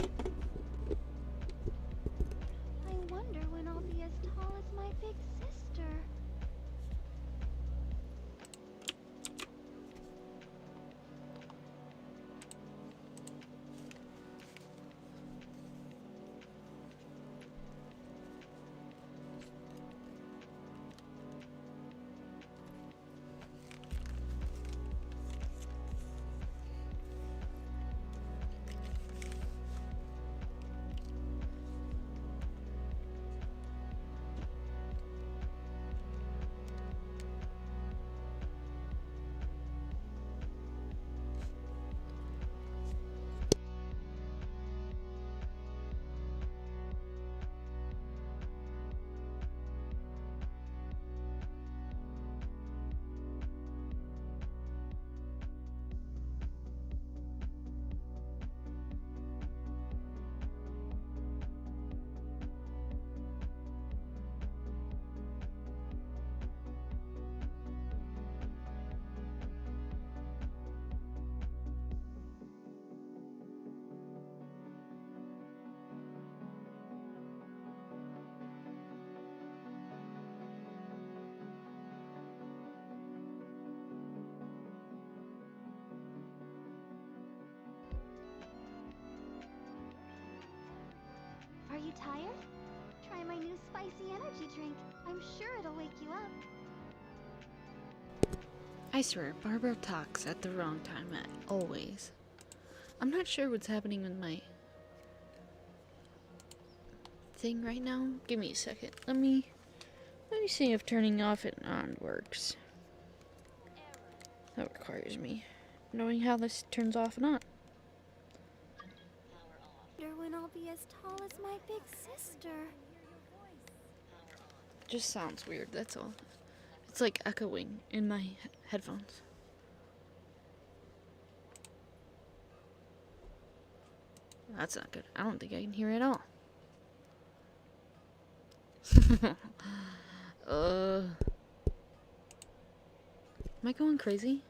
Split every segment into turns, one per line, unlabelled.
I wonder when I'll be as tall as my big sister. Are you tired? Try my new spicy energy drink. I'm sure it'll wake you up.
I swear, Barbara talks at the wrong time, always. I'm not sure what's happening with my thing right now. Give me a second. Let me see if turning off and on works. That requires me knowing how this turns off and on.
Wonder when I'll be as tall as my big sister.
Just sounds weird, that's all. It's like echoing in my headphones. That's not good. I don't think I can hear it at all. Am I going crazy?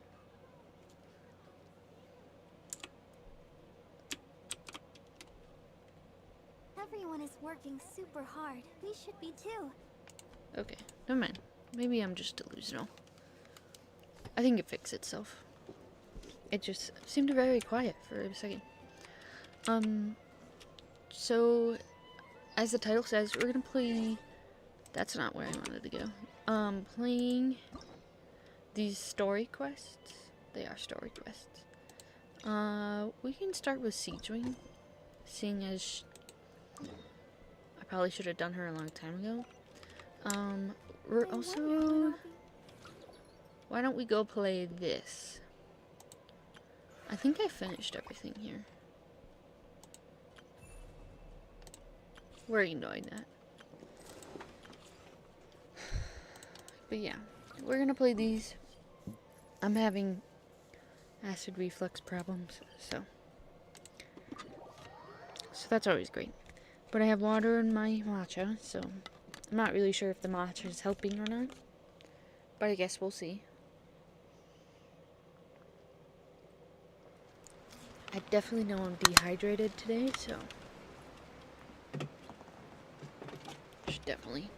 Everyone is working super hard. We should be too.
Okay, never mind. Maybe I'm just delusional. I think it fixed itself. It just seemed very quiet for a second. So, as the title says, we're gonna play... That's not where I wanted to go. Playing these story quests. They are story quests. We can start with Siege Wing, seeing as I probably should have done her a long time ago. We're also... Why don't we go play this? I think I finished everything here. We're ignoring that. But yeah, we're gonna play these. I'm having acid reflux problems, so that's always great. But I have water in my matcha, so I'm not really sure if the matcha is helping or not. But I guess we'll see. I definitely know I'm dehydrated today, so I should definitely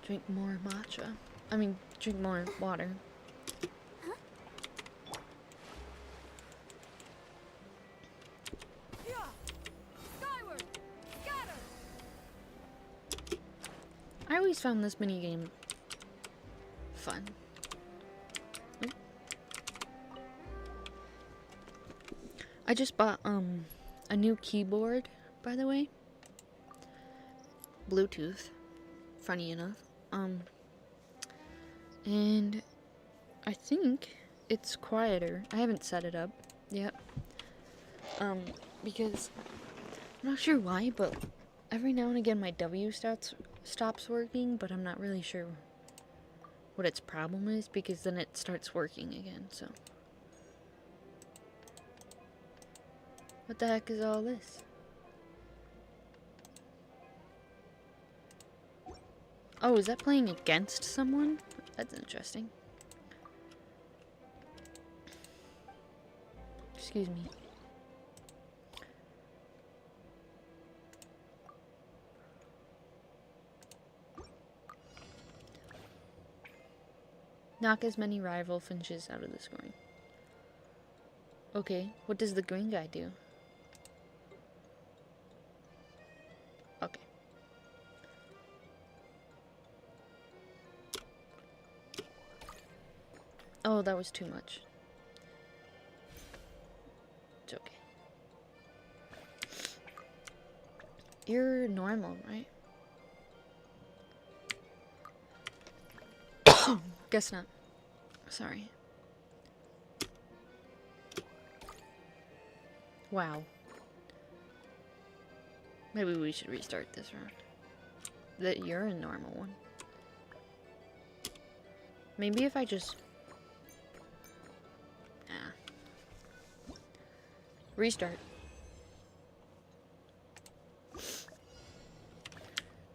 drink more matcha. I mean, drink more water. I always found this minigame fun. Oop. I just bought a new keyboard, by the way. Bluetooth. Funny enough. And I think it's quieter. I haven't set it up yet. Because I'm not sure why, but every now and again my W stops working, but I'm not really sure what its problem is, because then it starts working again, so. What the heck is all this? Oh, is that playing against someone? That's interesting. Excuse me. Knock as many rival finches out of the scoring. Okay, what does the green guy do? Okay. Oh, that was too much. It's okay. You're normal, right? Guess not. Sorry. Wow. Maybe we should restart this round. That you're a normal one. Maybe if I just... Restart. I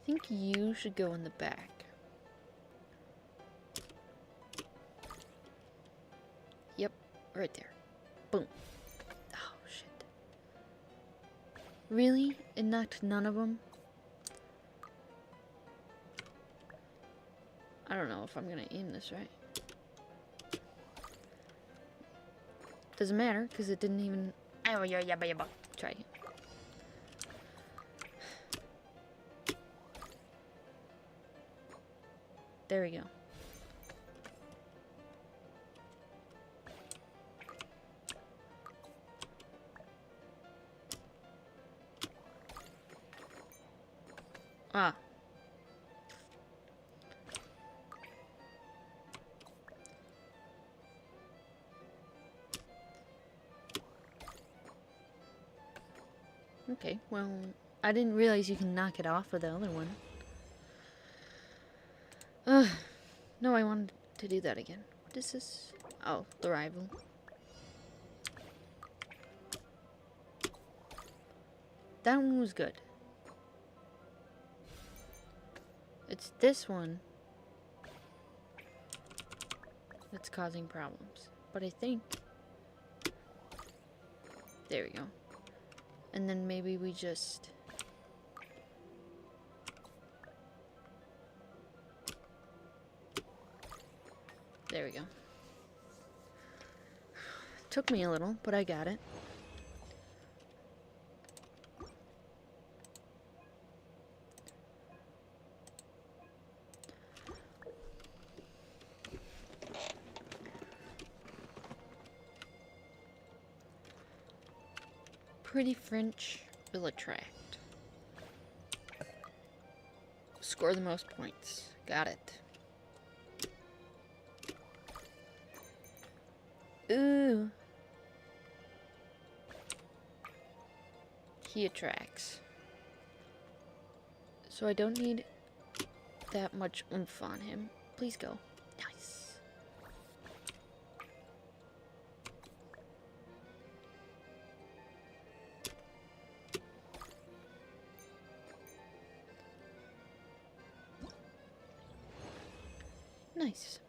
think you should go in the back. Yep, right there. Boom. Oh, shit. Really? It knocked none of them? I don't know if I'm gonna aim this right. Doesn't matter, because it didn't even... Oh, yeah, try it. There we go. Ah. Okay, well, I didn't realize you can knock it off with the other one. No, I wanted to do that again. What is this? Oh, the rival. That one was good. It's this one that's causing problems. But I think... There we go. And then maybe we just... There we go. Took me a little, but I got it. Pretty French will attract. Score the most points. Got it. Ooh. He attracts. So I don't need that much oomph on him. Please go. Nice. Nice.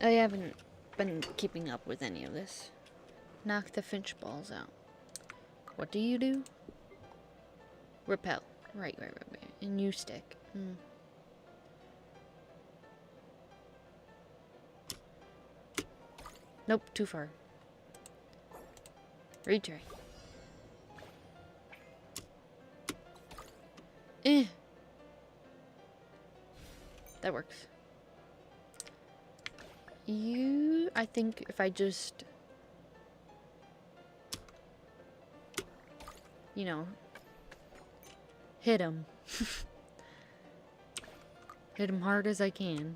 I haven't been keeping up with any of this. Knock the finch balls out. What do you do? Repel. Right. And you stick. Nope, too far. Retry. That works. I think if I just, you know, hit him. Hit him hard as I can.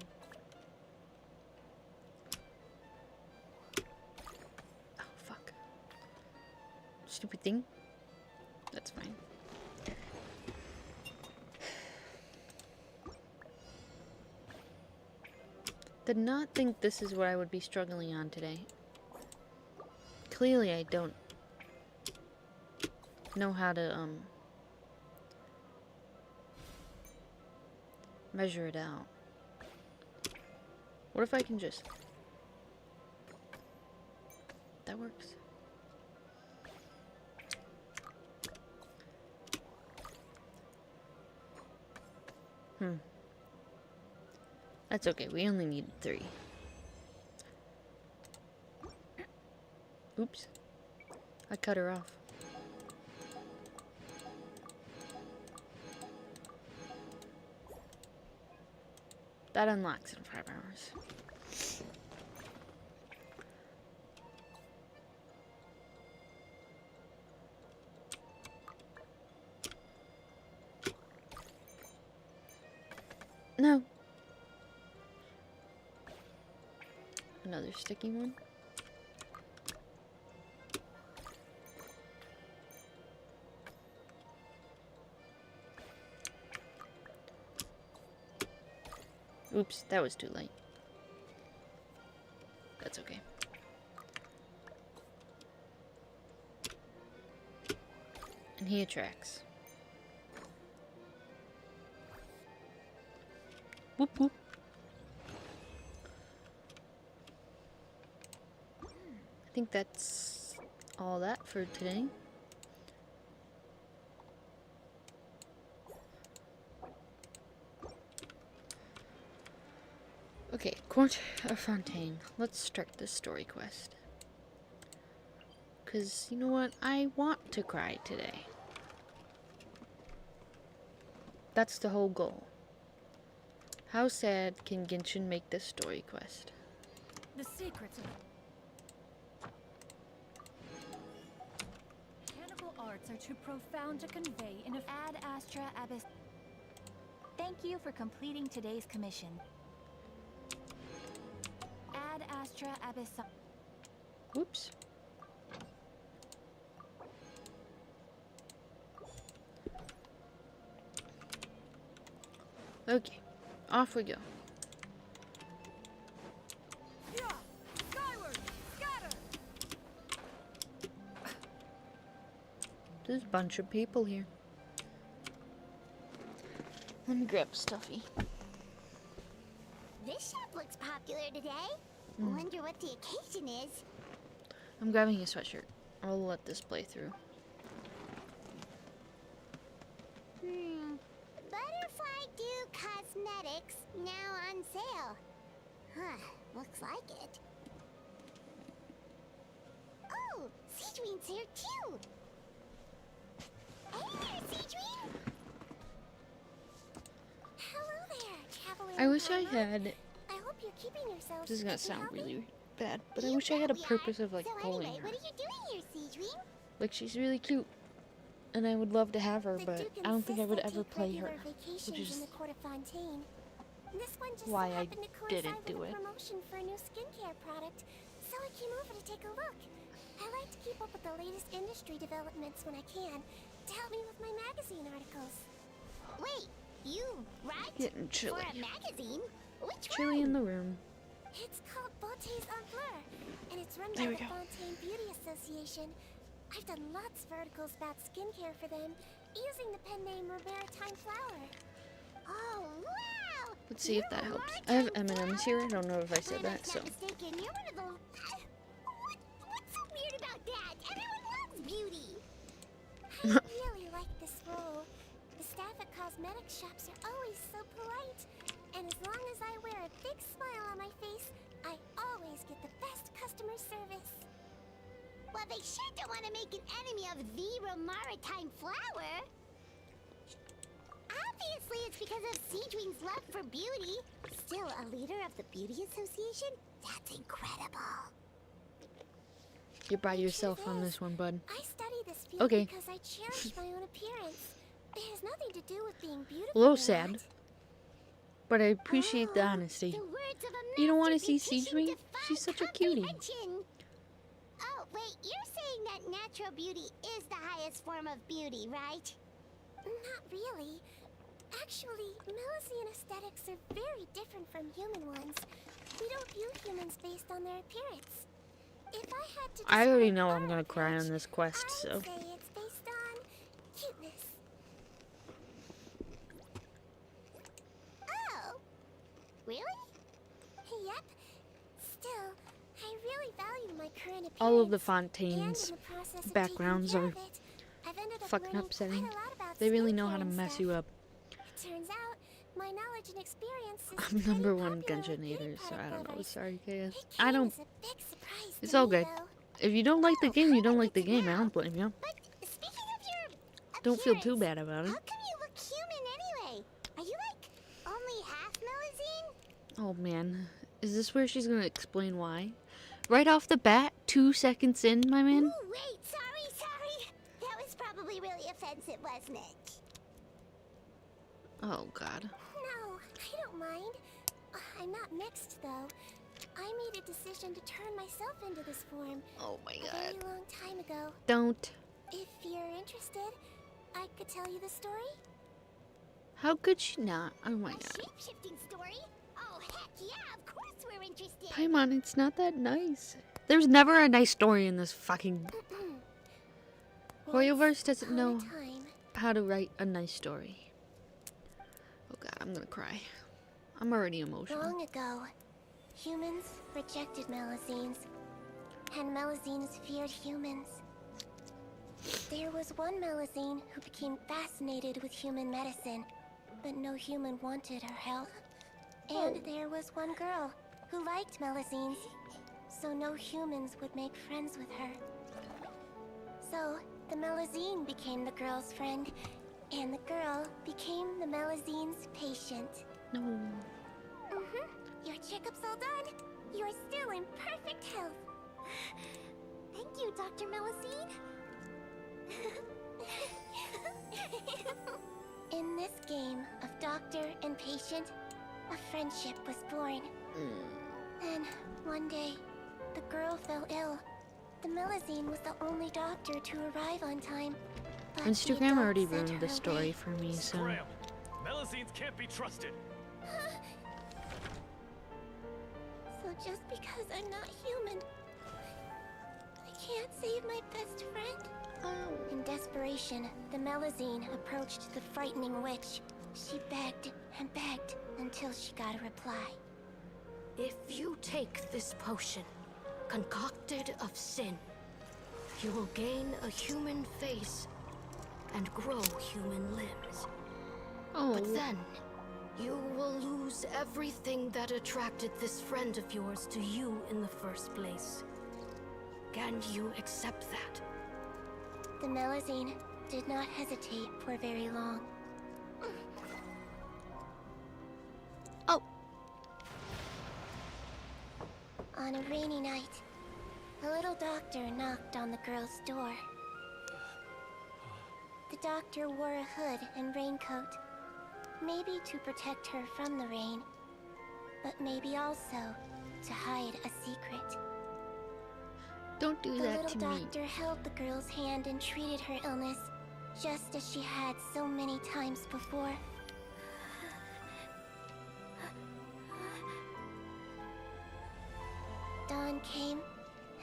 Oh, fuck. Stupid thing. That's fine. Did not think this is what I would be struggling on today. Clearly I don't know how to measure it out. What if I can just... That works. That's okay, we only need 3. Oops. I cut her off. That unlocks in 5 hours. No. Another sticky one. Oops, that was too late. That's okay. And he attracts. Whoop whoop. I think that's all that for today. Okay, Court of Fontaine. Let's start this story quest. Because, you know what? I want to cry today. That's the whole goal. How sad can Genshin make this story quest?
The secrets of mechanical arts are too profound to convey in a
Ad Astra Abyss. Thank you for completing today's commission. Ad Astra Abyss.
Whoops. Okay, off we go.
skyward, scatter.
There's a bunch of people here. Let me grab Stuffy.
This shop looks popular today. Wonder what the occasion is.
I'm grabbing a sweatshirt. I'll let this play through.
Butterfly Dew Cosmetics now on sale. Huh, looks like it. Oh, Seedween's here too. Hey there, Seedween. Hello there, traveler.
I wish I
Mama.
had.
I hope you're keeping yourself.
This is gonna
safe and
sound
healthy.
really bad, but I
You
wish I had a
bet we
purpose
are.
of like
So
pulling
anyway,
her.
what are you doing here, Seedween?
Like she's really cute, and I would love to have her,
The
but
Duke
I don't think I would
insists
ever
take
play her.
regular vacations
which is
in the Court of Fontaine. This one just
why
so
I
happened to
didn't
coincide
do
with
it.
a promotion for a new skincare product, so I came over to take a look. I like to keep up with the latest industry developments when I can to help me with my magazine articles. Wait, you write
Getting
for
chilly.
a magazine? Which
Chilly
one?
in the room.
It's called Beautés en Fleur, and it's run
There
by
we
the
go.
Fontaine Beauty Association. I've done lots of articles about skincare for them, using the pen name Maritime Flower. Oh, wow!
Let's see if that helps. I have M&M's here. I don't know if I said that, so.
If I'm not mistaken, you're one of the... What's so weird about that? Everyone loves beauty. I really like this role. The staff at cosmetic shops are always so polite. And as long as I wear a big smile on my face, I always get the best customer service. Well, they sure don't want to make an enemy of the Maritime Flower. Obviously, it's because of Seedween's love for beauty. Still a leader of the Beauty Association? That's incredible.
You're by yourself on this one, bud.
I study this field
Okay.
because I cherish my own appearance. It has nothing to do with being
A
beautiful.
little
or
sad,
not.
but I appreciate the honesty.
The words of a
You don't want to see
master
Siege Me?
defy
She's such a cutie.
comprehension. Oh, wait, you're saying that natural beauty is the highest form of beauty, right? Not really. Actually, Milesian aesthetics are very different from human ones. We don't view humans based on their appearance. If I had to
I already
describe
know
our
I'm gonna cry
approach,
on this quest,
I'd
so.
say it's based on cuteness. Oh, really? Yep. Still, I really value my current appearance.
All of the
And
Fontaines
in the process of
backgrounds
taking
are
care of it, I've ended up
fucking
learning
upsetting.
quite a lot about
They really know
skincare
how to
and
mess
stuff.
you up.
It turns out, My knowledge and experience is
I'm
pretty
number one
popular with
Genshin
beauty
hater, so I
product
don't know.
lovers.
Sorry, KS.
It
I
came
don't.
as a big surprise
It's
to
all
me,
good.
though.
If you don't like the game, you don't like the
Good to
game. I
know.
don't blame you.
But speaking of your
Don't feel too
appearance,
bad about
how
it.
come you look human anyway? Are you like only half Melusine?
Oh man, is this where she's gonna explain why? Right off the bat, 2 seconds in, my man.
Ooh, wait, sorry. That was probably really offensive, wasn't it?
Oh god.
No, I don't mind. I'm not mixed, though. I made a decision to turn myself into this form
Oh my
a very long time ago.
Don't.
If you're interested, I could tell you the story.
How could she not? Oh my god.
Shape-shifting story? Oh, heck yeah, of course we're interested.
Paimon, it's not that nice. There's never a nice story in this fucking... Horrorverse doesn't
Once upon a
know
time,
how to write a nice story. Oh god, I'm gonna cry. I'm already emotional.
long ago, humans rejected Melusines, and Melusines feared humans. There was one Melusine who became fascinated with human medicine, but no human wanted her help. And there was one girl who liked Melusines, so no humans would make friends with her. So, the Melusine became the girl's friend, and the girl became the Melusine's patient.
No.
Your checkup's all done. You are still in perfect health. Thank you, Dr. Melusine. In this game of doctor and patient, a friendship was born. Then, one day, the girl fell ill. The Melusine was the only doctor to arrive on time. But the
Instagram already
adults sent
ruined
her
the story
away.
for me, so...
Scram! Melusines can't be trusted.
So just because I'm not human, I can't save my best friend? In desperation, the Melusine approached the frightening witch. She begged and begged until she got a reply.
If you take this potion, concocted of sin, you will gain a human face and grow human limbs.
Oh.
But then, you will lose everything that attracted this friend of yours to you in the first place. Can you accept that?
The Melusine did not hesitate for very long.
Oh.
On a rainy night, a little doctor knocked on the girl's door. The doctor wore a hood and raincoat, maybe to protect her from the rain, but maybe also to hide a secret.
Don't do
The
that
little
to me.
doctor held the girl's hand and treated her illness, just as she had so many times before. Dawn came,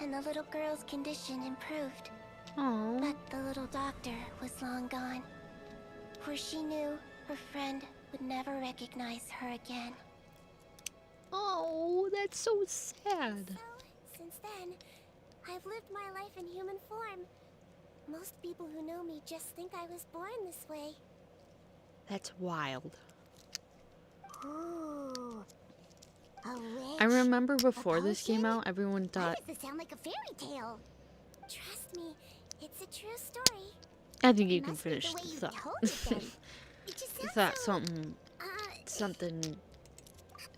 and the little girl's condition improved.
Oh.
But the little doctor was long gone, for she knew her friend would never recognize her again.
Oh, that's so sad.
So, since then, I've lived my life in human form. Most people who know me just think I was born this way.
That's wild.
Ooh. A witch.
I remember before this came
potion?
out, everyone
Why
thought...
does this sound like a fairy tale? Trust me, it's a true story.
I think you
It
can
must be
finish
the way
the
you
thought.
told it then. It just
You
sounds
thought
so,
something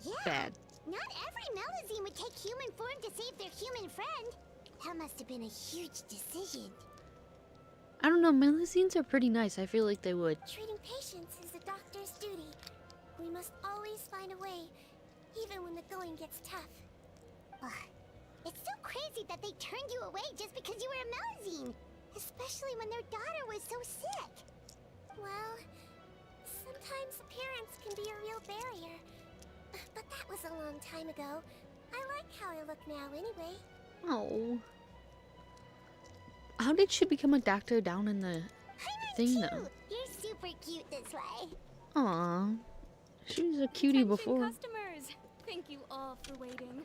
yeah.
bad.
Not every Melusine would take human form to save their human friend. That must have been a huge decision.
I don't know, Melusines are pretty nice. I feel like they would.
Treating patients is a doctor's duty. We must always find a way, even when the going gets tough. Ugh. It's so crazy that they turned you away just because you were a Melusine. Especially when their daughter was so sick. Well, sometimes appearance can be a real barrier. But that was a long time ago. I like how I look now anyway.
Oh. How did she become a doctor down in the thing, though?
You're super cute this way.
Aw. She was a cutie
Attention
before.
customers, thank you all for waiting.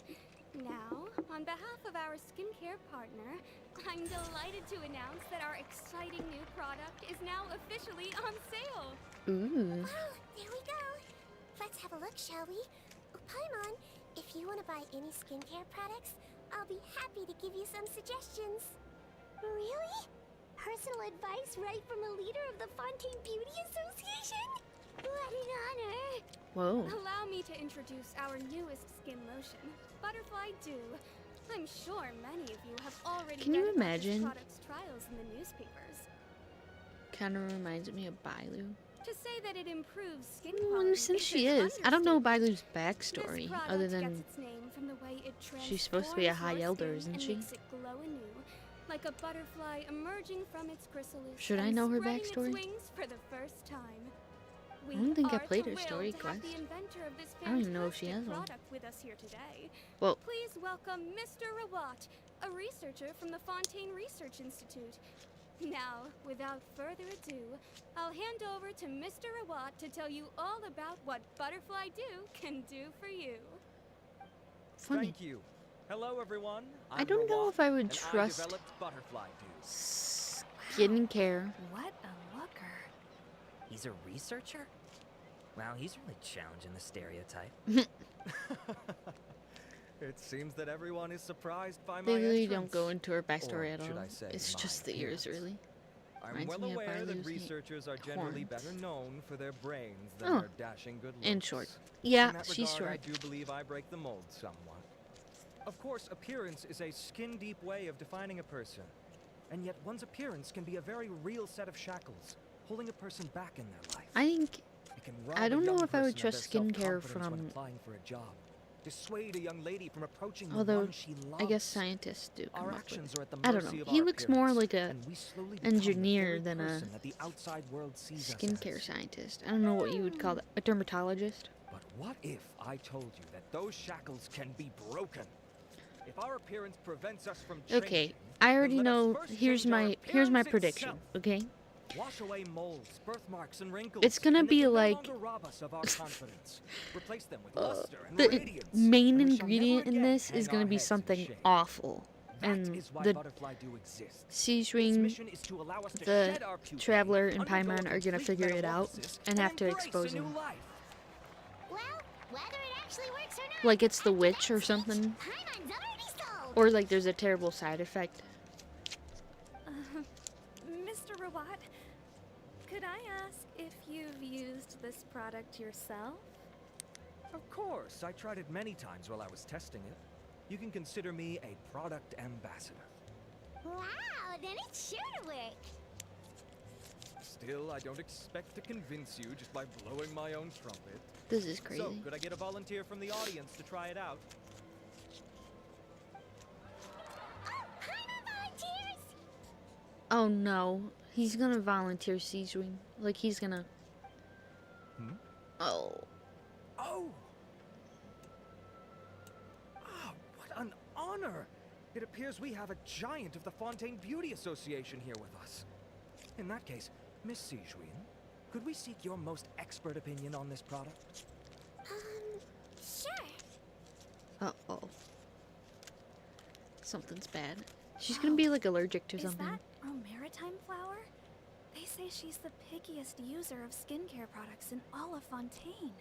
Now, on behalf of our skincare partner, I'm delighted to announce that our exciting new product is now officially on sale.
Ooh.
Oh, there we go. let's have a look, shall we? Paimon, if you want to buy any skincare products, I'll be happy to give you some suggestions. Really? Personal advice right from the leader of the Fontaine Beauty Association? What an honor!
Whoa.
Allow me to introduce our newest skin lotion, Butterfly Dew. I'm sure many of you have already
Can you
read about
imagine?
this product's trials in the newspapers.
Kind of reminds me of Bailu.
To say that it improves skin
Well,
quality
since
is
she
an
is, I don't know
understatement.
Bailu's backstory
This product
other
gets
than
its name from the way it
she's supposed to be a
transforms
high
your
elder,
skin
isn't
and
she?
makes it glow anew, like a butterfly emerging from its chrysalis.
Should I
and
know her
spreading
backstory?
Its wings for the first time. We
don't think I
are
played her
thrilled
story
to have
quest.
the inventor of this
I don't even know if she
fantastic
has one.
product with us here today.
Well,
Please welcome Mr. Rawat, a researcher from the Fontaine Research Institute. Now, without further ado, I'll hand over to Mr. Rawat to tell you all about what Butterfly Dew can do for you.
funny.
Thank you. Hello, everyone.
I don't know if I would
and
trust
I developed Butterfly Dew.
skincare.
What a looker. He's a researcher? Wow, he's really challenging the stereotype.
It seems that everyone is surprised by my
They really
entrance.
don't go into her backstory
Or
at
should
all.
I say
It's
my
just the ears,
appearance.
really.
I'm
Reminds
well
me of
aware that
Bailu's
researchers are generally
horns.
better known for their brains than
Oh.
their dashing good looks.
And short. Yeah,
In that
she's
regard,
short.
I do believe I break the mold somewhat. Of course, appearance is a skin-deep way of defining a person. And yet one's appearance can be a very real set of shackles, holding a person back in their life.
I think
It can rob
I
a
don't know
young
if I would
person of
trust
their
skincare
self-confidence when
from-
applying for a job. Dissuade a young lady from approaching the
although
one she loves.
I guess scientists do come
Our
up with
actions
it.
are at the
I don't
mercy
know.
of
He
our
looks more
appearance,
like a
and we slowly become the
engineer
very
than a
person that the outside world sees us
skincare
as.
scientist. I don't know what you would call that. A dermatologist?
But what if I told you that those shackles can be broken? If our appearance prevents us from changing,
Okay, I already
then let us
know.
first
Here's
change our
my
appearance
prediction.
itself.
Okay,
Wash away moles, birthmarks, and wrinkles.
It's gonna
and they
be
can no
like-
longer rob us of our confidence. Replace them with luster and
the
radiance,
main
and we shall
ingredient
never
in
again
this is
hang
gonna
our
be
heads in
something
shame.
awful,
That
and
is why
the
Butterfly Dew exists. Its
Seiswing,
mission is to allow us to
the
shed our puberty,
Traveler, and
undergo a
Paimon are gonna
complete
figure it out
metamorphosis,
and have to
embrace
expose
a new
him.
life.
Well, whether it actually works or not,
Like it's the
after
witch
that
or
speech,
something,
Paimon's already sold.
or like there's a terrible side effect.
Mr. Rawat, could I ask if you've used this product yourself?
Of course, I tried it many times while I was testing it. You can consider me a product ambassador.
Wow, then it's sure to work.
Still, I don't expect to convince you just by blowing my own trumpet.
This is crazy.
So, could I get a volunteer from the audience to try it out?
Oh, Paimon volunteers!
Oh no, he's gonna volunteer Seiswing. Like he's gonna.
Hmm?
Oh,
Oh! Ah, what an honor! It appears we have a giant of the Fontaine Beauty Association here with us. In that case, Miss Sijuin, could we seek your most expert opinion on this product?
Sure.
oh. Something's bad. She's gonna be like allergic to
Is
something.
that maritime flower? They say she's the pickiest user of skincare products in all of Fontaine.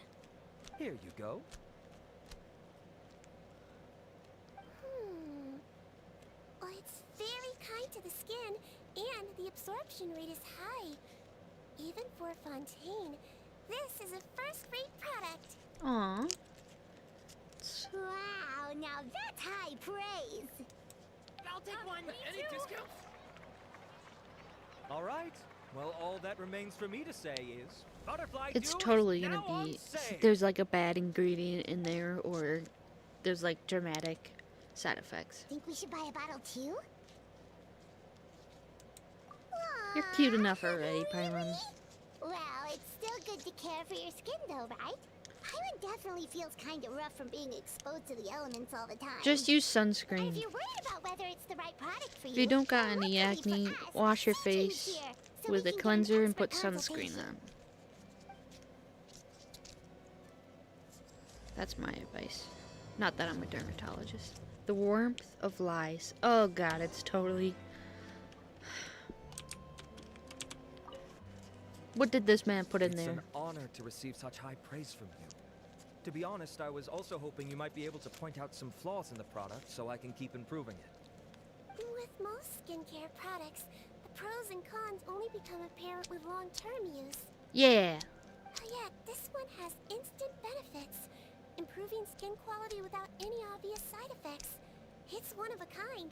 Here you go.
Well, it's very kind to the skin, and the absorption rate is high. Even for Fontaine, this is a first-rate product.
Aw.
Wow, now that's high praise.
I'll take one.
Any discounts? All right. Well, all that remains for me to say is, Butterfly
It's
Dew is
totally gonna
now on
be.
sale.
There's like a bad ingredient in there, or there's like dramatic side effects.
Think we should buy a bottle too?
You're cute
Aw,
enough already, Paimon.
really? Well, it's still good to care for your skin though, right? Paimon definitely feels kind of rough from being exposed to the elements all the time.
Just use
And
sunscreen.
if you're worried about whether it's the right product for you,
If you don't got
then
any
luckily for
acne,
us,
wash your
Seju's
face
here, so
with
we
a
can get an
cleanser and put
expert
sunscreen
consultation.
on. That's my advice. Not that I'm a dermatologist. The warmth of lies. Oh god, it's totally... What did this man put in
It's
there?
an honor to receive such high praise from you. To be honest, I was also hoping you might be able to point out some flaws in the product so I can keep improving it.
With most skincare products, the pros and cons only become apparent with long-term use.
Yeah.
Yet, this one has instant benefits, improving skin quality without any obvious side effects. It's one of a kind.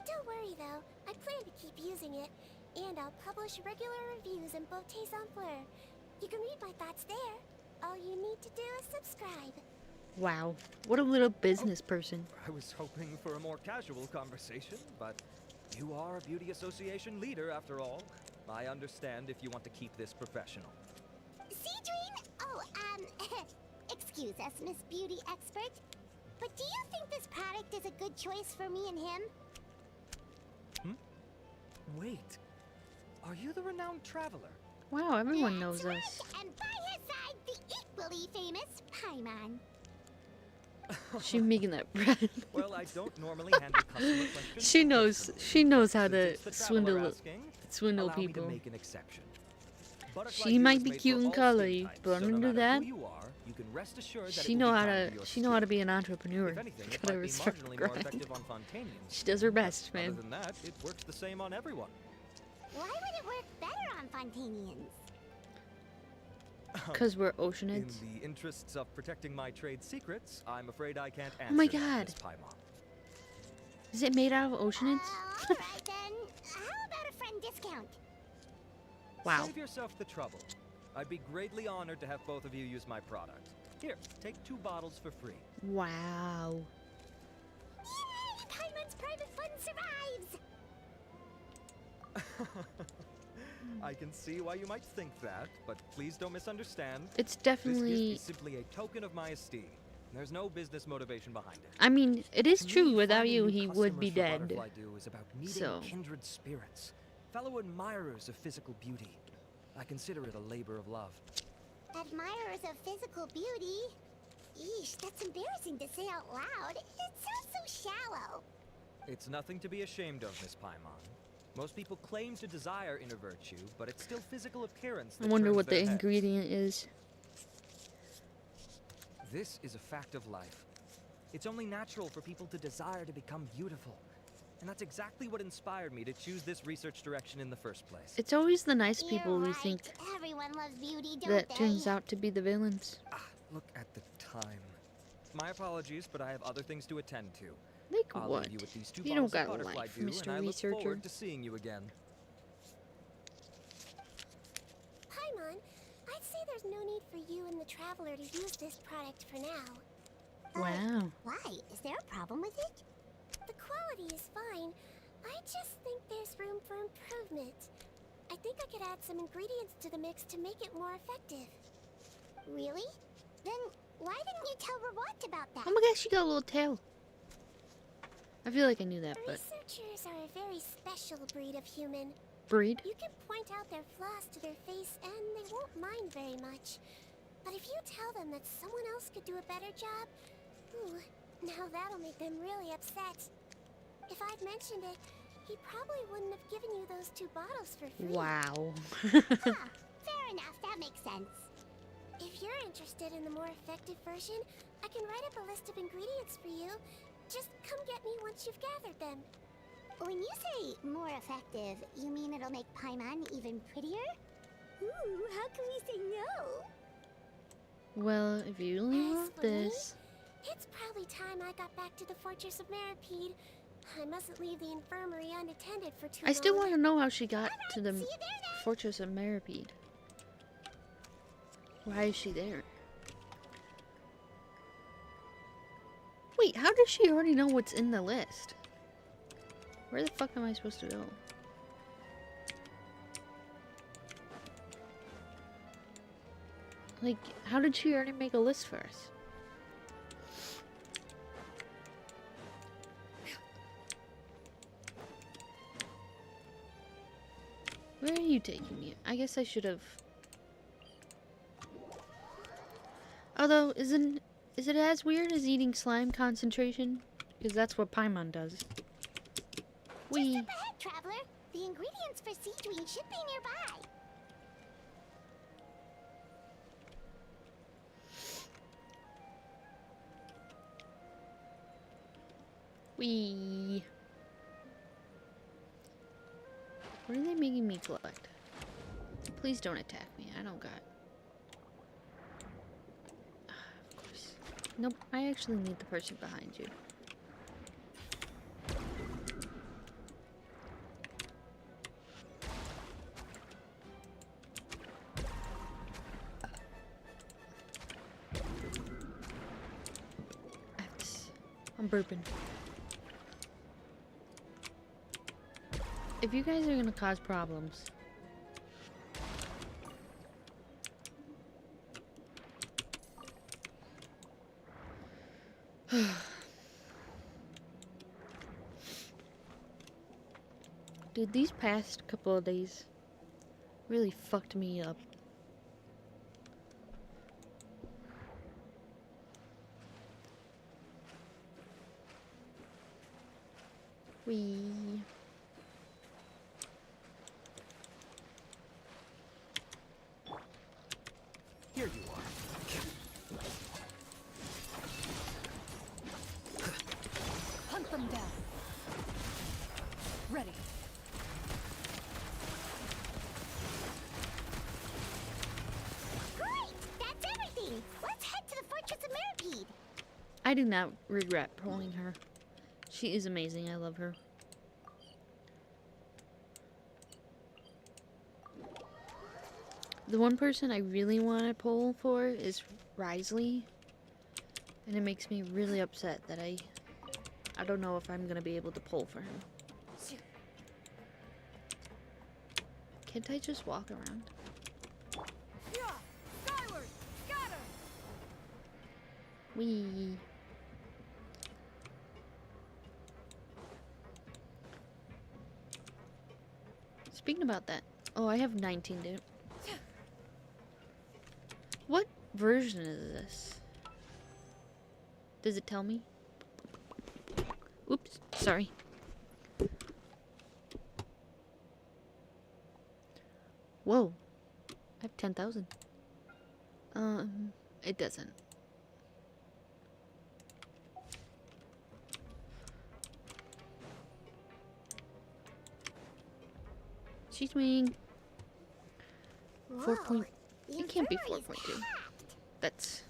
Don't worry though, I plan to keep using it, and I'll publish regular reviews in Beauté's Fleur. You can read my thoughts there. All you need to do is subscribe.
Wow. What a little business person.
I was hoping for a more casual conversation, but you are a beauty association leader after all. I understand if you want to keep this professional.
Seedream? Oh, excuse us, Miss Beauty Expert. But do you think this product is a good choice for me and him?
Wait, are you the renowned traveler?
Wow, everyone knows
That's
us.
right, and by his side, the equally famous Paimon.
She making that bread.
Well, I don't normally handle customer questions.
She knows how
Since
to
it's the traveler
swindle
asking, allow me to
people.
make an exception. Butterfly
She
Dew
might
is
be
made
cute
for
and
all skin
cuddly,
types,
but
so
under
no matter
that,
who you are, you can rest assured that
she
it
know
will be
how
kind
to
your
she know how to
skin.
be an entrepreneur.
If anything, it
Gotta
might be
respect
marginally
her
more
grind.
effective on Fontanians.
She does her best,
Other
man.
than that, it works the same on everyone.
Why would it work better on Fontanians?
Cause we're
In
oceanids.
the interests of protecting my trade secrets, I'm afraid I can't answer
Oh my
that,
God.
Miss Paimon.
Is it made out of oceanids?
Alright then. How about a friend discount?
Wow.
Save yourself the trouble. I'd be greatly honored to have both of you use my product. Here, take 2 bottles for free.
Wow.
Yay! Paimon's private fund survives!
I can see why you might think that, but please don't misunderstand.
It's
This
definitely.
gift is simply a token of my esteem. There's no business motivation behind it.
I mean, it is
To me,
true. Without
finding
you,
new
he would be
customers for
dead.
Butterfly Dew is about meeting
So.
kindred spirits, fellow admirers of physical beauty. I consider it a labor of love.
Admirers of physical beauty? Eesh, that's embarrassing to say out loud. It sounds so shallow.
It's nothing to be ashamed of, Miss Paimon. Most people claim to desire inner virtue, but it's still physical appearance
I
that
wonder
turns
what the
their heads.
ingredient is.
This is a fact of life. It's only natural for people to desire to become beautiful. And that's exactly what inspired me to choose this research direction in the first place.
It's always the nice people
You're
we
right.
think
Everyone loves beauty, don't
that
they?
turns out to be the villains.
Look at the time. My apologies, but I have other things to attend to.
Like
I'll
what?
leave you with these 2
You don't
bottles of
got a
Butterfly
life,
Dew,
Mr.
and I look
Researcher.
forward to seeing you again.
Paimon, I'd say there's no need for you and the Traveler to use this product for now.
Wow.
Why? Is there a problem with it? The quality is fine. I just think there's room for improvement. I think I could add some ingredients to the mix to make it more effective. Really? Then why didn't you tell Rawat about that?
Oh my gosh, she got a little tail. I feel like I knew that, but
Researchers are a very special breed of human.
breed?
You can point out their flaws to their face and they won't mind very much. But if you tell them that someone else could do a better job, ooh, now that'll make them really upset. If I'd mentioned it, he probably wouldn't have given you those 2 bottles for free.
Wow.
Fair enough, that makes sense. If you're interested in the more effective version, I can write up a list of ingredients for you. Just come get me once you've gathered them. When you say more effective, you mean it'll make Paimon even prettier? Ooh, how can we say no?
Well, if you really
As
want
for me,
this.
It's probably time I got back to the Fortress of Maripede. I mustn't leave the infirmary unattended for too long.
I still want to know how she got to the
see you there then.
Fortress of Maripede. Why is she there? Wait, how does she already know what's in the list? Where the fuck am I supposed to go? Like, how did she already make a list for us? Where are you taking me? I guess I should have. Although, is it as weird as eating slime concentration? Because that's what Paimon does.
Just
Wee.
up ahead, Traveler. The ingredients for Seedream should be nearby.
Whee! What are they making me collect? Please don't attack me. I don't got. Of course. Nope. I actually need the person behind you. I'm burping. If you guys are gonna cause problems, dude, these past couple of days really fucked me up. Wee.
Here you are.
Hunt them down. Ready.
Great! That's everything! Let's head to the Fortress of Mirapede!
I do not regret pulling her. She is amazing. I love her. The one person I really want to pull for is Risley. And it makes me really upset that I don't know if I'm going to be able to pull for him. Can't I just walk around?
Yeah! Skyward! Scatter!
Wee. Speaking about that, oh, I have 19, dude. What version is this? Does it tell me? Oops, sorry. Whoa, I have 10,000. It doesn't. She's wing. 4 point. It can't be 4.2. That's.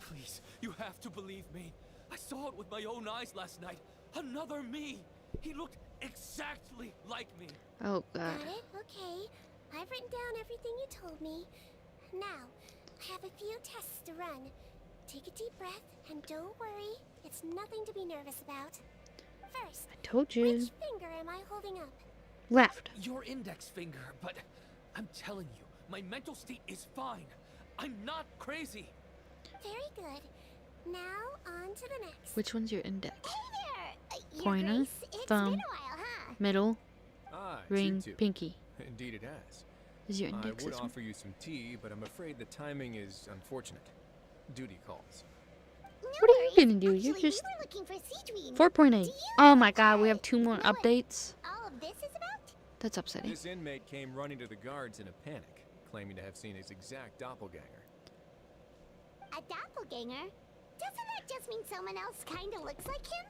Please, you have to believe me. I saw it with my own eyes last night. Another me. He looked exactly like me.
Oh god.
Got it? Okay. I've written down everything you told me. Now, I have a few tests to run. Take a deep breath and don't worry. It's nothing to be nervous about. First,
I told you.
which finger am I holding up?
Left.
Your index finger, but I'm telling you, my mental state is fine. I'm not crazy.
Very good. Now, on to the next.
Which one's your index?
Hey there! Your
Pointer,
Grace, it's
thumb,
been a while, huh?
Middle,
Ah, it's
ring,
you two.
pinky.
Indeed it has.
Is your
I
index
would
this one?
offer you some tea, but I'm afraid the timing is unfortunate. Duty calls.
No
What are you
worries.
gonna do? You're
Actually,
just
we were looking for Siegeween.
4.8.
Do you
Oh
know
my god, we have
what-
2 more
know what
updates.
all of this is about?
That's upsetting.
This inmate came running to the guards in a panic, claiming to have seen his exact doppelganger.
A doppelganger? Doesn't that just mean someone else kinda looks like him?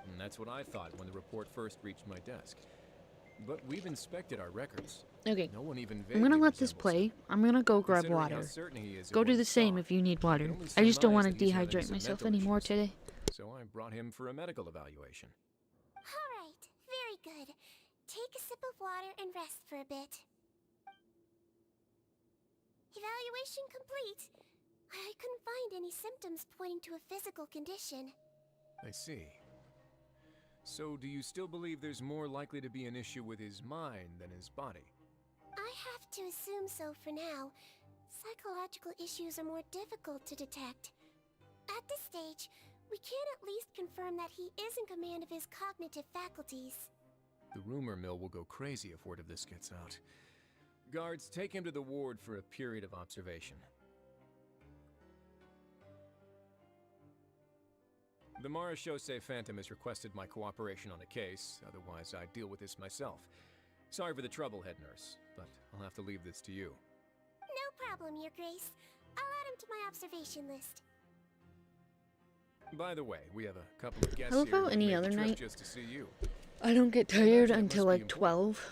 And that's what I thought when the report first reached my desk. But we've inspected our records.
Okay,
No one even
I'm gonna
vaguely
let this
resembles
play.
him.
I'm gonna go grab
Considering how
water.
certain he is of
Go
what
do
he
the same
saw,
if you need water.
only
I just don't want to
surmise that he's having
dehydrate
some
myself
mental
anymore
issues.
today.
So I brought him for a medical evaluation.
Alright, very good. Take a sip of water and rest for a bit. Evaluation complete. I couldn't find any symptoms pointing to a physical condition.
I see. So do you still believe there's more likely to be an issue with his mind than his body?
I have to assume so for now. Psychological issues are more difficult to detect. At this stage, we can at least confirm that he is in command of his cognitive faculties.
The rumor mill will go crazy if word of this gets out. Guards, take him to the ward for a period of observation. The Marechaussee Phantom has requested my cooperation on a case, otherwise I'd deal with this myself. Sorry for the trouble, head nurse, but I'll have to leave this to you.
No problem, Your Grace. I'll add him to my observation list.
By the way, we have a couple of guests
I love
here
how
who
any
made the
other
trip
night
just to see you.
I don't get
I imagine
tired
it
until
must be
like
important.
12,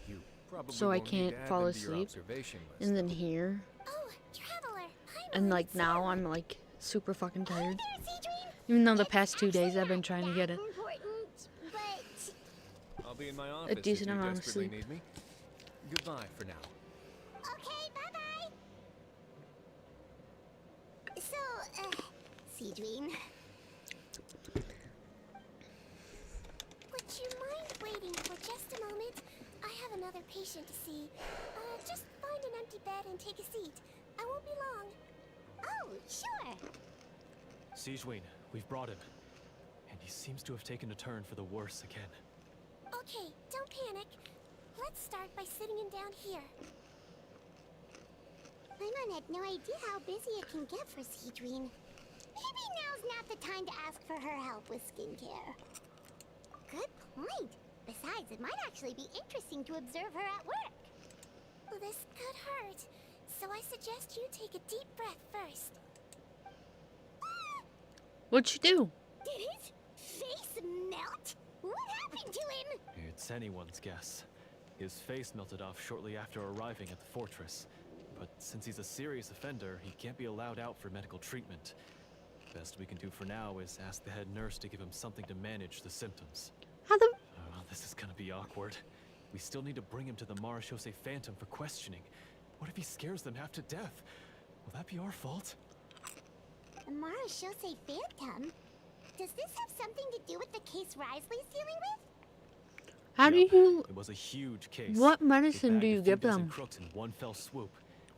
You probably
so I
won't need
can't
to add
fall
them to your
asleep.
observation list,
And then
though.
here,
Oh, Traveler. Hi,
and
Mom,
like
it's
now
you.
I'm like super fucking
Hey
tired.
there, Cedrine.
Even though the
It's
past 2 days
actually
I've been
not
trying to
that
get it.
important, but
I'll be in my office if
decent
you
amount of
desperately
sleep.
need me. Goodbye for now.
okay, bye-bye. So, Cedrine. Would you mind waiting for just a moment? I have another patient to see. Just find an empty bed and take a seat. I won't be long. Oh, sure.
Sigewinne, we've brought him. And he seems to have taken a turn for the worse again.
Okay, don't panic. Let's start by sitting him down here. Paimon had no idea how busy it can get for Cedrine. Maybe now's not the time to ask for her help with skincare. Good point. Besides, it might actually be interesting to observe her at work. Well, this could hurt, so I suggest you take a deep breath first.
What'd you do?
Did his face melt? What happened to him?
It's anyone's guess. His face melted off shortly after arriving at the fortress. But since he's a serious offender, he can't be allowed out for medical treatment. Best we can do for now is ask the head nurse to give him something to manage the symptoms.
How the...
Oh, this is gonna be awkward. We still need to bring him to the Marechaussee Phantom for questioning. What if he scares them half to death? Will that be our fault?
The Marechaussee Phantom? Does this have something to do with the case Risley's dealing with?
How do
Yup,
you...
It was a huge case.
What
They
medicine
bagged
do
a
you
few
give
dozen
them
crooks in one fell swoop.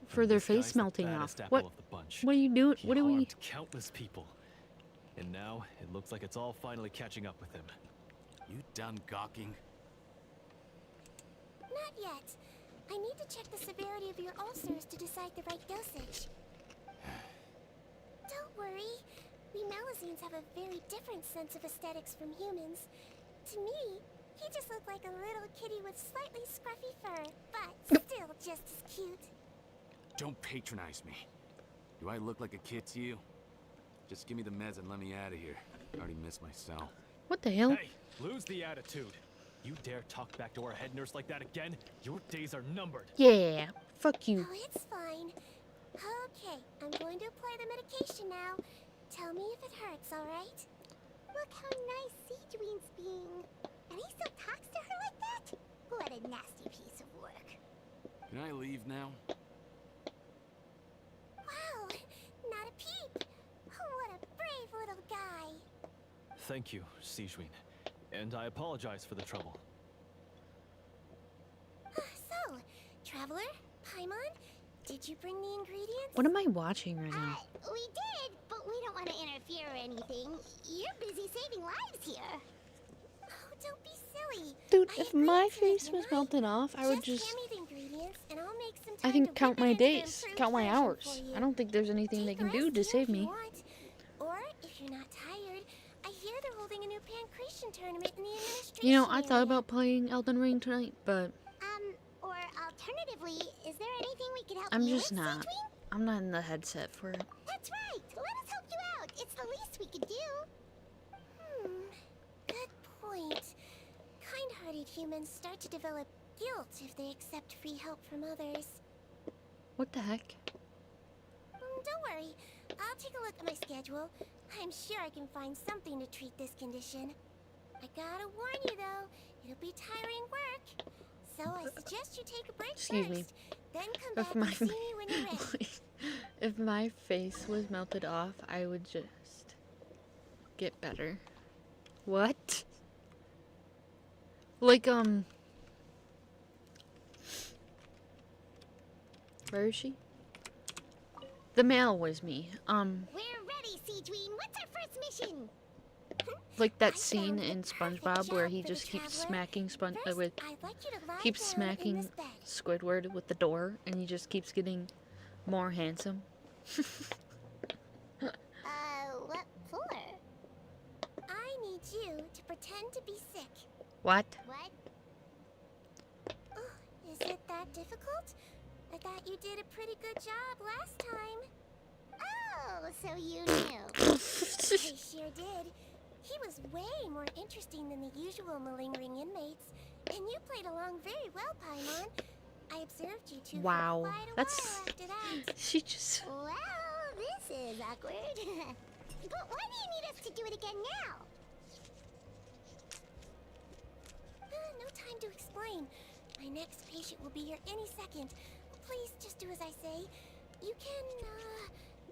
for
And
their
this guy's
face
the
melting off?
baddest apple
What?
of the bunch.
What do you do?
He
What do we...
harmed countless people. And now, it looks like it's all finally catching up with him.
You done gawking?
Not yet. I need to check the severity of your ulcers to decide the right dosage. Don't worry. We Melazines have a very different sense of aesthetics from humans. To me, he just looked like a little kitty with slightly scruffy fur, but still just as cute.
Don't patronize me. Do I look like a kid to you? Just give me the meds and let me out of here. I already miss my cell.
What the hell?
Hey, lose the attitude. You dare talk back to our head nurse like that again? Your days are numbered.
Yeah, fuck you.
Oh, it's fine. Okay, I'm going to apply the medication now. Tell me if it hurts, alright? Look how nice Cedrine's being. And he still talks to her like that? What a nasty piece of work.
Can I leave now?
Wow, not a peep. Oh, what a brave little guy.
Thank you, Sigewinne. And I apologize for the trouble.
So, Traveler, Paimon, did you bring the ingredients?
What am I watching right now?
We did, but we don't want to interfere or anything. You're busy saving lives here. Oh, don't be silly.
Dude,
I
if
agreed
my
to it,
face
you
was
know?
melted off, I would just...
hand me the ingredients, and I'll make some
I
time
can
to
count
whip it
my
into an
days,
improved
count my
version
hours.
for you.
I don't think there's anything they
Take
can
a
do
rest
to
too
save
if you
me.
want. Or if you're not tired, I hear they're holding a new pancreation tournament in the administration
You know, I thought
area.
about playing Elden Ring tonight, but
Or alternatively, is there anything we could help
I'm
you
just
with,
not.
Cedrine?
I'm not in the headset for it.
That's right. Let us help you out. It's the least we could do. Good point. Kind-hearted humans start to develop guilt if they accept free help from others.
What the heck?
Don't worry. I'll take a look at my schedule. I'm sure I can find something to treat this condition. I gotta warn you though, it'll be tiring work. So I suggest you take a break
Excuse
first.
me.
Then come
If
back
my
and see me when you're ready.
if my face was melted off, I would just get better. What? Like where is she? The male was me.
We're ready, Cedrine. What's our first mission?
Like that
I
scene
found the
in
perfect
SpongeBob where
job
he
for the
just keeps
traveler.
smacking
First,
with
I'd like you to lie
keeps
down in
smacking
this bed.
Squidward with the door, and he just keeps getting more handsome.
What for? I need you to pretend to be sick.
What?
What? Oh, is it that difficult? I thought you did a pretty good job last time. Oh, Oh, so you knew. I sure did. He was way more interesting than the usual malingering inmates. And you played along very well, Paimon. I observed you two
Wow,
for quite a
that's
while after that.
she just.
Well, this is awkward. But why do you need us to do it again now? No time to explain. My next patient will be here any second. Please just do as I say. You can,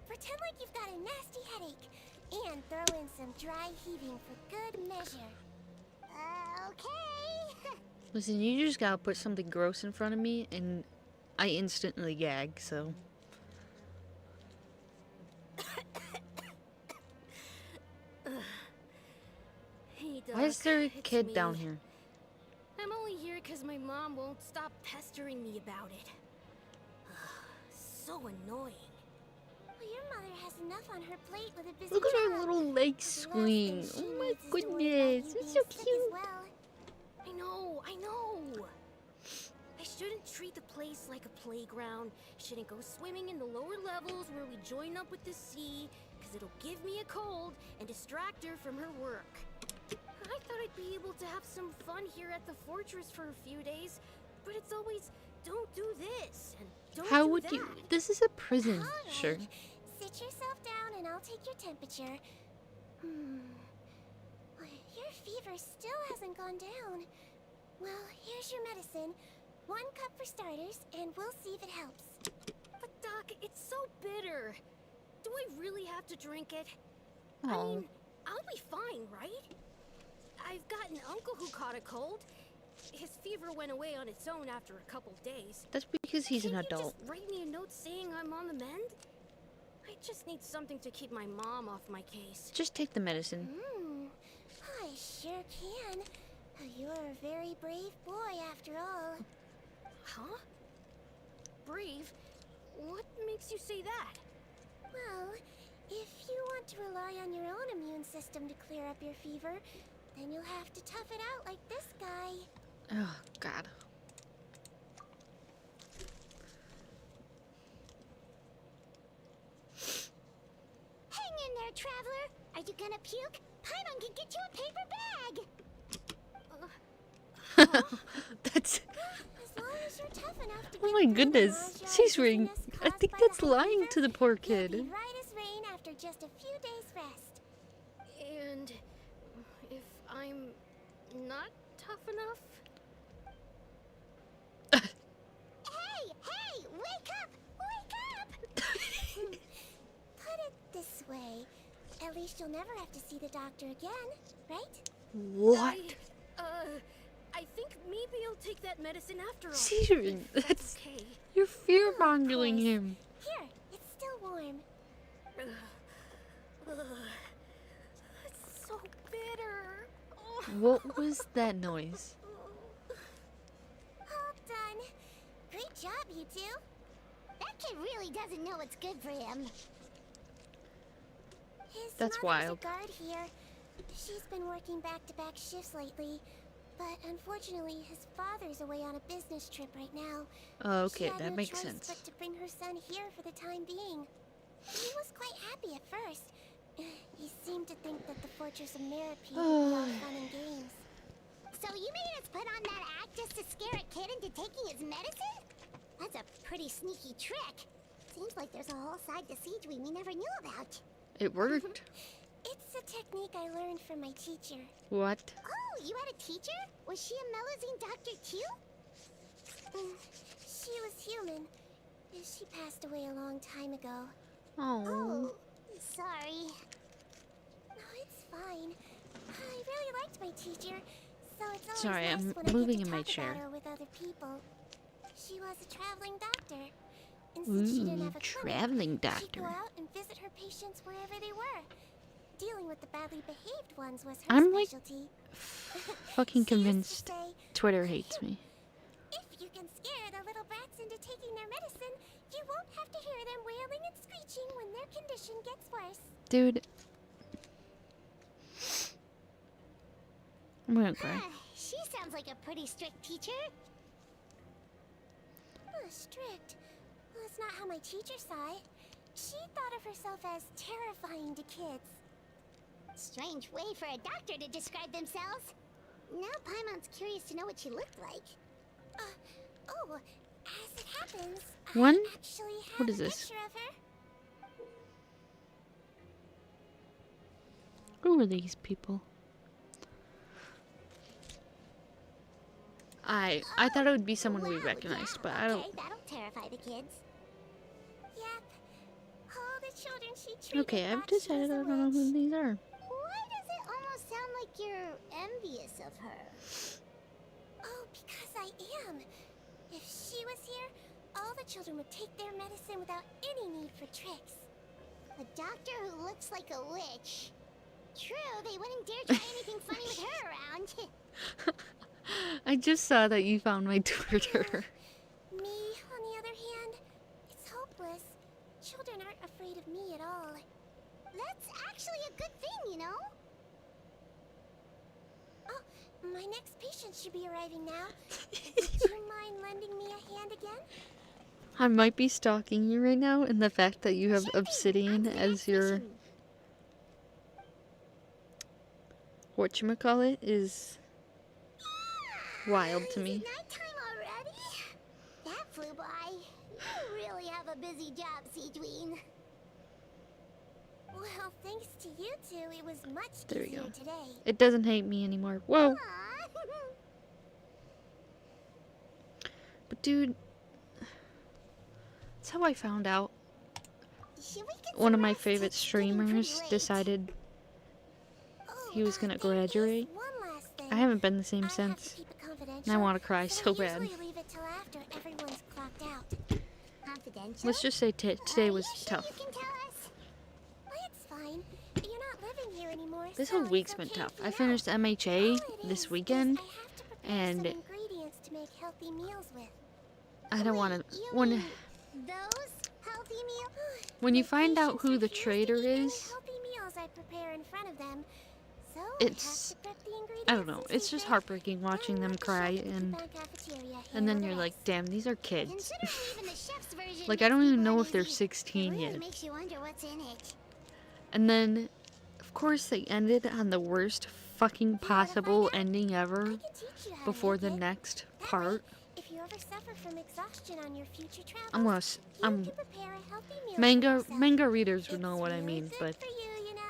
pretend like you've got a nasty headache. And throw in some dry heaving for good measure. Okay.
Listen, you just gotta put something gross in front of me, and I instantly gag, so.
Hey, Doc.
Why is there a
it's
kid
me.
down here?
I'm only here because my mom won't stop pestering me about it. So annoying.
Well, your mother has enough on her plate with a busy
Look at her
job.
little leg
The last
swing.
thing she
Oh my
needs is to worry about
goodness,
you
it's
being
so
sick as
cute.
well.
I know. I shouldn't treat the place like a playground. Shouldn't go swimming in the lower levels where we join up with the sea, because it'll give me a cold and distract her from her work. I thought I'd be able to have some fun here at the fortress for a few days, but it's always, don't do this, and don't
How
do
would
that.
you? This is a prison,
All right.
sure.
Sit yourself down and I'll take your temperature. Your fever still hasn't gone down. Well, here's your medicine. 1 cup for starters, and we'll see if it helps.
But Doc, it's so bitter. Do I really have to drink it? I
Oh,
mean, I'll be fine, right? I've got an uncle who caught a cold. His fever went away on its own after a couple days.
that's because he's an
Can't you
adult.
just write me a note saying I'm on the mend? I just need something to keep my mom off my case.
Just take the medicine.
I sure can. You're a very brave boy after all.
Huh? Brave? What makes you say that?
Well, if you want to rely on your own immune system to clear up your fever, then you'll have to tough it out like this guy.
Oh God.
Hang in there, traveler. Are you gonna puke? Paimon can get you a paper bag.
That's.
As long as you're tough enough to
Oh
get
my
through the
goodness,
nausea
she's
and
ring.
dizziness
I
caused
think
by
that's
the high
lying
fever,
to the poor
you'll
kid.
be right as rain after just a few days rest.
And if I'm not tough enough?
Hey! Wake up! Wake up! Put it this way. At least you'll never have to see the doctor again, right?
What?
I think maybe I'll take that medicine after all.
Caesar,
If
that's.
okay.
You're fear mongering
course.
him.
Here, it's still warm.
It's so bitter. Oh.
What was that noise?
All done. Great job, you two. That kid really doesn't know what's good for him. His
That's
mother's
wild.
a guard here. She's been working back-to-back shifts lately. But unfortunately, his father's away on a business trip right now.
Oh,
She
okay,
had
that
no
makes
choice
sense.
but to bring her son here for the time being. He was quite happy at first. He seemed to think that the Fortress of Meropide would be all fun and games. So you made us put on that act just to scare a kid into taking his medicine? That's a pretty sneaky trick. Seems like there's a whole side to Siege we never knew about.
It worked.
It's a technique I learned from my teacher.
What?
Oh, you had a teacher? Was she a Melazine doctor too? She was human. She passed away a long time ago.
Oh.
Sorry. No, it's fine. I really liked my teacher, so it's always
Sorry,
nice
I'm
when I
moving
get to
in my
talk
chair.
about her with other people. She was a traveling doctor. And since she didn't have a
Traveling
clinic, she'd
doctor.
go out and visit her patients wherever they were. Dealing with the badly behaved ones was her
I'm like
specialty.
fucking
She used to
convinced
say,
Twitter hates me.
if you can scare the little brats into taking their medicine, you won't have to hear them wailing and screeching when their condition gets worse.
Dude. I'm gonna cry.
She sounds like a pretty strict teacher. Strict? Well, that's not how my teacher saw it. She thought of herself as terrifying to kids. Strange way for a doctor to describe themselves. Now Paimon's curious to know what she looked like. Oh, as it happens,
One?
I actually have
What is
a
this?
picture of her.
Who are these people? I thought it would be someone we
Wow,
recognized,
yeah,
but I don't.
Okay, that'll terrify the kids. Yep. All the children she treated
Okay, I've
thought she was
decided
a
I don't know who
witch.
these are.
Why does it almost sound like you're envious of her? Oh, because I am. If she was here, all the children would take their medicine without any need for tricks. A doctor who looks like a witch. True, they wouldn't dare try anything funny with her around.
I just saw that you found my Twitter.
Me, on the other hand, it's hopeless. Children aren't afraid of me at all. That's actually a good thing, you know? Oh, my next patient should be arriving now. Would you mind lending me a hand again?
I might be stalking you right now, and the fact that you have obsidian as your whatchamacallit is wild to
Is
me.
it nighttime already? That flew by. You really have a busy job, Seedween. Well, thanks to you two, it was much
There we
easier
go.
today.
It doesn't hate me anymore. Whoa.
Aw.
But dude, that's how I found out
Should we get
one
some
of my
rest?
favorite
It's getting pretty
streamers
late.
decided
Oh,
he was gonna
there is
graduate.
one last thing.
I haven't been the same
I have to
since.
keep it
And I
confidential,
want to cry
so
so
I
bad.
usually leave it till after everyone's clocked out. Confidential?
Let's just say today was
Are you sure
tough.
you can tell us? Well, it's fine. You're not living here anymore.
This
so
whole
it's
week's been
okay
tough.
if you
I
know.
finished MHA
All it
this
is
weekend,
I have to prepare
and
some ingredients to make healthy meals with.
I don't want
Wait,
to.
you
When
mean those healthy meals?
when you
My
find out
patients
who the
refuse to
traitor
eat any
is,
healthy meals I prepare in front of them, so
it's,
I have to prep the ingredients
I don't know.
in
It's just
secret.
heartbreaking watching them cry, and then you're like, damn, these are kids.
Considering even the chef's version
Like, I
makes
don't even
people
know if they're
uneasy.
16
It really
yet.
makes you wonder what's in it.
And then, of course, they ended on the worst fucking possible ending
I
ever
can teach you how
before
to
the
make it.
next
That way,
part.
if you ever suffer from exhaustion on your future travels,
I'm gonna,
you can prepare a healthy meal for
manga
yourself.
manga readers would know
It's
what I
really
mean,
good
but
for you, you know.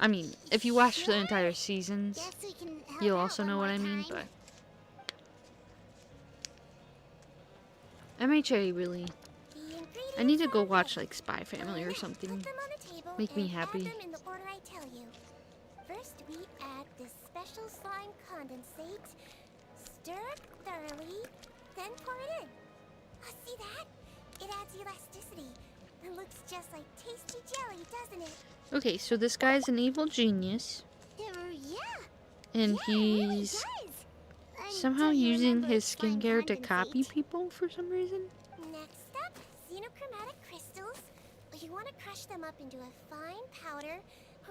I mean, if you watch the
sure?
entire seasons,
Guess we can help
you'll
out
also
one
know what
more
I mean,
time.
but MHA really.
The
I need to
ingredients
go
are
watch
ready.
like Spy Family or
Now,
something.
put them on the table
Make me
and
happy.
Add them in the order I tell you. First, we add this special slime condensate. Stir it thoroughly, then pour it in. Oh, see that? It adds elasticity. It looks just like tasty jelly, doesn't it?
Okay, so this guy's an evil genius,
Yeah.
and
Yeah, it really
he's
does.
somehow
Until you
using
remember
his
it's slime
skincare to copy
condensate.
people for some reason.
Next up, xenochromatic crystals. You want to crush them up into a fine powder,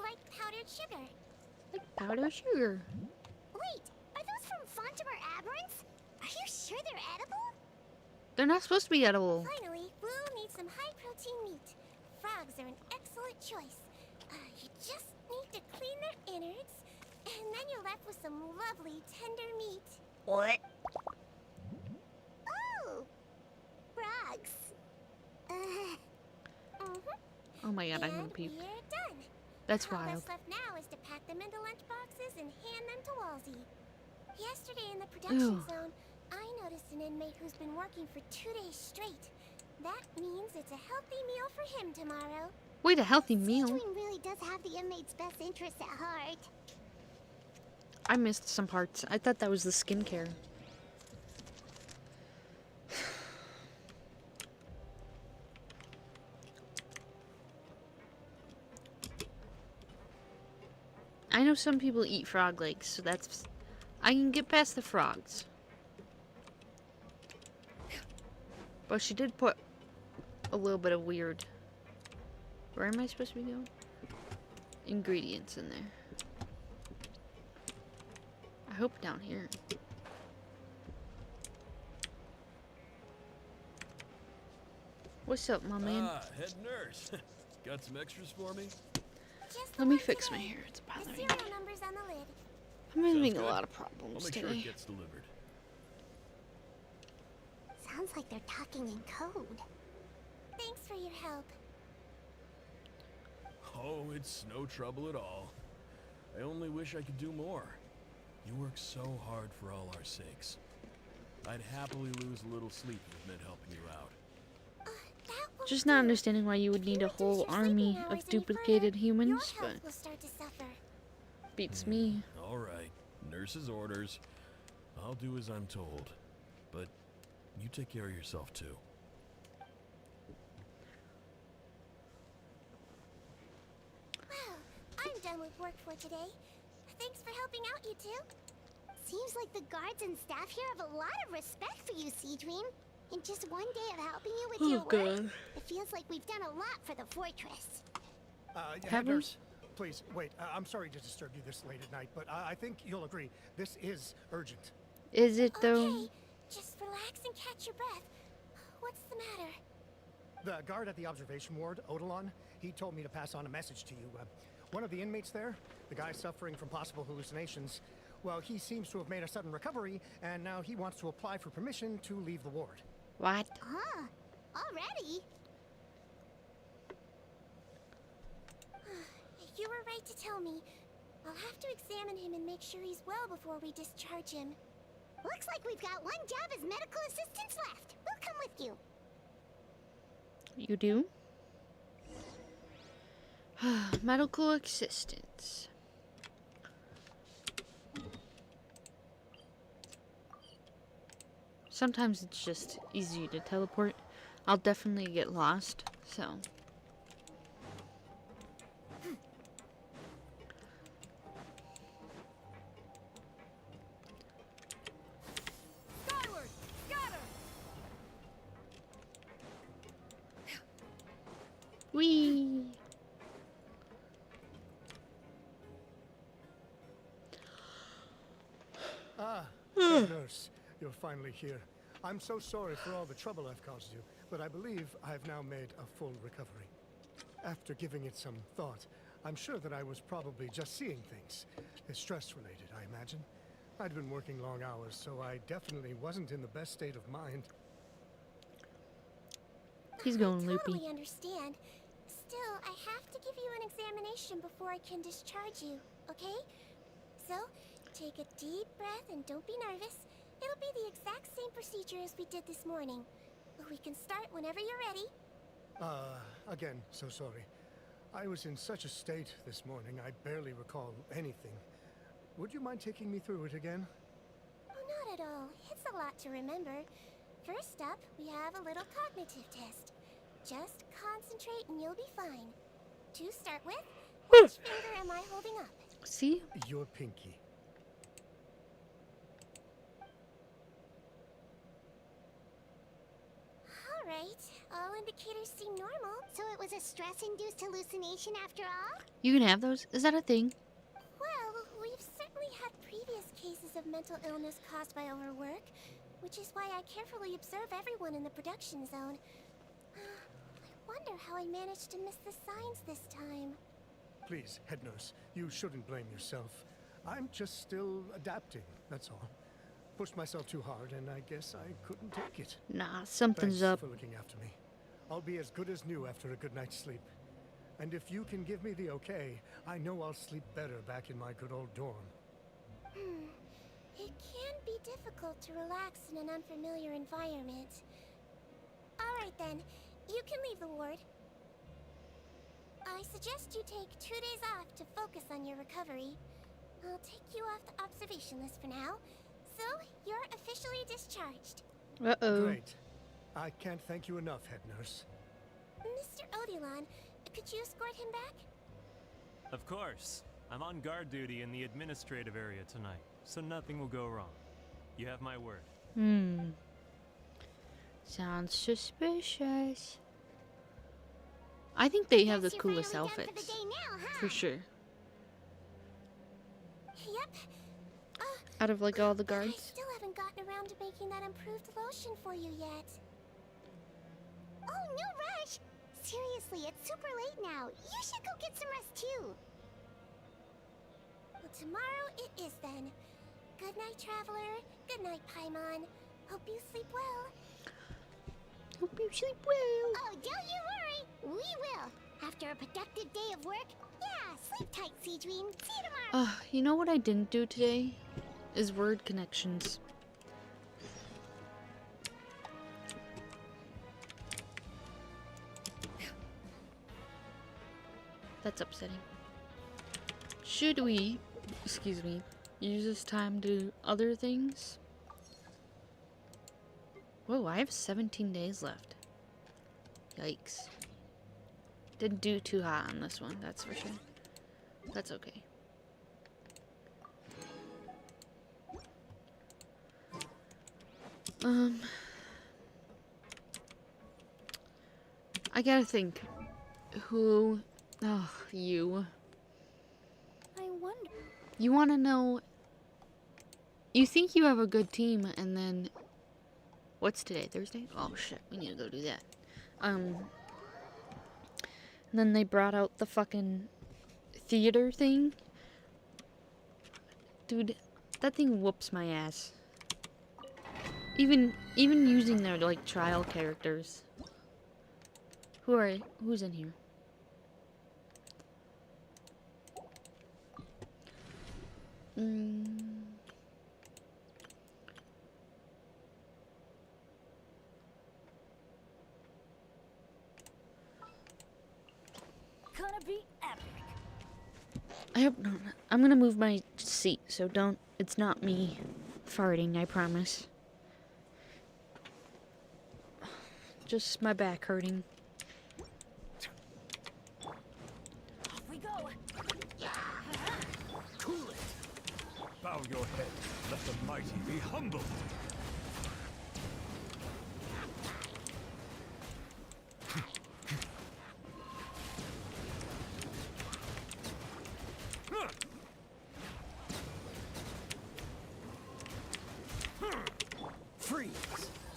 like powdered sugar.
Like powdered sugar.
Wait, are those from Fontimer Aberrants? Are you sure they're edible?
They're not supposed to be edible.
Finally, we'll need some high-protein meat. Frogs are an excellent choice. You just need to clean their innards, and then you're left with some lovely tender meat.
What?
Oh, frogs.
Oh my god, I'm
And
gonna peep.
we're done.
That's
All
wild.
that's left now is to pack them into lunch boxes and hand them to Walsey. Yesterday in the production
Ew.
zone, I noticed an inmate who's been working for 2 days straight. That means it's a healthy meal for him tomorrow.
Wait, a healthy meal?
Seedwing really does have the inmate's best interests at heart.
I missed some parts. I thought that was the skincare. I know some people eat frog legs, so that's... I can get past the frogs. But she did put a little bit of weird... Where am I supposed to be going? Ingredients in there. I hope down here. What's up, my man?
Ah, head nurse. Got some extras for me?
Just
Let me fix my hair. It's
the
bothering me.
serial number's on the lid.
I'm having
Sounds
a
good.
lot of
I'll
problems
make sure
today.
it gets delivered.
Sounds like they're talking in code. Thanks for your help.
Oh, it's no trouble at all. I only wish I could do more. You work so hard for all our sakes. I'd happily lose a little sleep if it meant helping you out.
That won't
Just not
do.
understanding why you would
If you
need a
reduce
whole
your sleeping
army
hours
of
any
duplicated
further,
humans,
your
but
health will start to suffer.
beats me.
All right, nurse's orders. I'll do as I'm told. But you take care of yourself too.
Well, I'm done with work for today. Thanks for helping out, you two. Seems like the guards and staff here have a lot of respect for you, Seedream. In just one day of helping you with your work, it feels like we've done a lot for the fortress.
Have we?
Nurse, please, wait. I'm sorry to disturb you this late at night, but I think you'll agree. This is urgent.
Is it though?
Okay, just relax and catch your breath. What's the matter?
The guard at the observation ward, Odilon, he told me to pass on a message to you. One of the inmates there, the guy suffering from possible hallucinations, well, he seems to have made a sudden recovery, and now he wants to apply for permission to leave the ward.
What?
Huh? Already? You were right to tell me. I'll have to examine him and make sure he's well before we discharge him. Looks like we've got one job as medical assistants left. We'll come with you.
You do? Medical assistance. Sometimes it's just easy to teleport. I'll definitely get lost, so.
Skyward! Scatter!
Whee!
Nurse, you're finally here. I'm so sorry for all the trouble I've caused you, but I believe I've now made a full recovery. After giving it some thought, I'm sure that I was probably just seeing things. It's stress-related, I imagine. I'd been working long hours, so I definitely wasn't in the best state of mind.
He's going
I
loopy.
totally understand. Still, I have to give you an examination before I can discharge you, okay? So, take a deep breath and don't be nervous. It'll be the exact same procedure as we did this morning. We can start whenever you're ready.
Again, so sorry. I was in such a state this morning, I barely recall anything. Would you mind taking me through it again?
Oh, not at all. It's a lot to remember. First up, we have a little cognitive test. Just concentrate and you'll be fine. To start with, which finger am I holding up?
See?
Your pinky.
Alright, all indicators seem normal. So it was a stress-induced hallucination after all?
You can have those? Is that a thing?
Well, we've certainly had previous cases of mental illness caused by overwork, which is why I carefully observe everyone in the production zone. I wonder how I managed to miss the signs this time.
Please, head nurse, you shouldn't blame yourself. I'm just still adapting, that's all. Pushed myself too hard, and I guess I couldn't take it.
Nah, something's
Thanks
up.
for looking after me. I'll be as good as new after a good night's sleep. And if you can give me the okay, I know I'll sleep better back in my good old dorm.
It can be difficult to relax in an unfamiliar environment. Alright then, you can leave the ward. I suggest you take 2 days off to focus on your recovery. I'll take you off the observation list for now. So, you're officially discharged.
Uh-oh.
Great. I can't thank you enough, head nurse.
Mr. Odilon, could you escort him back?
Of course. I'm on guard duty in the administrative area tonight, so nothing will go wrong. You have my word.
Sounds suspicious. I think they have the
Guess you're
coolest
finally done
outfits.
For the day now, huh?
For sure.
Yep.
Out of like all the
I
guards.
still haven't gotten around to making that improved lotion for you yet. Oh, no rush. Seriously, it's super late now. You should go get some rest too. Well, tomorrow it is then. Good night, traveler. Good night, Paimon. Hope you sleep well.
Hope you sleep well.
Oh, don't you worry. We will. After a productive day of work. Yeah, sleep tight, Seedween. See you tomorrow.
You know what I didn't do today? Is word connections. That's upsetting. Should we, excuse me, use this time to do other things? Whoa, I have 17 days left. Yikes. Didn't do too hot on this one, that's for sure. That's okay. I gotta think. Who? Oh, you.
I wonder.
You wanna know. You think you have a good team, and then. What's today? Thursday? Oh shit, we need to go do that. And then they brought out the fucking theater thing. Dude, that thing whoops my ass. Even using their like trial characters. Who's in here?
Gonna be epic.
I hope not. I'm gonna move my seat, so don't. It's not me farting, I promise. Just my back hurting.
Off we go.
Cool it. Bow your head. Let the mighty be humble.
Freeze!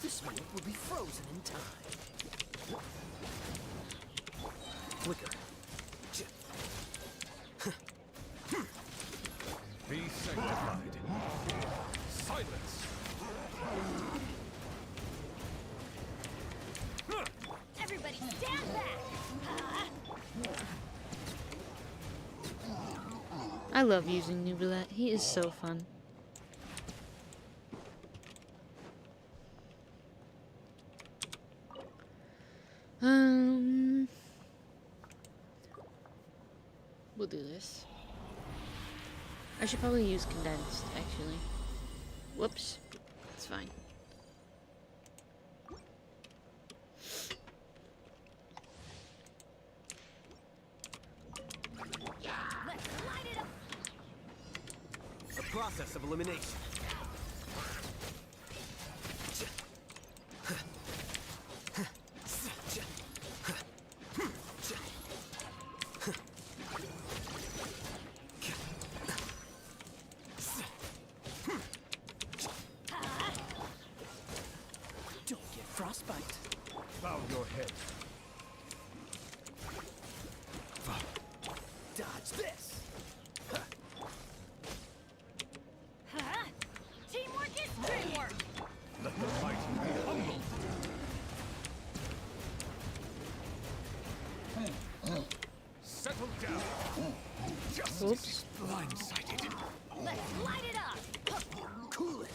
This minute will be frozen in time. Flicker.
Be sanctified. Silence.
Everybody stand back.
I love using Nubilet. He is so fun. We'll do this. I should probably use condensed, actually. Whoops. It's fine.
Let's light it up. A process of elimination. Frostbite.
Bow your head.
Dodge this.
Teamwork is dreamwork.
Let the mighty be humble. Settle down. Justice is blindsided.
Let's light it up.
Cool it.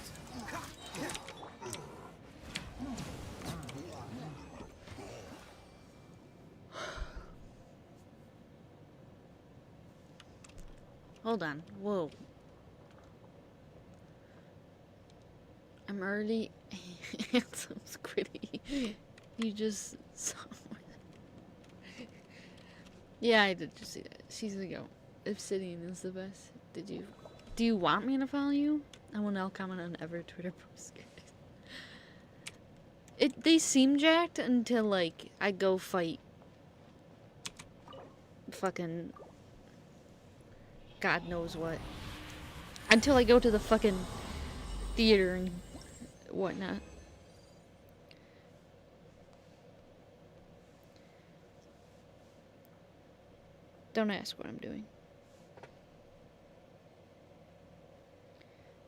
Hold on. Whoa. I'm already handsome Squiddy. You just saw. Yeah, I did just see that. She's gonna go. Obsidian is the best. Did you? Do you want me to follow you? I will now comment on every Twitter post. They seem jacked until like I go fight fucking God knows what. Until I go to the fucking theater and whatnot. Don't ask what I'm doing.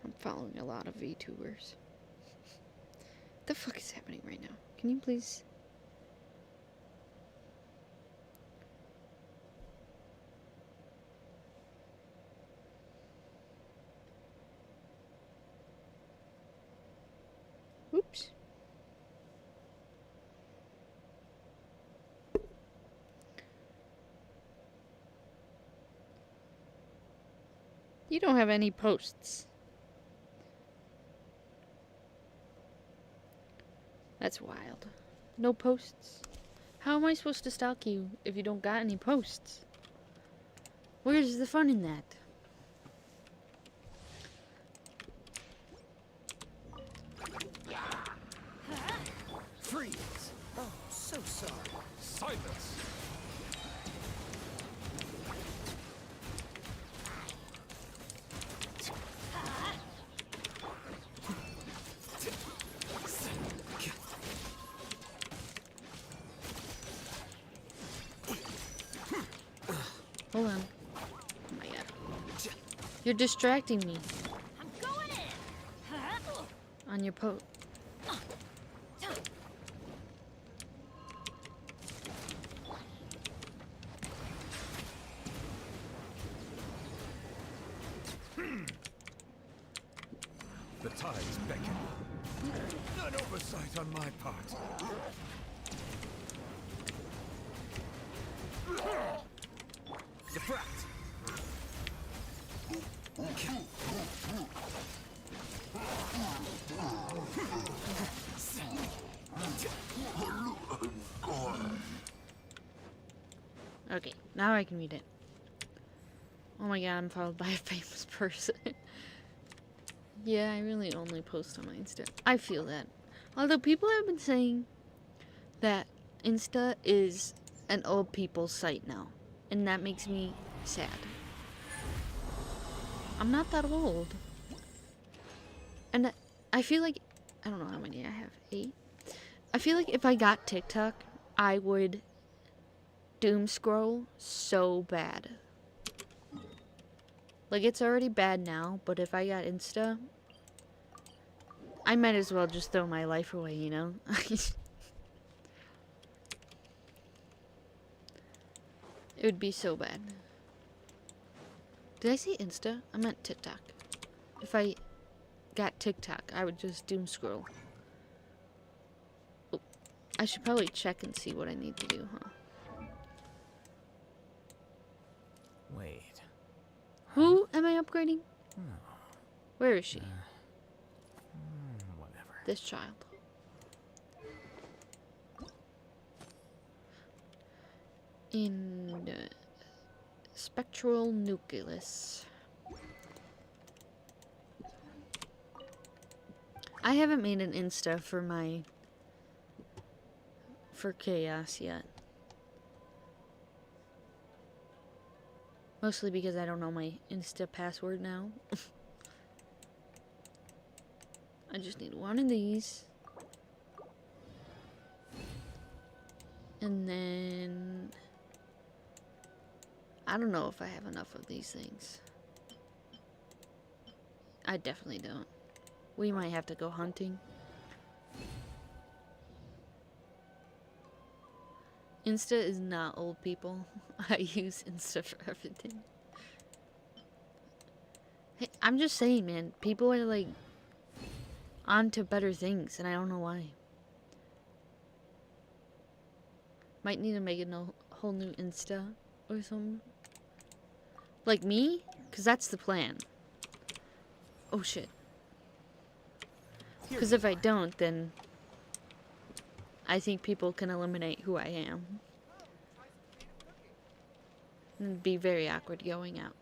I'm following a lot of VTubers. What the fuck is happening right now? Can you please... Oops. You don't have any posts. That's wild. No posts? How am I supposed to stalk you if you don't got any posts? Where's the fun in that?
Freeze! Oh, so sorry.
Silence!
Hold on. Oh my god. You're distracting me.
I'm going in.
On your post.
The tides beckon. An oversight on my part.
Diffract!
Okay, now I can read it. Oh my god, I'm followed by a famous person. Yeah, I really only post on my Insta. I feel that. Although people have been saying that Insta is an old people's site now. And that makes me sad. I'm not that old. And I feel like, I don't know how many I have, 8? I feel like if I got TikTok, I would doom scroll so bad. Like, it's already bad now, but if I got Insta, I might as well just throw my life away, you know? It would be so bad. Did I say Insta? I meant TikTok. If I got TikTok, I would just doom scroll. Oh, I should probably check and see what I need to do, huh?
Wait.
Who am I upgrading?
Oh.
Where is she?
Whatever.
This child. In spectral nucleus. I haven't made an Insta for Chaos yet. Mostly because I don't know my Insta password now. I just need one of these. And then I don't know if I have enough of these things. I definitely don't. We might have to go hunting. Insta is not old people. I use Insta for everything. Hey, I'm just saying, man. People are like on to better things, and I don't know why. Might need to make a whole new Insta or something. Like me? Because that's the plan. Oh shit. Because if I don't, then I think people can eliminate who I am. And it'd be very awkward going out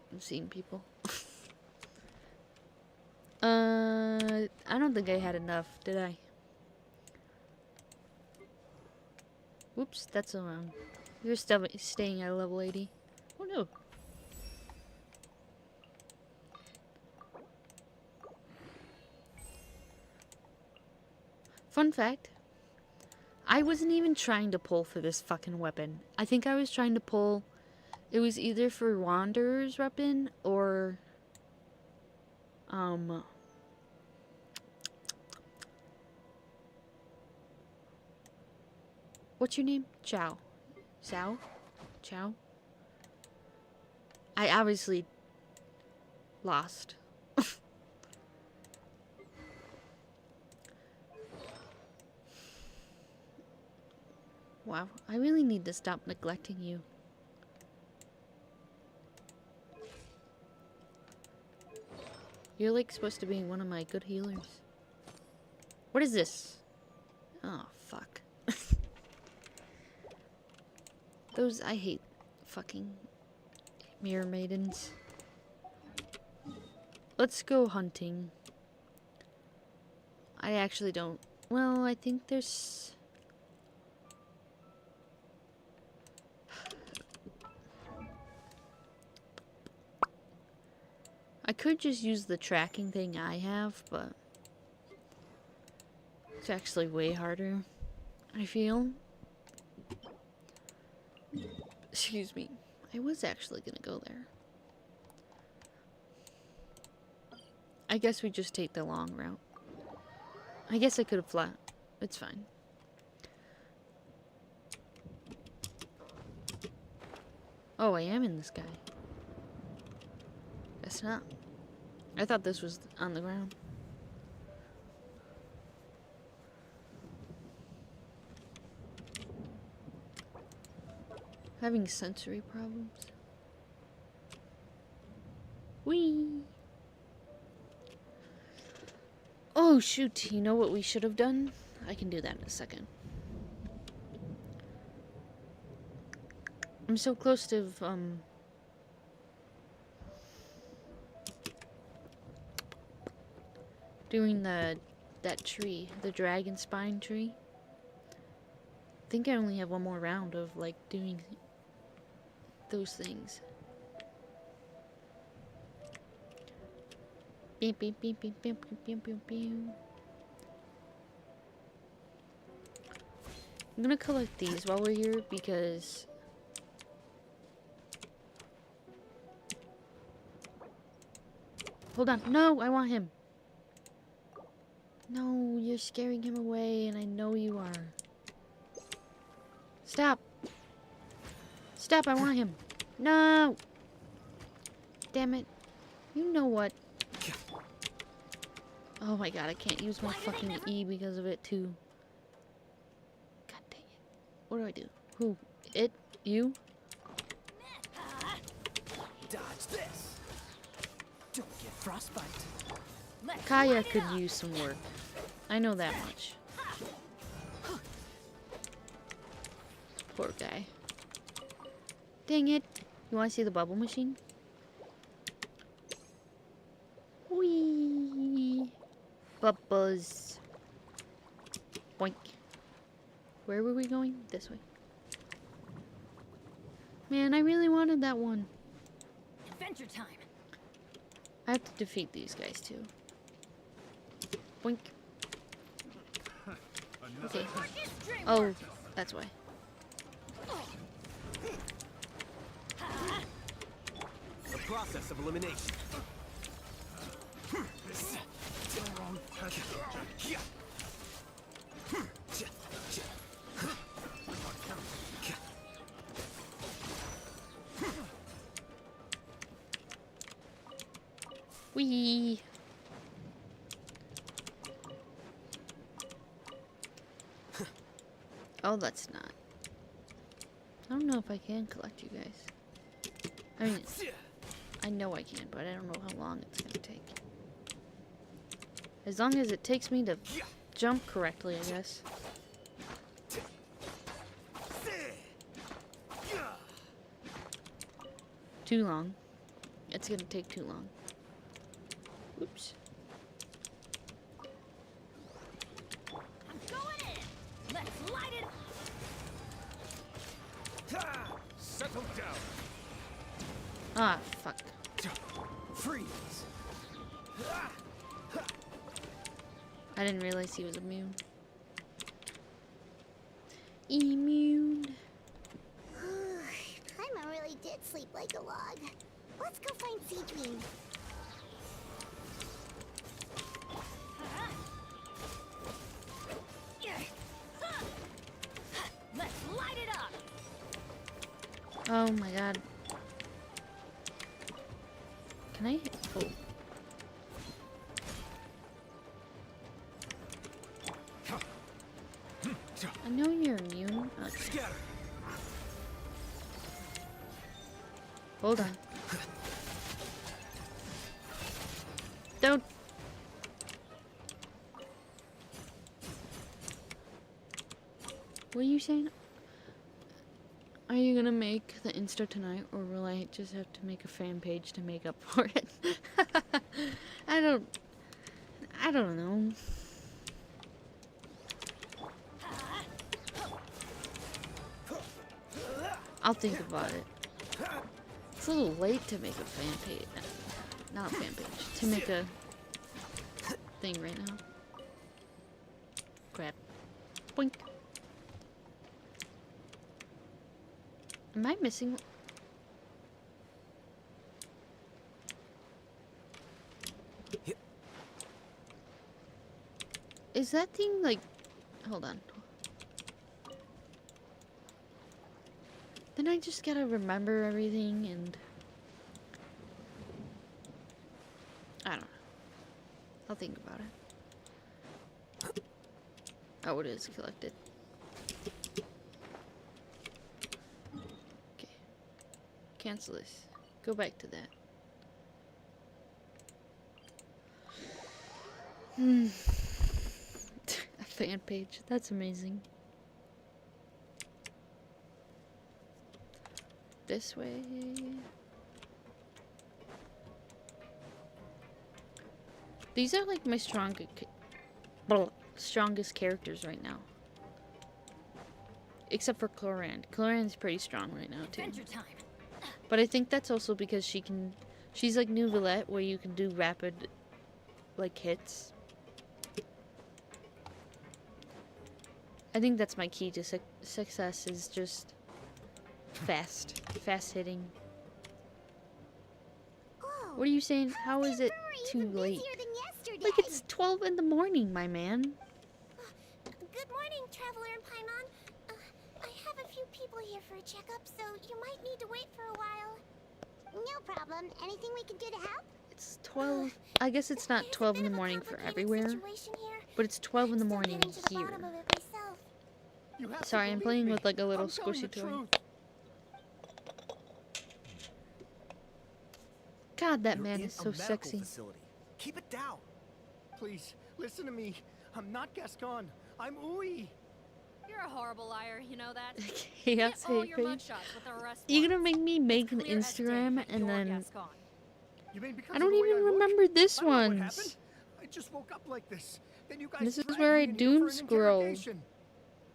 and seeing people. I don't think I had enough, did I? Whoops, that's so wrong. You're still staying at level 80. Oh no. Fun fact. I wasn't even trying to pull for this fucking weapon. I think I was trying to pull It was either for Wanderer's weapon or what's your name? Chow. Sao? Chow? I obviously lost. Wow, I really need to stop neglecting you. You're like supposed to be one of my good healers. What is this? Oh, fuck. Those, I hate fucking mirror maidens. Let's go hunting. I actually don't. Well, I think there's. I could just use the tracking thing I have, but it's actually way harder, I feel. Excuse me. I was actually gonna go there. I guess we just take the long route. I guess I could have flat. It's fine. Oh, I am in the sky. Guess not. I thought this was on the ground. Having sensory problems. Whee! Oh shoot, you know what we should have done? I can do that in a second. I'm so close to doing that tree, the dragon spine tree. I think I only have one more round of like doing those things. Beep beep beep beep beep beep beep beep. I'm gonna collect these while we're here because hold on. No, I want him. No, you're scaring him away, and I know you are. Stop. Stop, I want him. No. Damn it. You know what? Oh my god, I can't use my fucking E because of it too. God dang it. What do I do? Who? It? You?
Dodge this. Don't get frostbite.
Kaya could use some work. I know that much. Poor guy. Dang it. You want to see the bubble machine? Whee! Bubbles. Boink. Where were we going? This way. Man, I really wanted that one.
Adventure time.
I have to defeat these guys too. Boink. Okay. Oh, that's why.
The process of elimination.
Whee! Oh, that's not. I don't know if I can collect you guys. I mean, I know I can, but I don't know how long it's gonna take. As long as it takes me to jump correctly, I guess. Too long. It's gonna take too long. Oops.
I'm going in. Let's light it up.
Settle down.
Ah, fuck.
Freeze.
I didn't realize he was immune. Immune.
I'm a really did sleep like a log. Let's go find Seedween.
Let's light it up.
Oh my god. Can I? Oh. I know you're immune. Okay. Hold on. Don't. What are you saying? Are you gonna make the Insta tonight, or will I just have to make a fan page to make up for it? I don't know. I'll think about it. It's a little late to make a fan page. Not a fan page. To make a thing right now. Crap. Boink. Am I missing? Is that thing like... Hold on. Then I just gotta remember everything and... I don't know. I'll think about it. Oh, it is collected. Okay. Cancel this. Go back to that. A fan page. That's amazing. This way. These are like my strongest characters right now. Except for Cloran. Cloran's pretty strong right now too. But I think that's also because she's like Nouvellette, where you can do rapid like hits. I think that's my key to success, is just fast hitting.
Oh,
What are you saying? How is it too late? Like, it's 12 in the morning, my man.
Good morning, Traveler and Paimon. I have a few people here for a checkup, so you might need to wait for a while. No problem. Anything we can do to help?
It's 12. I guess it's not 12 in the morning for everywhere, but it's 12 in the morning here. Sorry, I'm playing with like a little squishy toy. God, that man is so sexy.
Keep it down. Please, listen to me. I'm not Gascon. I'm Uy.
You're a horrible liar, you know that?
Chaos
all
hate
your
page.
mugshots with the rest
You're
ones.
gonna make me make an
Clear as day
Instagram
that
and
you're
then
Gascon.
You mean because
I
of
don't
the way
even
look?
remember this
I don't know what
one.
happened. I just woke up like this. Then you guys
This is
dragged
where
me
I
in here
doom
for an
scroll.
interrogation.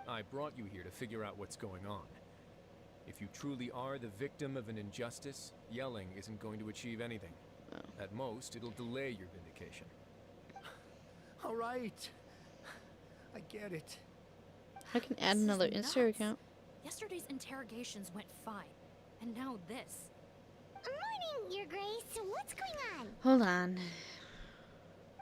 I brought you here to figure out what's going on. If you truly are the victim of an injustice, yelling isn't going to achieve anything.
Oh.
At most, it'll delay your vindication.
All right. I get it.
I can add
This is
another
nuts.
Insta account.
Yesterday's interrogations went fine, and now this.
Morning, Your Grace. What's going on?
Hold on.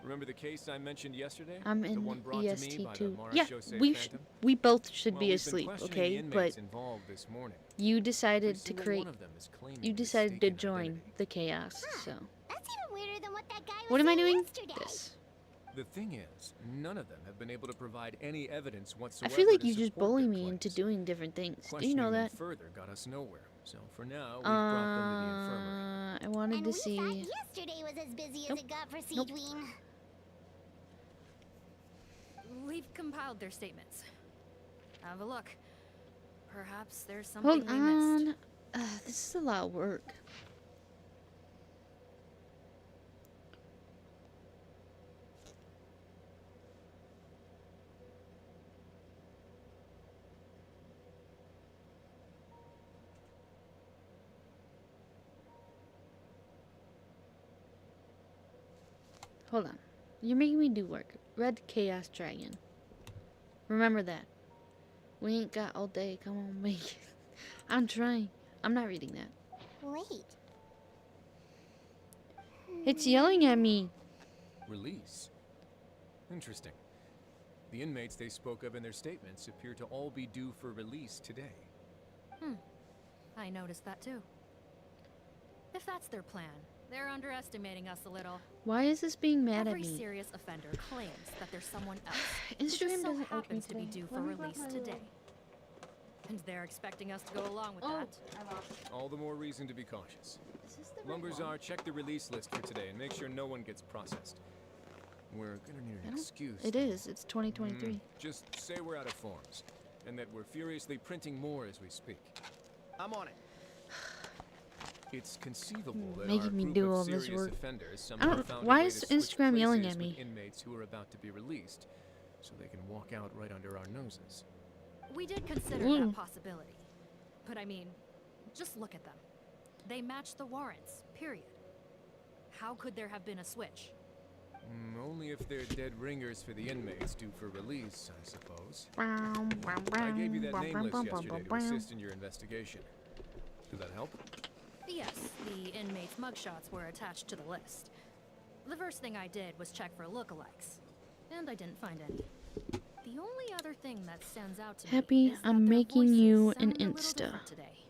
Remember the case I mentioned yesterday?
I'm
The
in
one brought to me by the
EST2.
Mara
Yeah,
Shosei Phantom?
we both should
Well,
be
we've been
asleep,
questioning
okay?
the inmates
But
involved this morning.
you decided
Every
to
single
create.
one of them is claiming
You
a
decided to
mistaken
join
identity.
the chaos. So
That's even weirder than what that guy was
what am I
saying
doing?
yesterday.
This.
The thing is, none of them have been able to provide any evidence
I
whatsoever.
feel like
to
you just
support
bully
their
me into
claims.
doing different things. Do you
Questioning
know
them
that?
further got us nowhere. So for now, we've brought them to the infirmary.
I wanted
And
to
we
see.
thought yesterday was as busy as it got for
Nope.
Seedween.
We've compiled their statements. Have a look. Perhaps there's something
Hold
we missed.
on. This is a lot of work. Hold on. You're making me do work. Red Chaos Dragon. Remember that. We ain't got all day. Come on, make it. I'm trying. I'm not reading that.
Wait.
It's yelling at me.
Release? Interesting. The inmates they spoke of in their statements appear to all be due for release today.
I noticed that too. If that's their plan, they're underestimating us a little.
Why is this being mad
Every
at me?
serious offender claims that there's someone else who
Instagram
just so
doesn't like me
happens to be
today.
due for
Let me grab
release
my
today.
little-
And they're expecting us to go along with that.
All the more reason to be cautious.
Is this the right
Lumberzar,
one?
check the release list for today and make sure no one gets processed. We're gonna need
I
an
don't-
excuse.
It is. It's 2023.
Just say we're out of forms, and that we're furiously printing more as we speak.
I'm on it.
It's conceivable that
Making
our
me
group
do
of
all this
serious
work.
offenders
I
somehow
don't-
found a
why
way
is
to switch
Instagram yelling
places
at me?
with inmates who are about to be released, so they can walk out right under our noses.
We did consider
Ooh.
that possibility. But I mean, just look at them. They match the warrants, period. How could there have been a switch?
Only if they're dead ringers for the inmates due for release, I suppose.
I
I gave you that name list yesterday to assist in your investigation. Did that help?
Yes, the inmates' mugshots were attached to the list. The first thing I did was check for lookalikes, and I didn't find any. The only other thing that stands out to
Happy,
me is that
I'm
their
making
voices
you an
sound a little
Insta.
different today.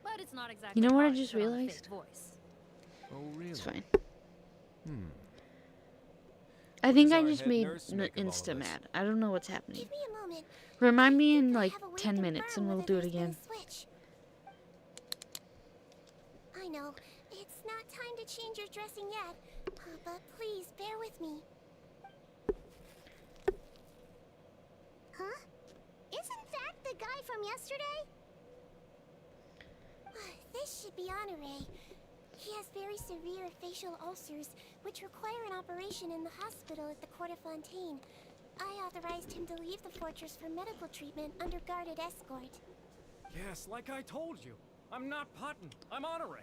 But it's not exactly
You know what I
hard to
just
put on a fake
realized?
voice.
Oh, really?
It's fine.
What
I think
does
I
our
just
head
made
nurse make of all of
Insta
this?
mad. I don't know what's happening.
Give me a moment.
Remind me in
I
like
have a way
10
to
minutes and
confirm
we'll
whether
do it
there's been a
again.
switch. I know, it's not time to change your dressing yet, but please bear with me. Huh? Isn't that the guy from yesterday? This should be Honore. He has very severe facial ulcers, which require an operation in the hospital at the Court of Fontaine. I authorized him to leave the fortress for medical treatment under guarded escort.
Yes, like I told you. I'm not Potton. I'm Honore.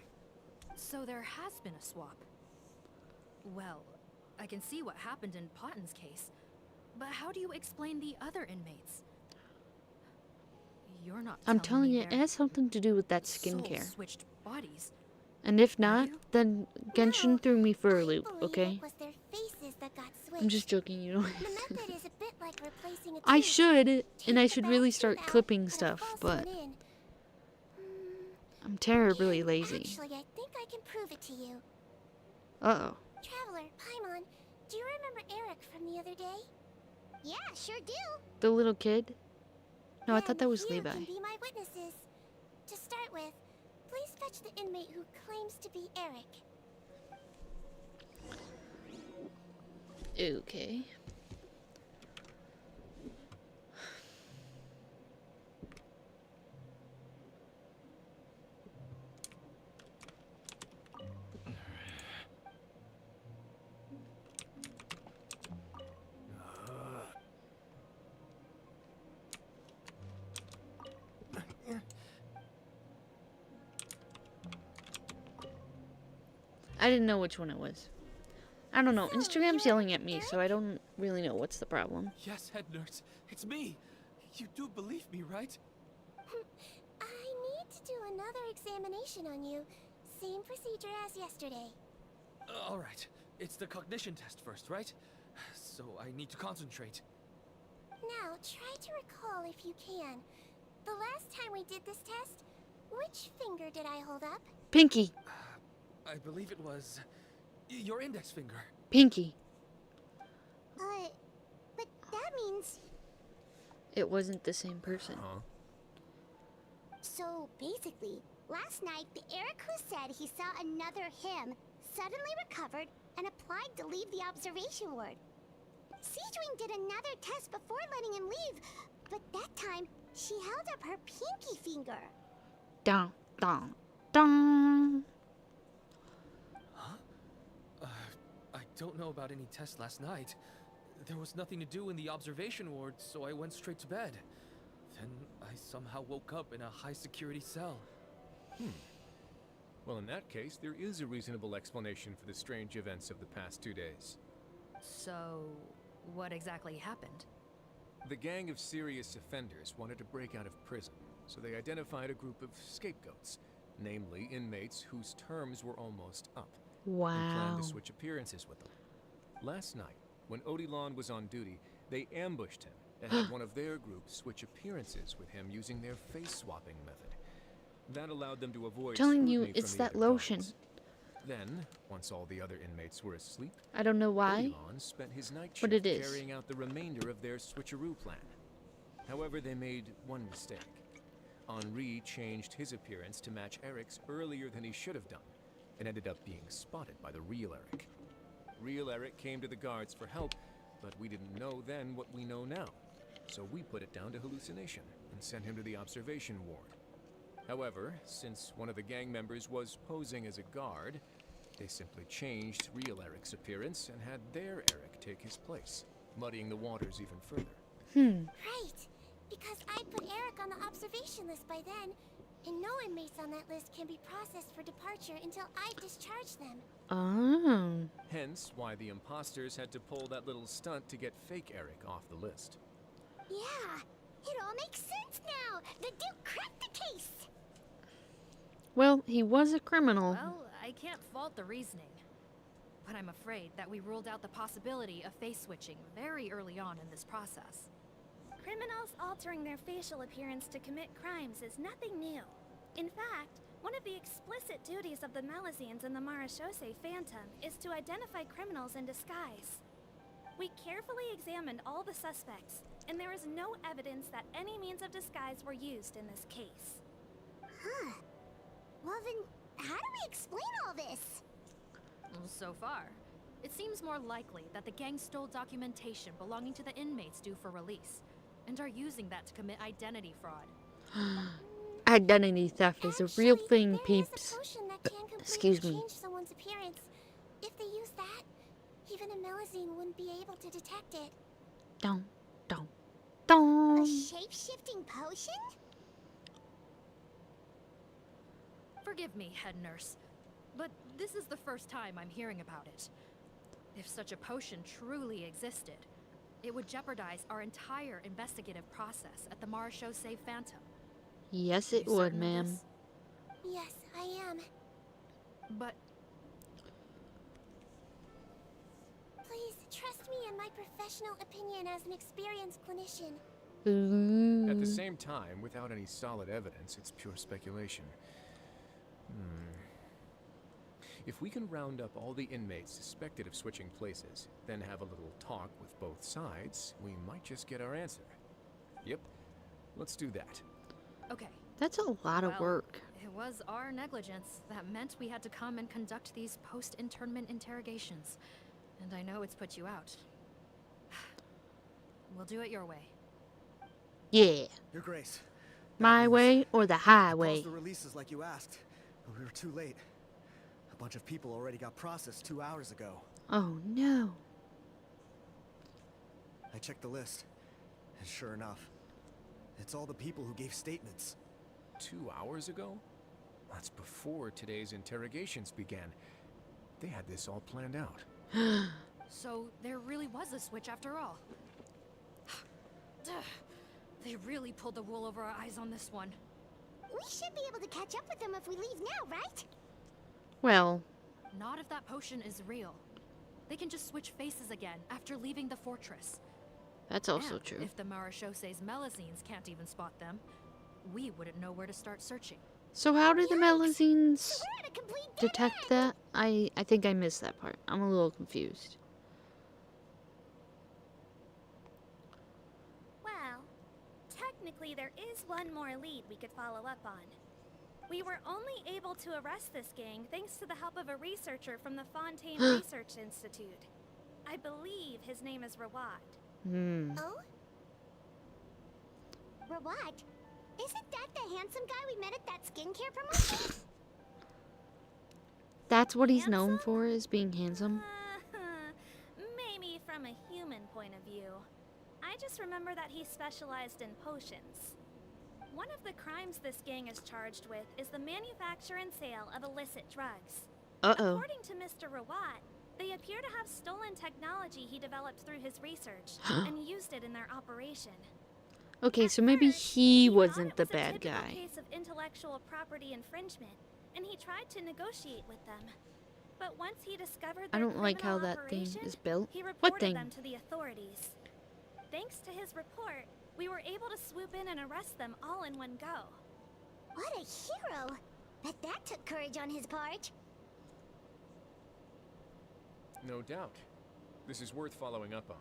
So there has been a swap. Well, I can see what happened in Potton's case. But how do you explain the other inmates? You're not
I'm telling
me
you, it
their
has something to do with that
souls
skincare.
switched bodies.
And if not,
you?
then Genshin threw me for a loop,
Believe
okay?
it was their faces that got switched.
I'm just joking, you know.
The method is a bit like replacing a
I
tooth.
should,
Take
and I
the
should
bad
really
tooth
start
out,
clipping
put a
stuff,
false
but
one in.
I'm terribly lazy.
Actually, I think I can prove it to you.
Uh-oh.
Traveler, Paimon, do you remember Eric from the other day? Yeah, sure do.
The little kid? No, I
Then
thought that was
you
Levi.
can be my witnesses. To start with, please fetch the inmate who claims to be Eric.
Okay. I didn't know which one it was. I don't know. Instagram's yelling at me, so I don't really know what's the problem.
Yes, head nurse. It's me. You do believe me, right?
I need to do another examination on you. Same procedure as yesterday.
All right. It's the cognition test first, right? So I need to concentrate.
Now, try to recall if you can. The last time we did this test, which finger did I hold up?
Pinky.
I believe it was your index finger.
Pinky.
But that means...
It wasn't the same person.
Huh?
So, basically, last night, the Eric who said he saw another him suddenly recovered and applied to leave the observation ward. Siegewing did another test before letting him leave, but that time, she held up her pinky finger.
Dun, dun, dun.
I don't know about any tests last night. There was nothing to do in the observation ward, so I went straight to bed. Then I somehow woke up in a high-security cell.
Well, in that case, there is a reasonable explanation for the strange events of the past 2 days.
So, what exactly happened?
The gang of serious offenders wanted to break out of prison, so they identified a group of scapegoats. namely inmates whose terms were almost up, and
Wow.
planned to switch appearances with them. Last night, when Odilon was on duty, they ambushed him and had one of their groups switch appearances with him using their face-swapping method. That allowed them to avoid
Telling you,
scrutiny
it's
from the
that
other
lotion.
guards. Then, once all the other inmates were asleep,
I don't know why,
Odilon spent his night
but
shift
it is.
carrying out the remainder of their switcheroo plan. However, they made one mistake. Henri changed his appearance to match Eric's earlier than he should have done, and ended up being spotted by the real Eric. Real Eric came to the guards for help, but we didn't know then what we know now. So we put it down to hallucination and sent him to the observation ward. However, since one of the gang members was posing as a guard, they simply changed real Eric's appearance and had their Eric take his place, muddying the waters even further.
Right. Because I put Eric on the observation list by then, and no inmates on that list can be processed for departure until I discharge them.
Oh.
Hence why the imposters had to pull that little stunt to get fake Eric off the list.
Yeah, it all makes sense now. The Duke cracked the case.
Well, he was a criminal.
Well, I can't fault the reasoning. But I'm afraid that we ruled out the possibility of face switching very early on in this process.
Criminals altering their facial appearance to commit crimes is nothing new. In fact, one of the explicit duties of the Malazines in the Marachose Phantom is to identify criminals in disguise. We carefully examined all the suspects, and there is no evidence that any means of disguise were used in this case.
Huh. Well then, how do we explain all this?
So far, it seems more likely that the gang stole documentation belonging to the inmates due for release, and are using that to commit identity fraud.
Identity theft is a real thing,
there
peeps.
is a potion that can completely
Excuse me.
change someone's appearance. If they use that, even a Melazine wouldn't be able to detect it.
Don't.
A shape-shifting potion?
Forgive me, head nurse, but this is the first time I'm hearing about it. If such a potion truly existed, it would jeopardize our entire investigative process at the Marachose Phantom.
Yes, it
You
would,
certain of
ma'am.
this?
Yes, I am.
But
Please, trust me in my professional opinion as an experienced clinician.
Ooh.
At the same time, without any solid evidence, it's pure speculation. If we can round up all the inmates suspected of switching places, then have a little talk with both sides, we might just get our answer. Yep, let's do that.
okay.
That's a lot of
Well,
work.
It was our negligence that meant we had to come and conduct these post-internment interrogations. And I know it's put you out. We'll do it your way.
Yeah.
Your Grace.
My way or the highway.
Caused the releases like you asked, but we were too late. A bunch of people already got processed 2 hours ago.
Oh no.
I checked the list, and sure enough, it's all the people who gave statements.
2 hours ago? That's before today's interrogations began. They had this all planned out.
So there really was a switch after all. They really pulled the wool over our eyes on this one.
We should be able to catch up with them if we leave now, right?
Well,
Not if that potion is real. They can just switch faces again after leaving the fortress.
that's also
And
true.
if the Marachose's Melazines can't even spot them, we wouldn't know where to start searching.
So how do the Melazines
So we're at a complete dead
detect
end.
that? I think I missed that part. I'm a little confused.
Well, technically there is one more lead we could follow up on. We were only able to arrest this gang thanks to the help of a researcher from the Fontaine Research Institute. I believe his name is Rawat.
Oh? Rawat? Isn't that the handsome guy we met at that skincare promotion?
That's what he's known for, is being handsome.
Maybe from a human point of view. I just remember that he specialized in potions. One of the crimes this gang is charged with is the manufacture and sale of illicit drugs.
Uh-oh.
According to Mr. Rawat, they appear to have stolen technology he developed through his research and used it in their operation.
Okay,
At
so maybe
first,
he
thought
wasn't
it
the
was a
bad
typical
guy.
case of intellectual property infringement, and he tried to negotiate with them. But once he discovered
I
their
don't like how
criminal
that thing
operation,
is built.
he
What
reported
thing?
them to the authorities. Thanks to his report, we were able to swoop in and arrest them all in one go.
What a hero! Bet that took courage on his part.
No doubt. This is worth following up on.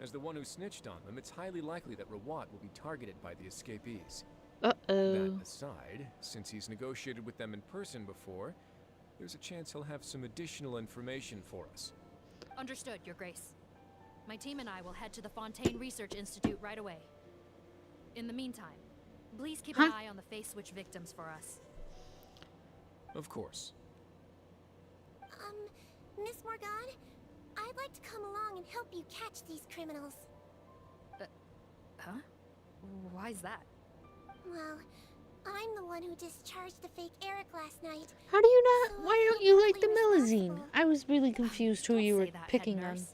As the one who snitched on them, it's highly likely that Rawat will be targeted by the escapees.
Uh-oh.
That aside, since he's negotiated with them in person before, there's a chance he'll have some additional information for us.
Understood, Your Grace. My team and I will head to the Fontaine Research Institute right away. In the meantime, please keep an eye on the face switch victims for us.
Of course.
Miss Morgan, I'd like to come along and help you catch these criminals.
Huh? Why's that?
Well, I'm the one who discharged the fake Eric last night.
How do you not?
So
Why
I
don't
feel
you like the
partly
Melusine?
responsible.
I was really confused who
Don't
you were
say that,
picking
head
on.
nurse.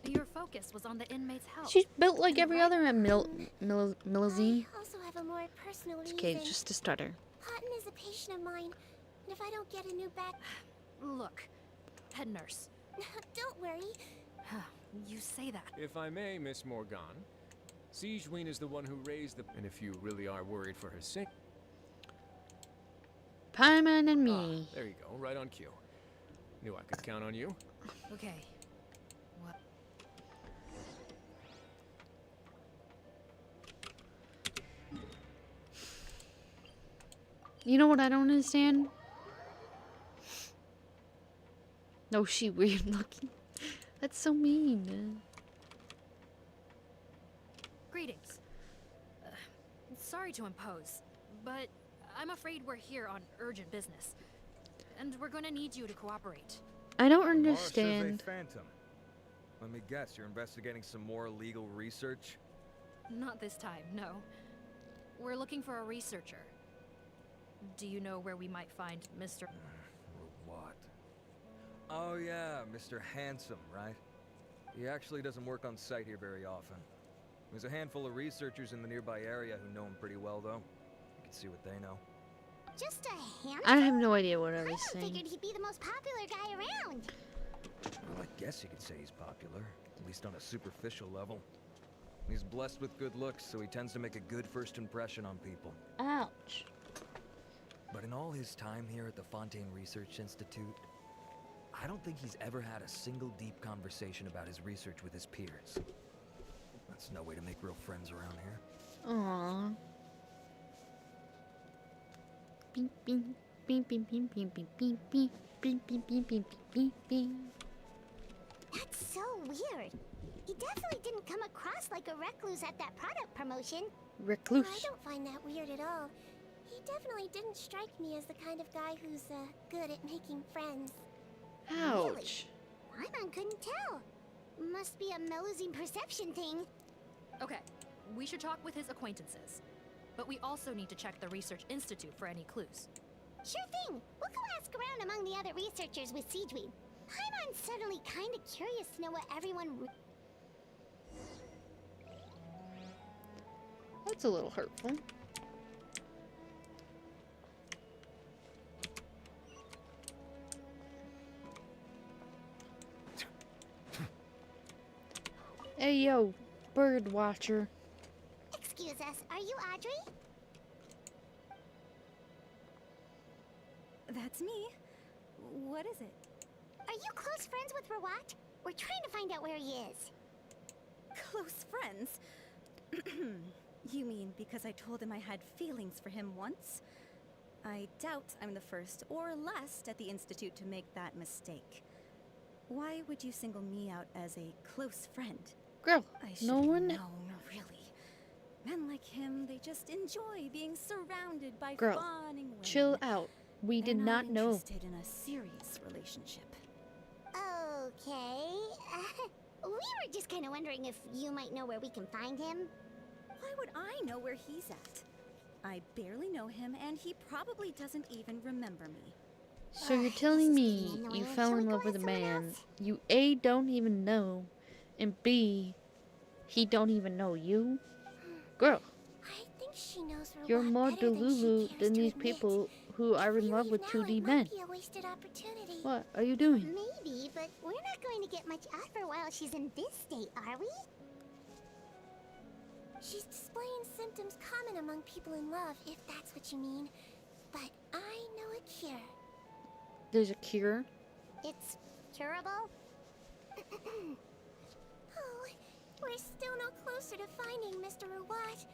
Your focus was on the inmates' health.
She's built like
And
every
right-
other Melusine.
I also have a more personal reason.
Okay, it's just a stutter.
Cotton is a patient of mine, and if I don't get a new back...
Look, head nurse.
Don't worry.
You say that.
If I may, Miss Morgan, Sigewinne is the one who raised the... And if you really are worried for her sake...
Paimon and me.
There you go, right on cue. Knew I could count on you.
Okay. What?
You know what I don't understand? No, she weird looking. That's so mean.
Greetings. Sorry to impose, but I'm afraid we're here on urgent business. And we're gonna need you to cooperate.
I don't
Mara says
understand.
a phantom. Let me guess, you're investigating some more illegal research?
Not this time, no. We're looking for a researcher. Do you know where we might find Mr.
What? Oh yeah, Mr. Handsome, right? He actually doesn't work on site here very often. There's a handful of researchers in the nearby area who know him pretty well, though. You can see what they know.
Just a handful?
I have no idea what I
I
was
don't
saying.
figured he'd be the most popular guy around.
Well, I guess you could say he's popular, at least on a superficial level. He's blessed with good looks, so he tends to make a good first impression on people.
Ouch.
But in all his time here at the Fontaine Research Institute, I don't think he's ever had a single deep conversation about his research with his peers. That's no way to make real friends around here.
Aww. Bing, bing, bing, bing, bing, bing, bing, bing, bing, bing, bing, bing, bing, bing, bing.
That's so weird. He definitely didn't come across like a recluse at that product promotion.
Recluse.
I don't find that weird at all. He definitely didn't strike me as the kind of guy who's good at making friends.
Ouch.
Paimon couldn't tell. Must be a Melusine perception thing.
Okay, we should talk with his acquaintances. But we also need to check the Research Institute for any clues.
Sure thing. We'll go ask around among the other researchers with Sigewinne. Paimon's suddenly kind of curious to know what everyone...
That's a little hurtful. Hey yo, bird watcher.
Excuse us, are you Audrey?
That's me. What is it?
Are you close friends with Rawat? We're trying to find out where he is.
Close friends? You mean because I told him I had feelings for him once? I doubt I'm the first or last at the Institute to make that mistake. Why would you single me out as a close friend?
Girl,
I
no
should
one...
No, really. Men like him, they just enjoy being surrounded by
Girl,
fawning women.
chill out. We
They're
did not know.
interested in a serious relationship.
Okay. We were just kind of wondering if you might know where we can find him.
Why would I know where he's at? I barely know him, and he probably doesn't even remember me.
So you're telling me you fell in love with a man you A, don't even know, and B, he don't even know you? Girl,
I think she knows
you're
Rawat
more
better than she
Delulu
cares
than
to
these
admit.
people who are in love with
Now
2D
it
men.
might be a wasted opportunity.
What are you doing?
Maybe, but we're not going to get much out of her while she's in this state, are we? She's displaying symptoms common among people in love, if that's what you mean. But I know a cure.
There's a cure?
It's curable? Oh, we're still no closer to finding Mr. Rawat.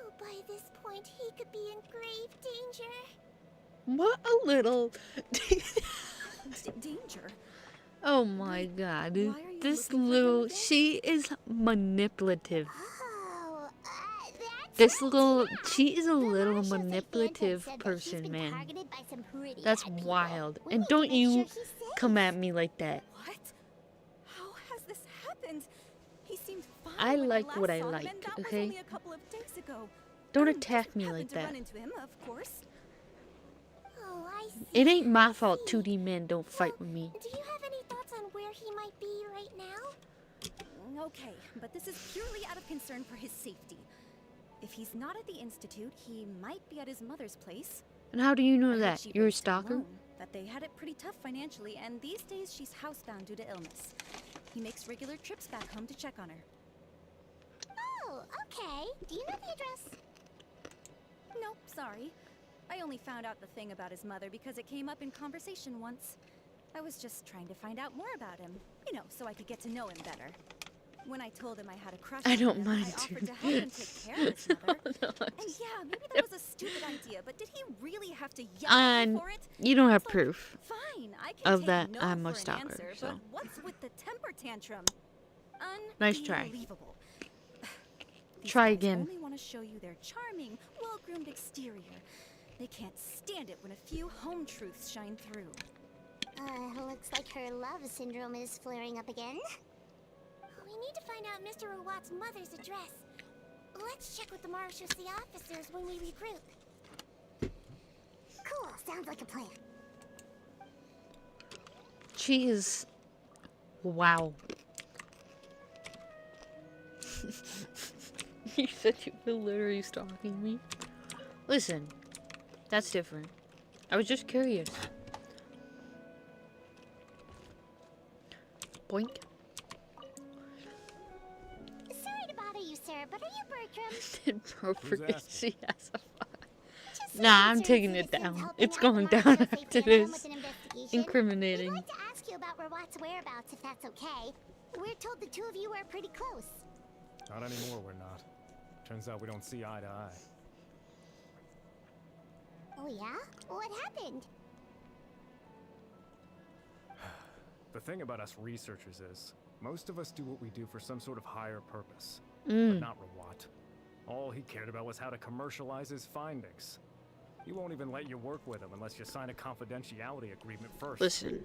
Oh, by this point, he could be in grave danger.
What a little...
Danger?
Oh my god.
why are you
This
looking for him
little...
again?
She is manipulative.
Oh, that's
This little... She is a
The
little
Marshals at
manipulative
Phantom said that she's
person,
been
man.
targeted by some pretty
That's
bad people.
wild.
We
And
need to
don't
make
you
sure he's safe.
come at me like that.
What? How has this happened? He seemed fine
I
when
like
last
what I
saw him,
like,
and that
okay?
was only a couple of days ago.
Don't
Just
attack me
happened
like
to
that.
run into him, of course.
Oh, I see.
It ain't my fault
I see.
2D men don't fight with me.
Do you have any thoughts on where he might be right now?
Okay, but this is purely out of concern for his safety. If he's not at the Institute, he might be at his mother's place.
And how do you
I
know
heard
that?
she
You're a
raised him
stalker?
alone, that they had it pretty tough financially, and these days she's housebound due to illness. He makes regular trips back home to check on her.
Oh, okay. Do you know the address?
Nope, sorry. I only found out the thing about his mother because it came up in conversation once. I was just trying to find out more about him, you know, so I could get to know him better. When I told him I had a crush
I
on
don't
him,
mind
I offered
to.
to help him take care of his mother.
No,
And yeah, maybe that was a stupid idea, but did he really have to yell at me
And
for it?
you don't have
It's like,
proof
Fine, I can
of
take
that
no
I'm
for
a
an
stalker,
answer,
so.
but what's with the temper tantrum?
Nice try.
Unbelievable. These
Try
guys
again.
only want to show you their charming, well-groomed exterior. They can't stand it when a few home truths shine through.
Looks like her love syndrome is flaring up again. We need to find out Mr. Rawat's mother's address. Let's check with the Marshal-C officers when we regroup. Cool, sounds like a plan.
She is... Wow. You said you were literally stalking me? Listen, that's different. I was just curious. Boink.
Sorry to bother you, sir, but are you Bertram?
Did proficiency as a
Just
Nah, I'm
concerned
taking it
citizens
down.
helping
It's
out the
going down
Marshal-C
after
Phantom
this.
with an investigation.
Incriminating.
We'd like to ask you about Rawat's whereabouts, if that's okay. We're told the two of you are pretty close.
Not anymore, we're not. Turns out we don't see eye to eye.
Oh yeah? What happened?
The thing about us researchers is, most of us do what we do for some sort of higher purpose.
Mm.
But not Rawat. All he cared about was how to commercialize his findings. He won't even let you work with him unless you sign a confidentiality agreement first.
Listen.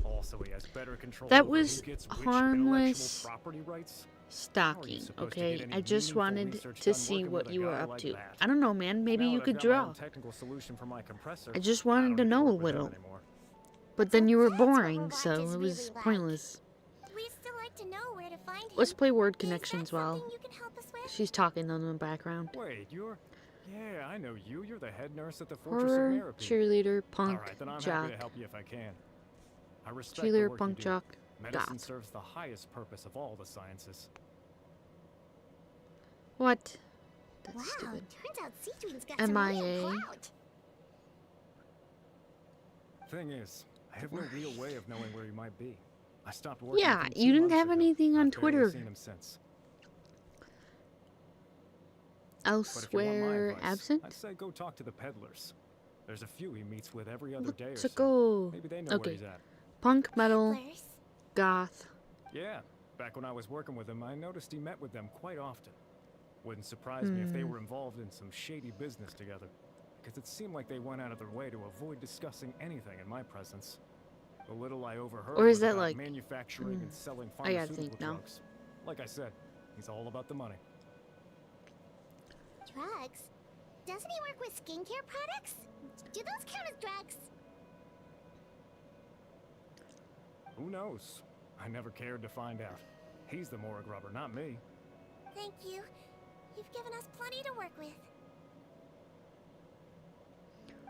Also, he has better control
That
over
was
who gets which
harmless
intellectual property rights.
stalking,
supposed to
okay?
get any
I just
meaningful
wanted
research
to
done
see
working
what
with a
you were
guy
up
like
to.
that?
I don't know, man. Maybe
Now
you
that
could
I've got my
draw.
own technical solution for my compressor,
I just
I
wanted
don't
to
need
know a
work with him
little.
anymore.
But then you were
That's what
boring,
Rawat
so
is
it was
really like.
pointless.
We'd still like to know where to find him.
Let's play word
Is that
connections while
something you can help us with?
she's talking in the background.
Wait, you're... Yeah, I know you. You're the head nurse at the Fortress of
Horror,
Meripede.
cheerleader, punk,
All right, then I'm
jock.
happy to help you if I can. I respect the
Cheerleader,
work
punk,
you do.
jock,
Medicine
goth.
serves the highest purpose of all the sciences.
What? That's
Wow,
stupid.
turns out Seedwing's got some real
MIA.
clout.
Thing is, I have no real way of knowing where he might be. I stopped working
Yeah,
with him
you
2
didn't
months
have
ago.
anything on
I've barely
Twitter.
seen him since. But if you want my
Elsewhere
advice,
absent?
I'd say go talk to the peddlers. There's a few he meets with every other day or
Let's
so.
go.
Maybe they know where
Okay.
he's at.
Punk, metal,
Peddlers?
goth.
Yeah, back when I was working with him, I noticed he met with them quite often. Wouldn't surprise me if they were involved in some shady business together, because it seemed like they went out of their way to avoid discussing anything in my presence. The little I overheard
Or is
was
that
about
like-
manufacturing and selling
I gotta
pharmaceutical
think now.
drugs. Like I said, he's all about the money.
Drugs? Doesn't he work with skincare products? Do those count as drugs?
Who knows? I never cared to find out. He's the morgue rubber, not me.
Thank you. You've given us plenty to work with.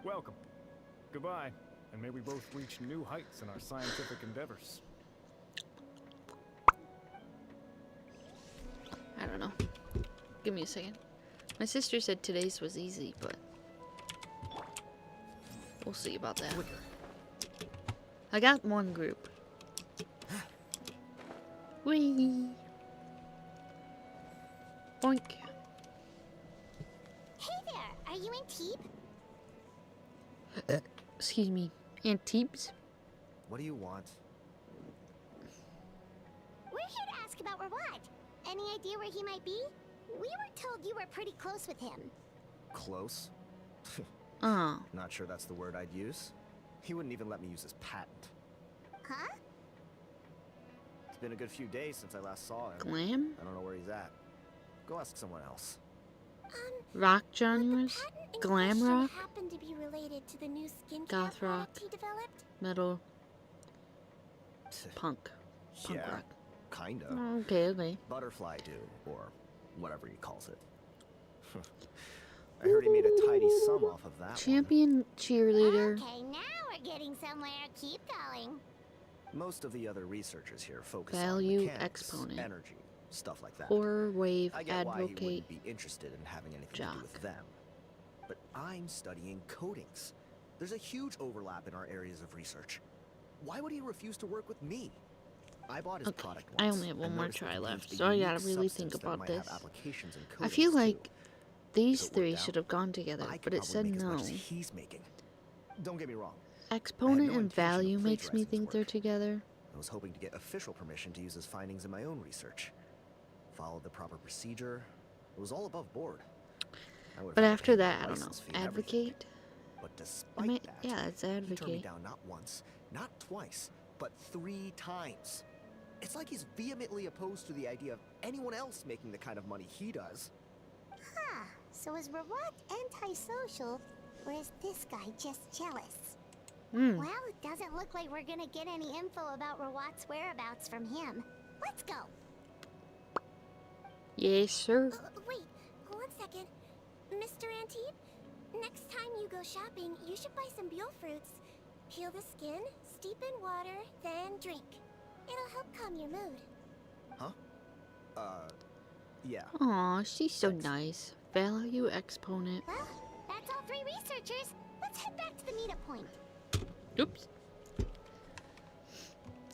Welcome. Goodbye, and may we both reach new heights in our scientific endeavors.
I don't know. Give me a second. My sister said today's was easy, but we'll see about that. I got one group. Whee! Boink.
Hey there, are you Antibes?
Excuse me, Antibes?
What do you want?
We're here to ask about Rawat. Any idea where he might be? We were told you were pretty close with him.
Close?
Oh.
Not sure that's the word I'd use. He wouldn't even let me use his patent.
Huh?
It's been a good few days since I last saw him.
Glam?
I don't know where he's at. Go ask someone else.
Rock genres? Glam rock?
Happened to be related to the new skincare
Goth rock?
product he developed?
Metal? Punk? Punk
Yeah,
rock?
kinda.
Okay, okay.
Butterfly do, or whatever he calls it. I heard he made a tidy sum off of that.
Champion cheerleader.
Okay, now we're getting somewhere. Keep going.
Most of the other researchers here focus
Value
on mechanics,
exponent.
energy, stuff like that.
Horror wave
I get why he
advocate.
wouldn't be interested in having anything to do
Jock.
with them. But I'm studying coatings. There's a huge overlap in our areas of research. Why would he refuse to work with me? I bought his product once.
I only have one
and
more
noticed it
try
contains
left,
a
so I gotta
unique
really
substance
think
that
about
might
this.
have applications in
I feel
coatings,
like
too.
these
If it
three
worked
should
out,
have gone together,
I
but
could
it said
probably make as much
no.
as he's making. Don't get me wrong.
Exponent
no
and
intention of
value makes me
plagiarizing his
think they're
work.
together.
I was hoping to get official permission to use his findings in my own research. Followed the proper procedure. It was all above board. I would've
But
had to
after
pay my
that, I don't know.
license fee and everything.
Advocate?
But despite that,
Yeah, it's
he turned me
advocate.
down not once, not twice, but 3 times. It's like he's vehemently opposed to the idea of anyone else making the kind of money he does.
Huh. So is Rawat antisocial, or is this guy just jealous? Well, it doesn't look like we're gonna get any info about Rawat's whereabouts from him. Let's go.
Yes, sir.
Wait, 1 second. Mr. Antibes, next time you go shopping, you should buy some Buell fruits. Peel the skin, steep in water, then drink. It'll help calm your mood.
Huh? Yeah.
Aw, she's so nice. Value exponent.
Well, that's all 3 researchers. Let's head back to the meetup point.
Oops.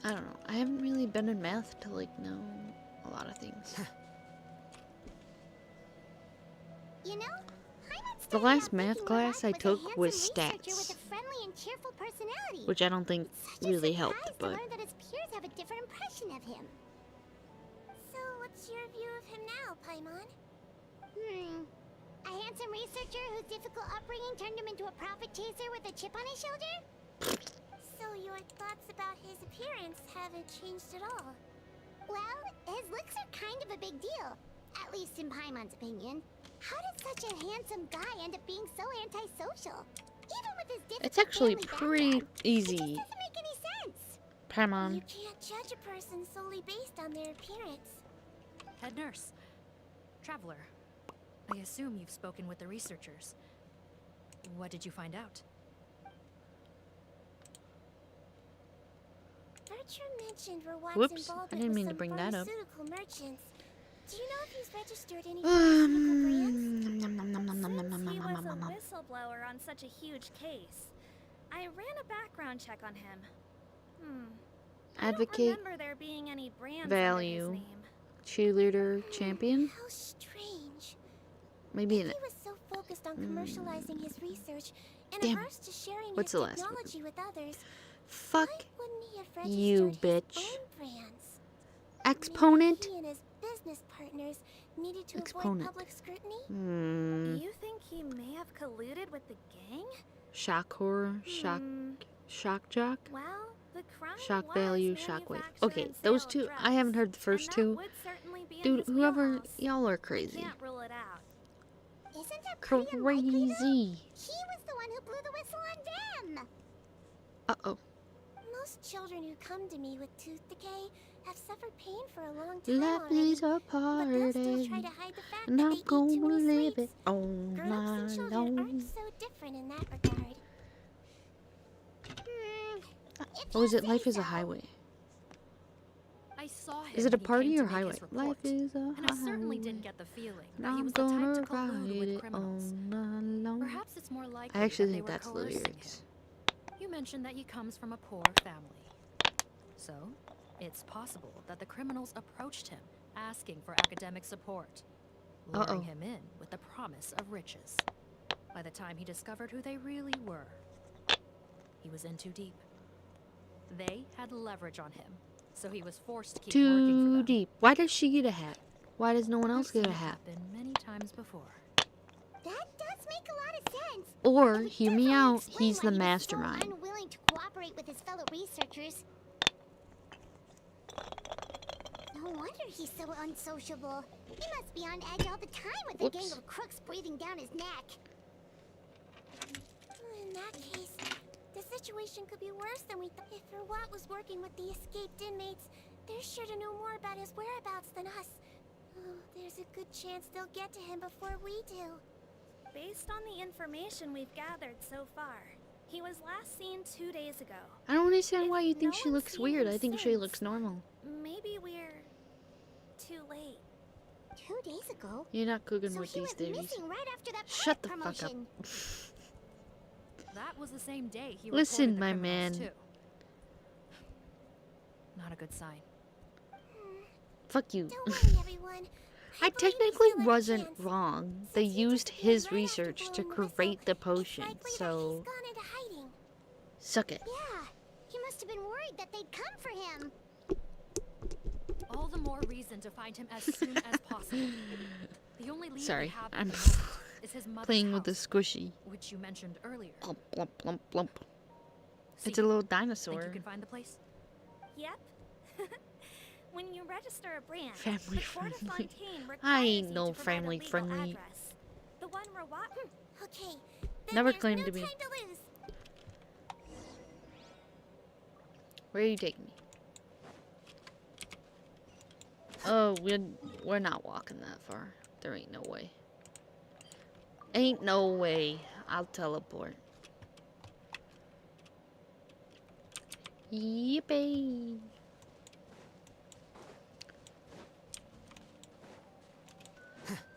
I don't know. I haven't really been in math to like know a lot of things.
You know,
The last math class I took was
researcher with
stats,
a friendly and cheerful personality.
which I don't think really helped,
Surprised to
but
learn that his peers have a different impression of him. So, what's your view of him now, Paimon? A handsome researcher whose difficult upbringing turned him into a profit chaser with a chip on his shoulder? So your thoughts about his appearance haven't changed at all? Well, his looks are kind of a big deal. At least in Paimon's opinion. How did such a handsome guy end up being so antisocial? Even with his difficult
it's actually
family
pretty
background, it
easy.
just doesn't make any sense.
Paimon.
You can't judge a person solely based on their appearance.
Head nurse. Traveler. I assume you've spoken with the researchers. What did you find out?
Bertram mentioned Rawat's
Whoops, I
involvement
didn't
with
mean to
some
bring that up.
pharmaceutical merchants. Do you know if he's registered any pharmaceutical brands?
Since he was a whistleblower on such a huge case, I ran a background check on him. I don't
Advocate,
remember there being any brands under his
value,
name.
cheerleader, champion.
How strange.
Maybe
If
an
he was so focused on commercializing his research and
Damn.
averse to sharing
What's
his
the last one?
technology with others,
Fuck
wouldn't he have
you,
registered
bitch.
his own brands?
Exponent.
He and his business partners needed to avoid
Exponent.
public scrutiny?
You think he may have colluded with the gang?
Shock horror, shock jock,
Well, the crime
shock
was
value, shock wave.
manufacture
Okay,
and
those
sale
two.
of
I haven't
drugs,
heard the first
and that
two.
would certainly be in
Dude,
his
whoever,
wheelhouse.
y'all are
We
crazy.
can't rule it out.
Isn't that pretty unlikely, though?
Crazy.
He was the one who blew the whistle on them.
Uh oh.
Most children who come to me with tooth decay have suffered pain for a long time
Life
already,
is a
but they'll still
party,
try to hide the fact
and
that
I'm
they eat
gonna
too many
live
sweets.
it all
Grown-ups and
night
children
long.
aren't so different in that regard.
Oh, is it Life is a Highway?
I saw him
Is it a
when he
party
came
or
to make
highway?
his
Life
report,
is a
and I certainly
highway,
didn't get the feeling
and
that he
I'm
was the type
gonna
to collude
ride
with
it
criminals.
all night long.
Perhaps it's more likely
I actually
that they
think
were
that's the
coercing
lyrics.
him. You mentioned that he comes from a poor family. So, it's possible that the criminals approached him, asking for academic support, luring him in with the promise of riches. By the time he discovered who they really were, he was in too deep. They had leverage on him, so he was forced to keep working for
Too
them.
deep. Why does she get a hat? Why does no one else
I've
get
seen
a
it
hat?
happen many times before.
That does make a lot of sense.
Or, hear me out,
Explain
he's
why
the
he was
mastermind.
so unwilling to cooperate with his fellow researchers. No wonder he's so unsociable. He must be on edge all the time with a gang of crooks breathing down his neck. In that case, the situation could be worse than we thought. If Rawat was working with the escaped inmates, they're sure to know more about his whereabouts than us. Oh, there's a good chance they'll get to him before we do.
Based on the information we've gathered so far, he was last seen 2 days ago.
I don't understand why you think she looks weird. I think she looks normal.
Maybe we're too late.
2 days ago?
You're not cooking
So
with
he
these
went
theories.
missing right after that
Shut the
pilot
fuck up.
promotion.
That was the same day he
Listen,
reported the
my
criminals,
man.
too. Not a good sign.
Fuck you.
Don't worry, everyone.
I technically wasn't wrong. They used his research to create the potion, so...
Gone into hiding.
Suck it.
Yeah, he must have been worried that they'd come for him.
All the more reason to find him as soon as possible. The only lead we
Sorry,
have at
I'm
the moment is his mother's
playing with the
house,
squishy.
which you mentioned earlier.
Plump, plump, plump, plump.
See,
It's a little
think
dinosaur.
you can find the place?
Yep. When you register a brand,
Family
the Court of
friendly.
Fontaine requires
I ain't
you
no
to provide a
family
legal
friendly.
address. The one Rawat.
Okay.
Never claimed to be.
Time to lose.
Where are you taking me? Oh, we're not walking that far. There ain't no way. Ain't no way. I'll teleport. Yippee!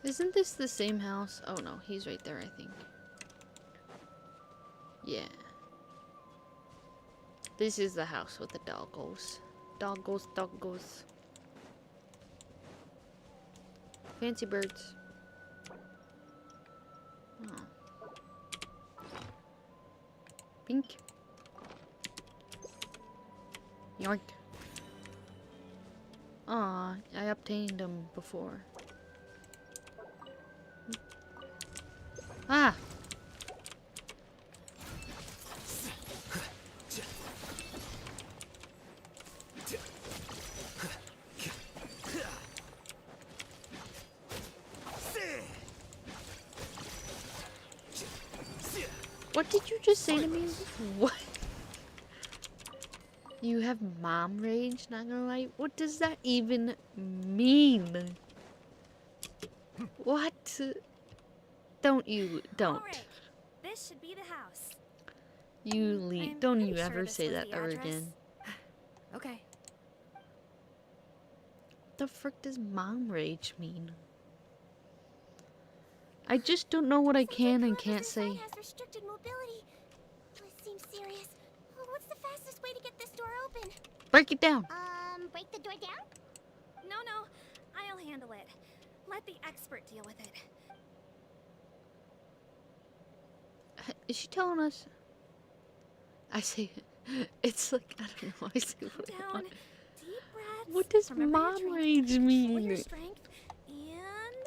Isn't this the same house? Oh no, he's right there, I think. Yeah. This is the house with the doggos. Doggos, doggos. Fancy birds. Oh. Pink. Yoink. Aw, I obtained them before. Ah! What did you just say to me? What? You have mom rage, not gonna lie? What does that even mean? What? Don't.
Alright, this should be the house.
You leave.
I'm
Don't
pretty
you
sure
ever
this
say
was
that
the
ever
address.
again.
Okay.
The frick does mom rage mean? I just don't know what I can and can't say.
Has restricted mobility. This seems serious. What's the fastest way to get this door open?
Break it down.
Break the door down?
No, I'll handle it. Let the expert deal with it.
Is she telling us? I say it's like, I don't know. I say what I
Down.
want.
Deep breaths.
What does
Remember your
mom
drink.
rage
Pull your
mean?
strength. And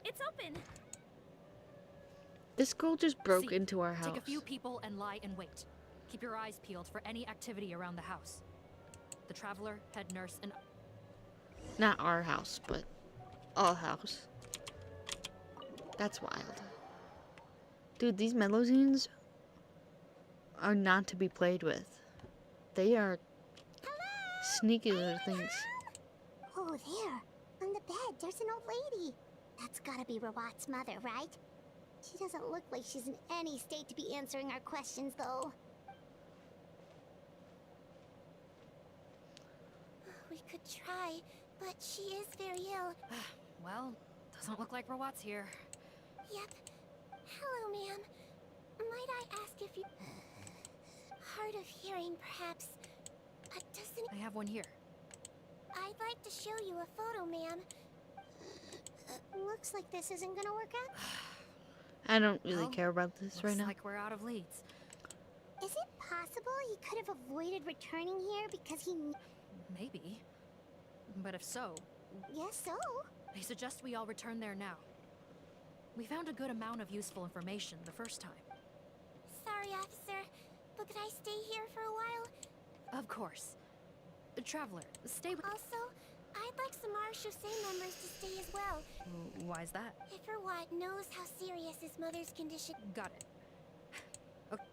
it's open.
This girl just broke
See,
into our house.
Take a few people and lie in wait. Keep your eyes peeled for any activity around the house. The traveler, head nurse, and...
Not our house, but all house. That's wild. Dude, these melozines are not to be played with. They are sneaky little things.
Oh, there. On the bed, there's an old lady. That's gotta be Rawat's mother, right? She doesn't look like she's in any state to be answering our questions, though.
We could try, but she is very ill.
Well, doesn't look like Rawat's here.
Yep. Hello, ma'am. Might I ask if you... Hard of hearing, perhaps. Doesn't...
I have one here.
I'd like to show you a photo, ma'am.
Looks like this isn't gonna work out.
I don't really care about this right now.
Looks like we're out of leads.
Is it possible he could have avoided returning here because he...
Maybe. But if so...
Yes, so?
I suggest we all return there now. We found a good amount of useful information the first time.
Sorry, officer, but could I stay here for a while?
Of course. Traveler, stay with...
Also, I'd like some Marchusei members to stay as well.
Why's that?
If Rawat knows how serious his mother's condition...
Got it. Okay.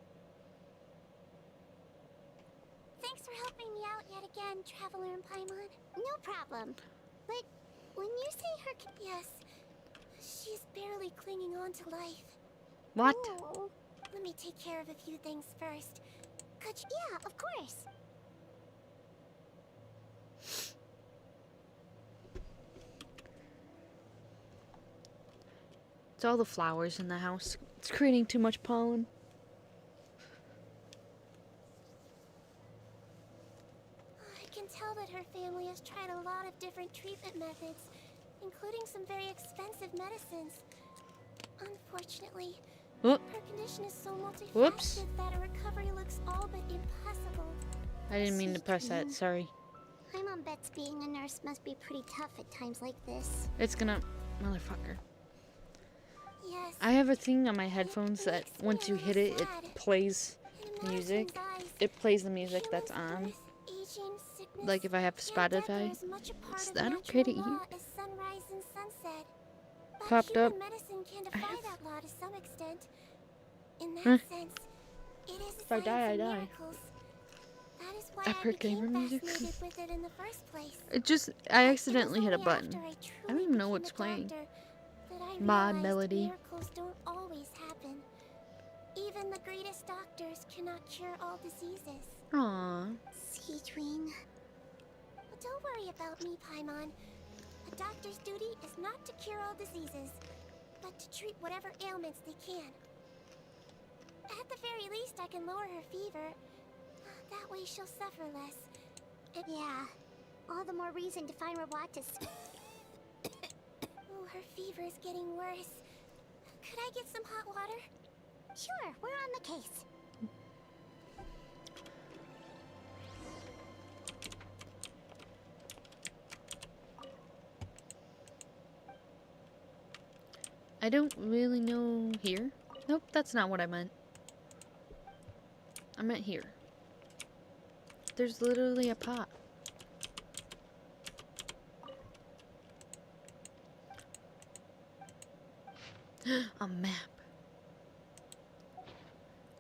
Thanks for helping me out yet again, Traveler and Paimon.
No problem. But when you say her...
Yes. She's barely clinging on to life.
What?
Oh.
Let me take care of a few things first. Could you...
Yeah, of course.
It's all the flowers in the house. It's creating too much pollen.
I can tell that her family has tried a lot of different treatment methods, including some very expensive medicines. Unfortunately,
Whoop.
her condition is so multifaceted
Whoops.
that a recovery looks all but impossible.
I didn't mean to press that. Sorry.
My mom bets being a nurse must be pretty tough at times like this.
It's gonna... Motherfucker.
Yes.
I have a thing on my headphones that once you hit it, it plays music. It plays the music that's on. Like if I have Spotify. Is that okay to eat?
Sunrise and sunset. But
Popped up.
human medicine can defy that law to some extent. In that
Huh.
sense, it is a
If I die,
science
I
of
die.
miracles. That is why
Epic
I became
gamer music.
fascinated with it in the first place.
It just... I accidentally hit a
only
button.
after
I don't even know what's playing.
That I
Mod
realized
melody.
miracles don't always happen. Even the greatest doctors cannot cure all diseases.
Aww.
Seedwing.
But don't worry about me, Paimon. A doctor's duty is not to cure all diseases, but to treat whatever ailments they can. At the very least, I can lower her fever. That way she'll suffer less.
Yeah. All the more reason to find Rawat to...
Oh, her fever is getting worse. Could I get some hot water?
Sure, we're on the case.
I don't really know here. Nope, that's not what I meant. I meant here. There's literally a pot. A map.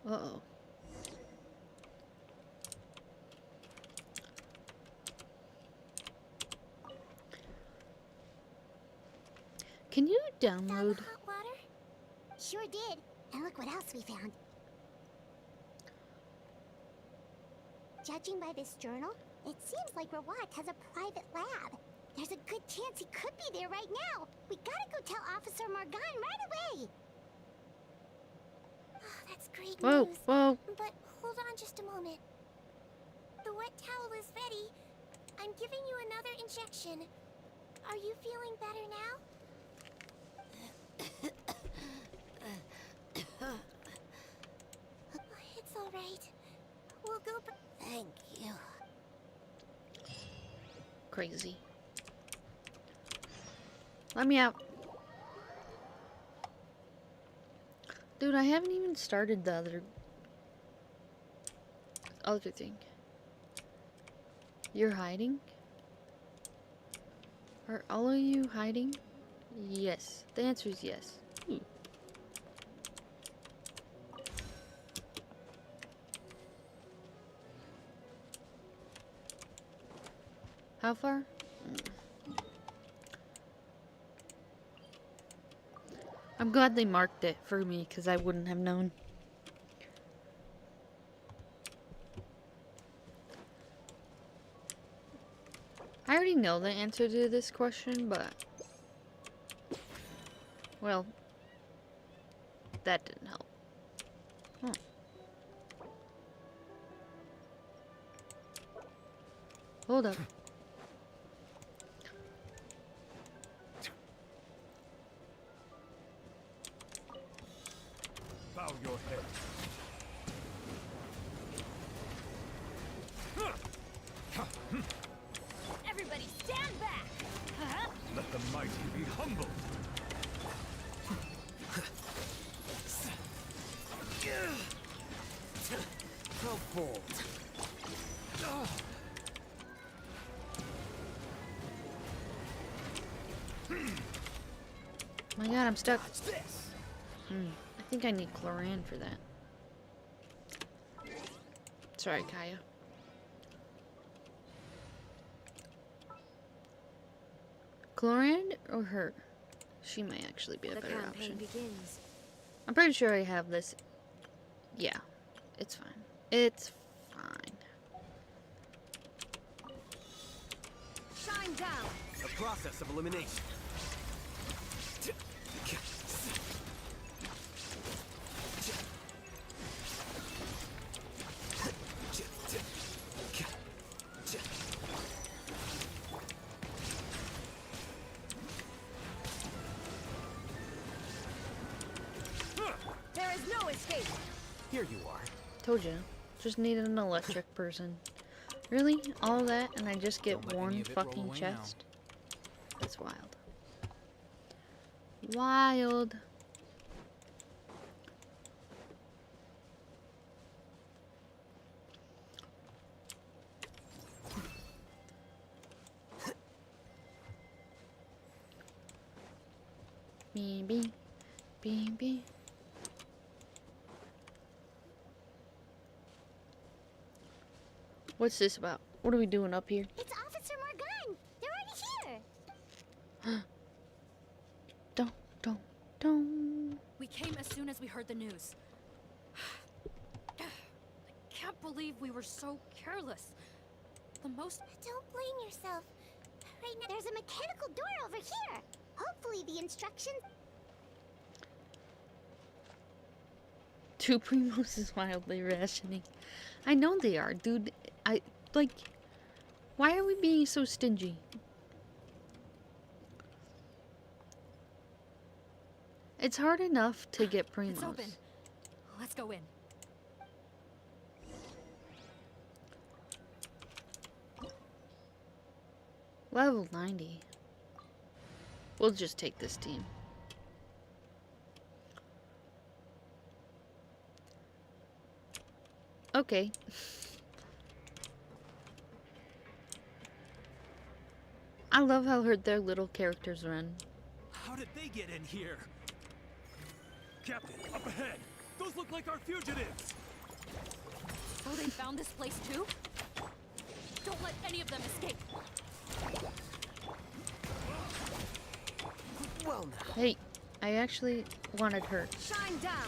Uh-oh. Can you download...
Hot water?
Sure did. And look what else we found. Judging by this journal, it seems like Rawat has a private lab. There's a good chance he could be there right now. We gotta go tell Officer Morgan right away.
Oh, that's great
Whoa,
news.
whoa.
But hold on just a moment. The wet towel is ready. I'm giving you another injection. Are you feeling better now? It's all right. We'll go.
Thank you.
Crazy. Let me out. Dude, I haven't even started the other thing. You're hiding? Are all of you hiding? Yes. The answer is yes. How far? I'm glad they marked it for me because I wouldn't have known. I already know the answer to this question, but well, that didn't help. Huh. Hold up.
Bow your head.
Everybody stand back!
Let the mighty be humbled.
How bold.
My God, I'm stuck. I think I need Chlorine for that. Sorry, Kaya. Chlorine or her? She may actually be a better option.
Begins.
I'm pretty sure I have this. Yeah, it's fine. It's fine.
Shine down.
A process of elimination.
There is no escape.
Here you are.
Told you. Just needed an electric person. Really? All that and I just get one fucking chest? That's wild. Wild. Baby. Baby. What's this about? What are we doing up here?
It's Officer Morgan. They're already here.
Don't.
We came as soon as we heard the news. I can't believe we were so careless. The most...
Don't blame yourself. Right now, there's a mechanical door over here. Hopefully the instructions...
Two Primos is wildly rationing. I know they are, dude. Why are we being so stingy? It's hard enough to get Primos.
It's open. Let's go in.
Level 90. We'll just take this team. Okay. I love how their little characters run.
How did they get in here? Captain, up ahead! Those look like our fugitives!
So they found this place too? Don't let any of them escape.
Well now.
Hey, I actually wanted her.
Shine down.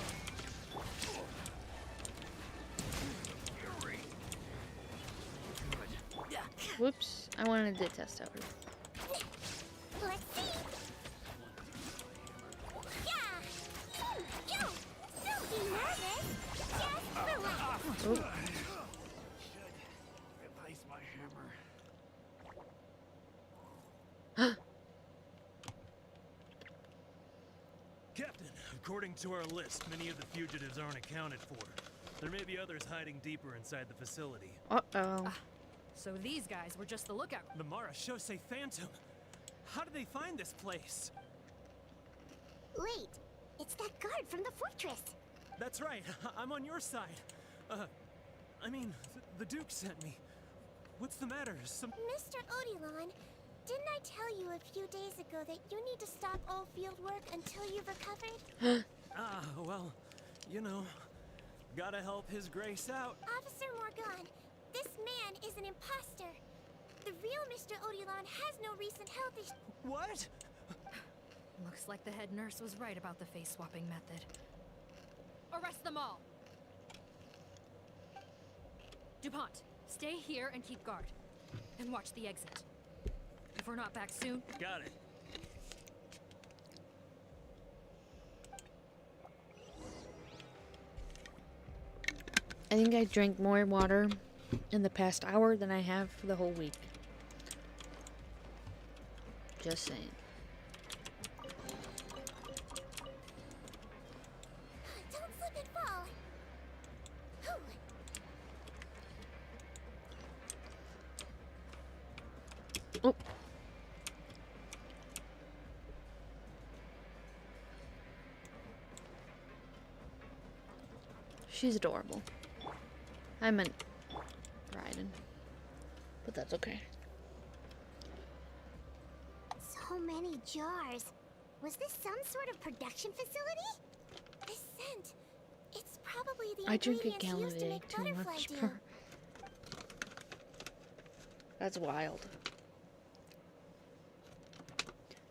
Whoops, I wanted to test out her.
Let's see. Yeah. Don't be nervous. Just relax.
Oh.
Replace my hammer. Captain, according to our list, many of the fugitives aren't accounted for. There may be others hiding deeper inside the facility.
Uh-oh.
So these guys were just the lookout.
The Marashose Phantom. How did they find this place?
Wait, it's that guard from the fortress.
That's right. I'm on your side. I mean, the Duke sent me. What's the matter?
Mr. Odilon, didn't I tell you a few days ago that you need to stop all field work until you've recovered?
Well, you know, gotta help His Grace out.
Officer Morgan, this man is an imposter. The real Mr. Odilon has no recent health issues.
What?
Looks like the head nurse was right about the face swapping method. Arrest them all! DuPont, stay here and keep guard. And watch the exit. If we're not back soon...
Got it.
I think I drank more water in the past hour than I have for the whole week. Just saying.
Don't slip and fall.
Oh. She's adorable. I meant Raiden. But that's okay.
So many jars. Was this some sort of production facility? This scent. It's probably the
I drink a
ingredients
gallon
used
a
to
day,
make
too
butterfly
much
dew.
per. That's wild.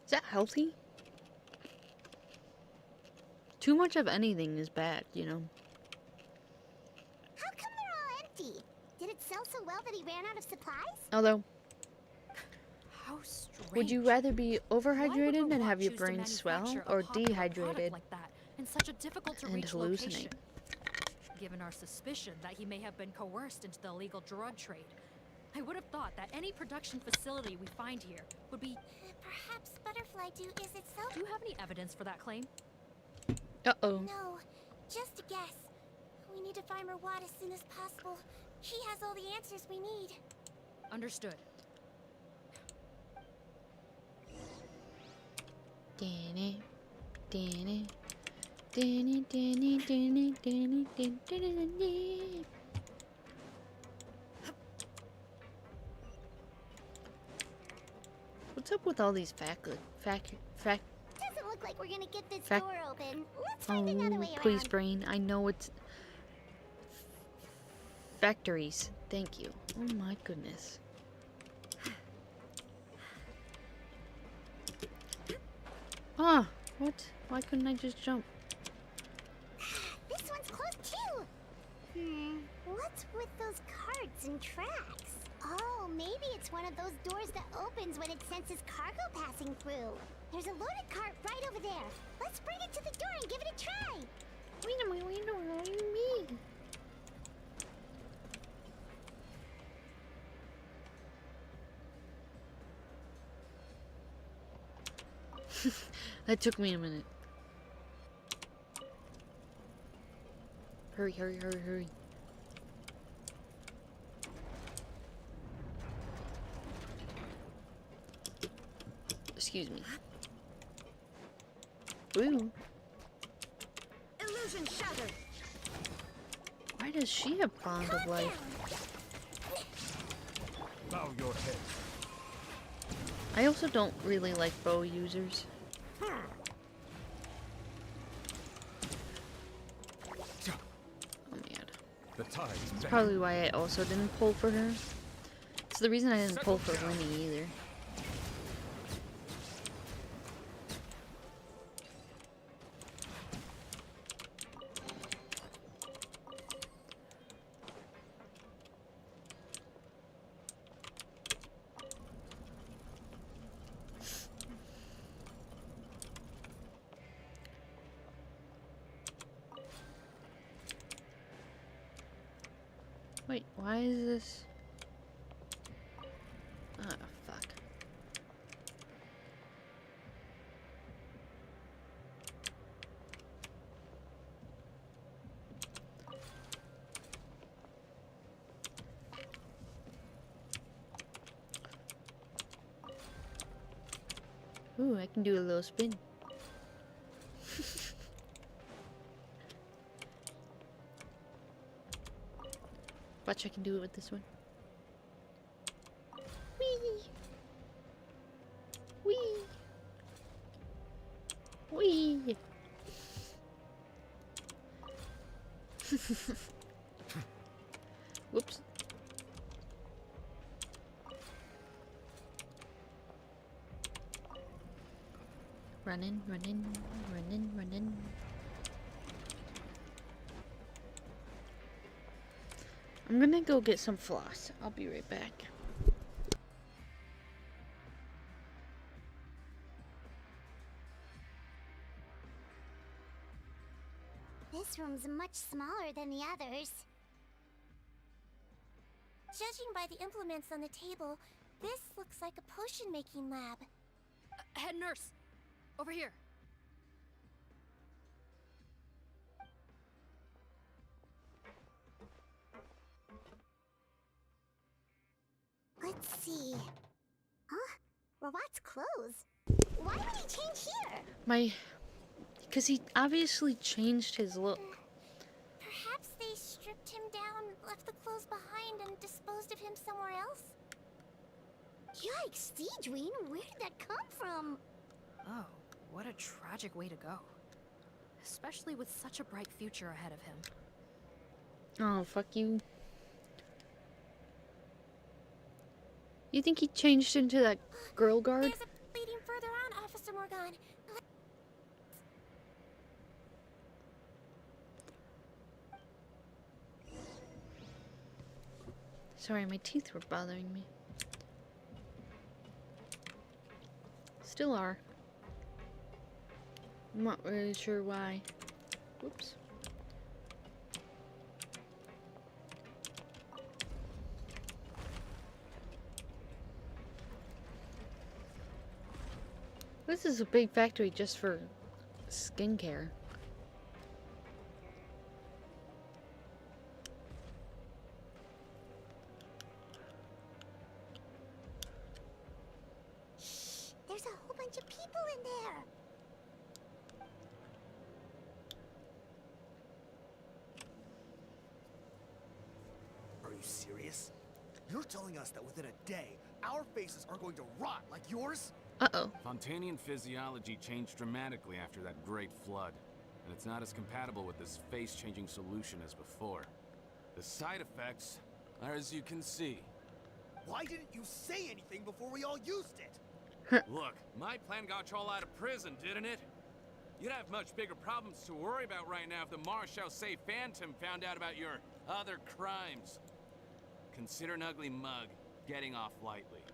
Is that healthy? Too much of anything is bad, you know.
How come they're all empty? Did it sell so well that he ran out of supplies?
Although,
How strange.
would you rather be
Why would
overhydrated and
Robot
have your
choose to
brain swell,
manufacture a
or
popular product
dehydrated
like that in such a difficult to
and
reach
hallucinate?
location? Given our suspicion that he may have been coerced into the illegal drug trade, I would have thought that any production facility we find here would be...
Perhaps butterfly dew is itself.
Do you have any evidence for that claim?
Uh-oh.
No, just a guess. We need to find Rawat as soon as possible. He has all the answers we need.
Understood.
Danny, Danny, Danny, Danny, Danny, Danny, Danny, Danny. What's up with all these
Doesn't look like we're gonna get this
Fac-
door open. Let's find another way
please,
around.
brain. I know it's factories. Thank you. Oh my goodness. Ah, what? Why couldn't I just jump?
This one's closed too. What's with those carts and tracks? Oh, maybe it's one of those doors that opens when it senses cargo passing through. There's a loaded cart right over there. Let's bring it to the door and give it a try.
Wait a minute, what do you mean? That took me a minute. Hurry, hurry, hurry, hurry. Excuse me. Ooh.
Illusion shattered.
Why does she have Bond of Life?
Bow your head.
I also don't really like bow users.
Hmm.
Oh man.
The tide's
That's
back.
probably why I also didn't pull for her. It's the reason I didn't pull for Winnie either. Wait, why is this? Ah, fuck. Ooh, I can do a little spin. Watch, I can do it with this one. Whee! Whee! Whee! Whoops. Running, running, running, running. I'm gonna go get some floss. I'll be right back.
This room's much smaller than the others. Judging by the implements on the table, this looks like a potion-making lab.
Head nurse, over here.
Let's see. Huh? Robot's clothes? Why would he change here?
Because he obviously changed his look.
Perhaps they stripped him down, left the clothes behind, and disposed of him somewhere else? Yikes, Deedreen, where did that come from?
Oh, what a tragic way to go. Especially with such a bright future ahead of him.
Oh, fuck you. You think he changed into that girl guard?
There's a leading further on, Officer Morgan.
Sorry, my teeth were bothering me. Still are. I'm not really sure why. Whoops. This is a big factory just for skincare.
Shh, there's a whole bunch of people in there.
Are you serious? You're telling us that within a day, our faces are going to rot like yours?
Uh-oh.
Fontanian physiology changed dramatically after that great flood, and it's not as compatible with this face-changing solution as before. The side effects are as you can see.
Why didn't you say anything before we all used it?
Look, my plan got you all out of prison, didn't it? You'd have much bigger problems to worry about right now if the Marshal Say Phantom found out about your other crimes. Consider an ugly mug getting off lightly.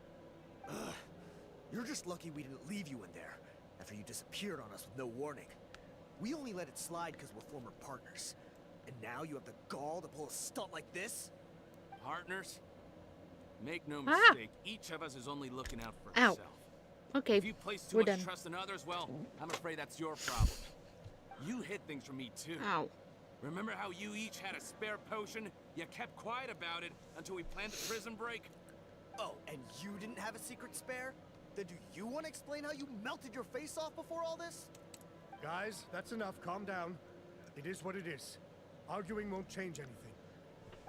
Ugh. You're just lucky we didn't leave you in there after you disappeared on us with no warning. We only let it slide because we're former partners. And now you have the gall to pull a stunt like this?
Partners? Make no mistake, each of us is only looking out for
Ow.
himself.
Okay,
If you place too
we're
much
done.
trust in others, well, I'm afraid that's your problem. You hid things from me too.
Ow.
Remember how you each had a spare potion? You kept quiet about it until we planned the prison break?
Oh, and you didn't have a secret spare? Then do you want to explain how you melted your face off before all this?
Guys, that's enough. Calm down. It is what it is. Arguing won't change anything.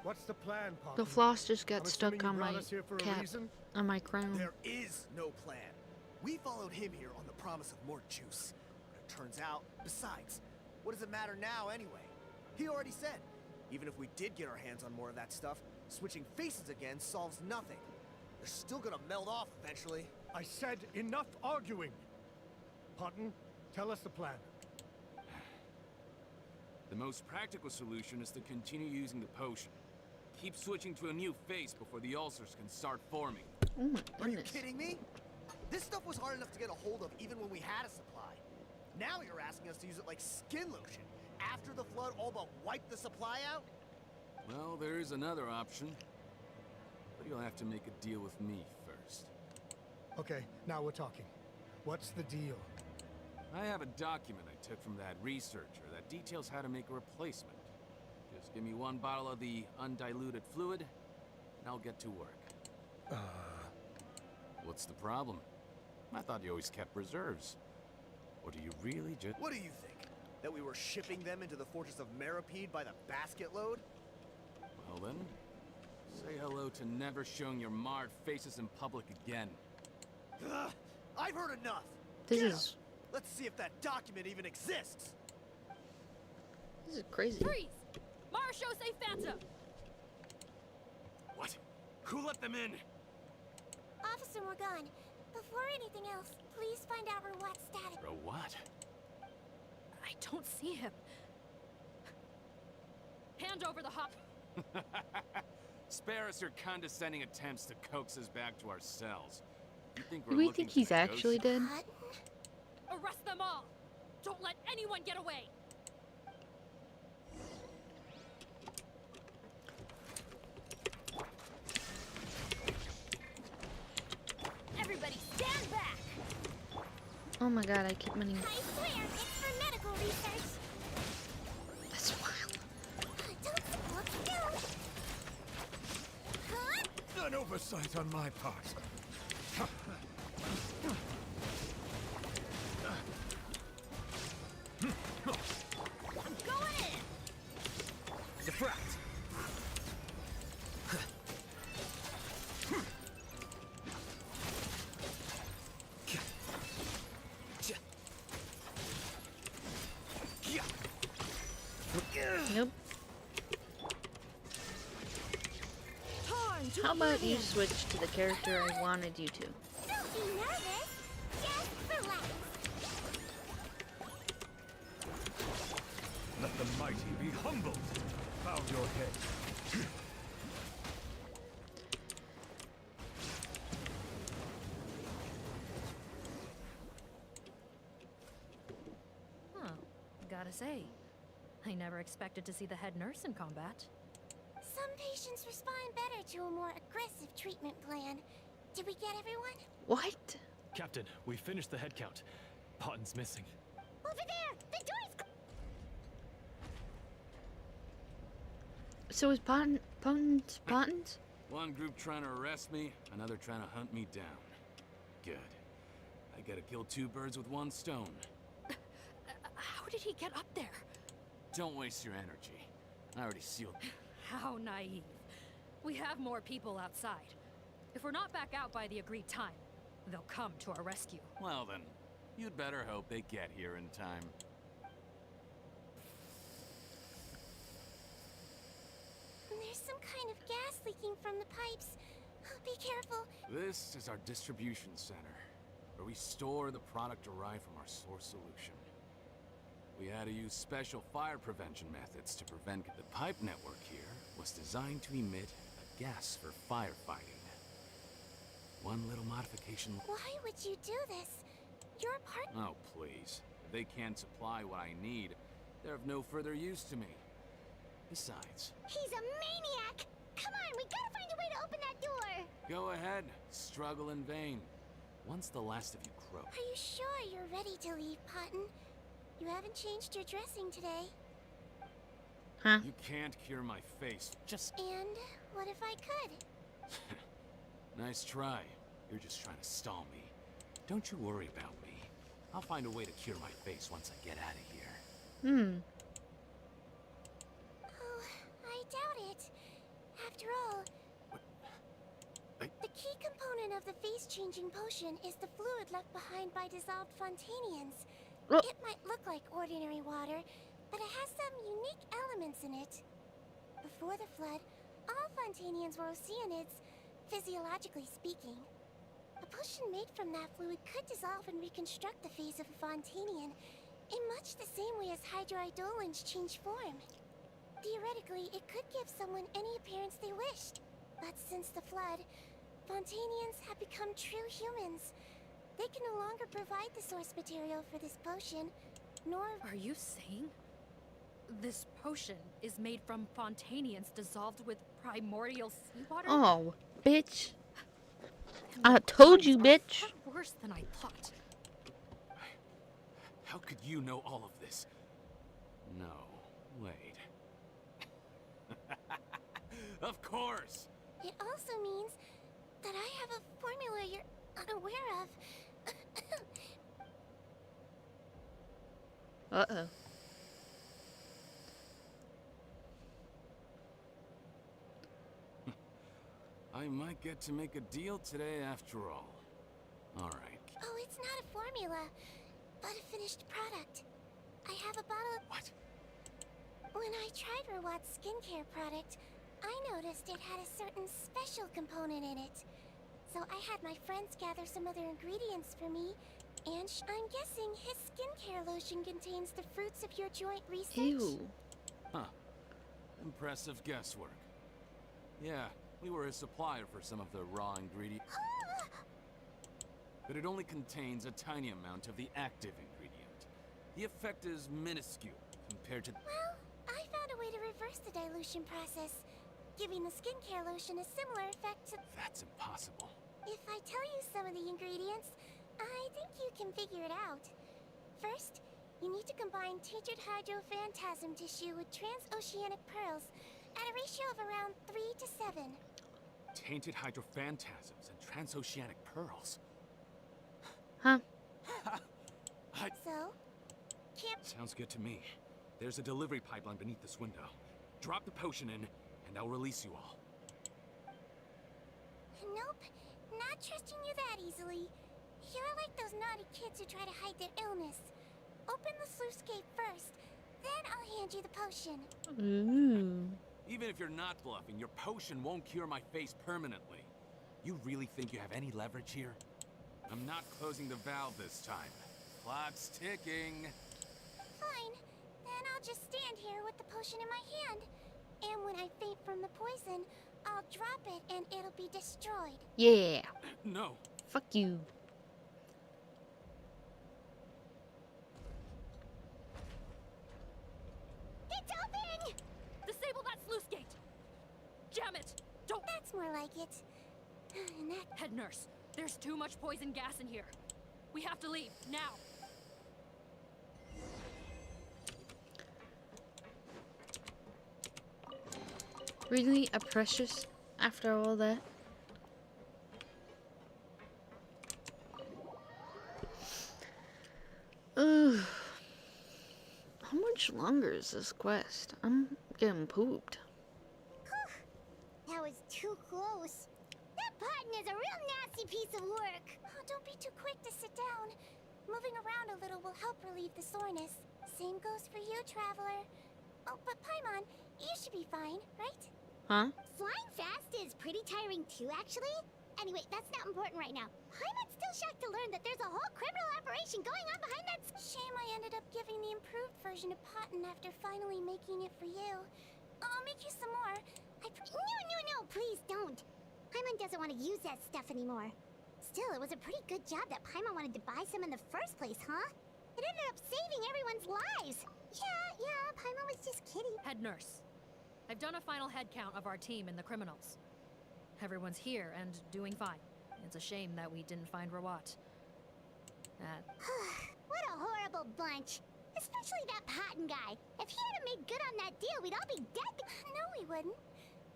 What's the plan, Pop?
The floss just got
I'm
stuck
assuming
on
you
my
brought us here for a
cap,
reason?
on my crown.
There is no plan. We followed him here on the promise of more juice. But it turns out, besides, what does it matter now anyway? He already said, even if we did get our hands on more of that stuff, switching faces again solves nothing. They're still gonna melt off eventually.
I said enough arguing. Cotton, tell us the plan.
The most practical solution is to continue using the potion. Keep switching to a new face before the ulcers can start forming.
Oh my
Are you
goodness.
kidding me? This stuff was hard enough to get a hold of even when we had a supply. Now you're asking us to use it like skin lotion after the flood all but wiped the supply out?
Well, there is another option. But you'll have to make a deal with me first.
Okay, now we're talking. What's the deal?
I have a document I took from that researcher that details how to make a replacement. Just give me one bottle of the undiluted fluid, and I'll get to work. What's the problem? I thought you always kept reserves. Or do you really just...
What do you think? That we were shipping them into the fortress of Meripede by the basket load?
Well then, say hello to never showing your marred faces in public again.
Ugh, I've heard enough.
This
Get
is...
up. Let's see if that document even exists.
This is crazy.
Freeze! Marshal Say Phantom!
What? Who let them in?
Officer Morgan, Before anything else, please find out Rawat's status.
Rawat?
I don't see him. Hand over the hop.
Spare us your condescending attempts to coax us back to our cells. You think
Do
we're
we
looking
think
to
he's actually dead?
Arrest them all! Don't let anyone get away!
Everybody stand back!
Oh my god, I keep meaning.
I swear, it's for medical research.
That's wild.
Don't look still. Huh?
An oversight on my part.
Go in!
Defract!
Nope. How about you switch to the character I wanted you to?
Don't be nervous. Just relax.
Let the mighty be humbled. Bow your head.
Huh. Gotta say, I never expected to see the head nurse in combat.
Some patients respond better to a more aggressive treatment plan. Did we get everyone?
What?
Captain, we finished the head count. Potten's missing.
Over there! The door's
So is Potten's?
One group trying to arrest me, another trying to hunt me down. Good. I gotta kill two birds with one stone.
How did he get up there?
Don't waste your energy. I already sealed.
How naive. We have more people outside. If we're not back out by the agreed time, they'll come to our rescue.
Well then, you'd better hope they get here in time.
There's some kind of gas leaking from the pipes. Be careful.
This is our distribution center, where we store the product derived from our source solution. We had to use special fire prevention methods to prevent the pipe network here was designed to emit a gas for firefighting. One little modification.
Why would you do this? You're part.
Oh, please. If they can't supply what I need, they're of no further use to me. Besides...
He's a maniac! Come on, we gotta find a way to open that door!
Go ahead. Struggle in vain. Once the last of you croak.
Are you sure you're ready to leave, Potten? You haven't changed your dressing today.
Huh?
You can't cure my face. Just...
And what if I could?
Nice try. You're just trying to stall me. Don't you worry about me. I'll find a way to cure my face once I get out of here.
Oh, I doubt it. After all, the key component of the face-changing potion is the fluid left behind by dissolved Fontanians. It might look like ordinary water, but it has some unique elements in it. Before the flood, all Fontanians were oceanids, physiologically speaking. A potion made from that fluid could dissolve and reconstruct the face of a Fontanian in much the same way as hydroidolins change form. Theoretically, it could give someone any appearance they wished. But since the flood, Fontanians have become true humans. They can no longer provide the source material for this potion, nor...
Are you saying this potion is made from Fontanians dissolved with primordial seawater?
Oh, bitch. I told you, bitch.
Far worse than I thought.
How could you know all of this? No, wait. Of course!
It also means that I have a formula you're unaware of.
Uh-oh.
I might get to make a deal today after all. Alright.
Oh, it's not a formula, but a finished product. I have a bottle of...
What?
When I tried Rawat's skincare product, I noticed it had a certain special component in it. So I had my friends gather some other ingredients for me, and I'm guessing his skincare lotion contains the fruits of your joint research.
Ew.
Huh. Impressive guesswork. Yeah, we were a supplier for some of the raw ingredients. But it only contains a tiny amount of the active ingredient. The effect is minuscule compared to...
Well, I found a way to reverse the dilution process, giving the skincare lotion a similar effect to...
That's impossible.
If I tell you some of the ingredients, I think you can figure it out. First, you need to combine tainted hydrophantasm tissue with transoceanic pearls at a ratio of around 3 to 7.
Tainted hydrophantasms and transoceanic pearls.
Huh?
So,
Sounds good to me. There's a delivery pipeline beneath this window. Drop the potion in, and I'll release you all.
Nope, not trusting you that easily. You're like those naughty kids who try to hide their illness. Open the sluice gate first, then I'll hand you the potion.
Ooh.
Even if you're not bluffing, your potion won't cure my face permanently. You really think you have any leverage here? I'm not closing the valve this time. Clock's ticking.
Fine, then I'll just stand here with the potion in my hand. And when I faint from the poison, I'll drop it and it'll be destroyed.
Yeah.
No.
Fuck you.
It's open!
Disable that sluice gate! Jam it! Don't...
That's more like it. And that...
Head nurse, there's too much poison gas in here. We have to leave, now.
Really a precious after all that? Ugh. How much longer is this quest? I'm getting pooped.
That was too close. That button is a real nasty piece of work. Oh, don't be too quick to sit down. Moving around a little will help relieve the soreness. Same goes for you, traveler. Oh, but Paimon, you should be fine, right?
Huh?
Flying fast is pretty tiring too, actually. Anyway, that's not important right now. Paimon's still shocked to learn that there's a whole criminal operation going on behind that... Shame I ended up giving the improved version to Potton after finally making it for you. I'll make you some more. No, please don't. Paimon doesn't want to use that stuff anymore. Still, it was a pretty good job that Paimon wanted to buy some in the first place, huh? It ended up saving everyone's lives. Yeah, Paimon was just kidding.
Head nurse, I've done a final head count of our team and the criminals. Everyone's here and doing fine. It's a shame that we didn't find Rawat.
What a horrible bunch. Especially that Potton guy. If he hadn't made good on that deal, we'd all be dead. No, we wouldn't.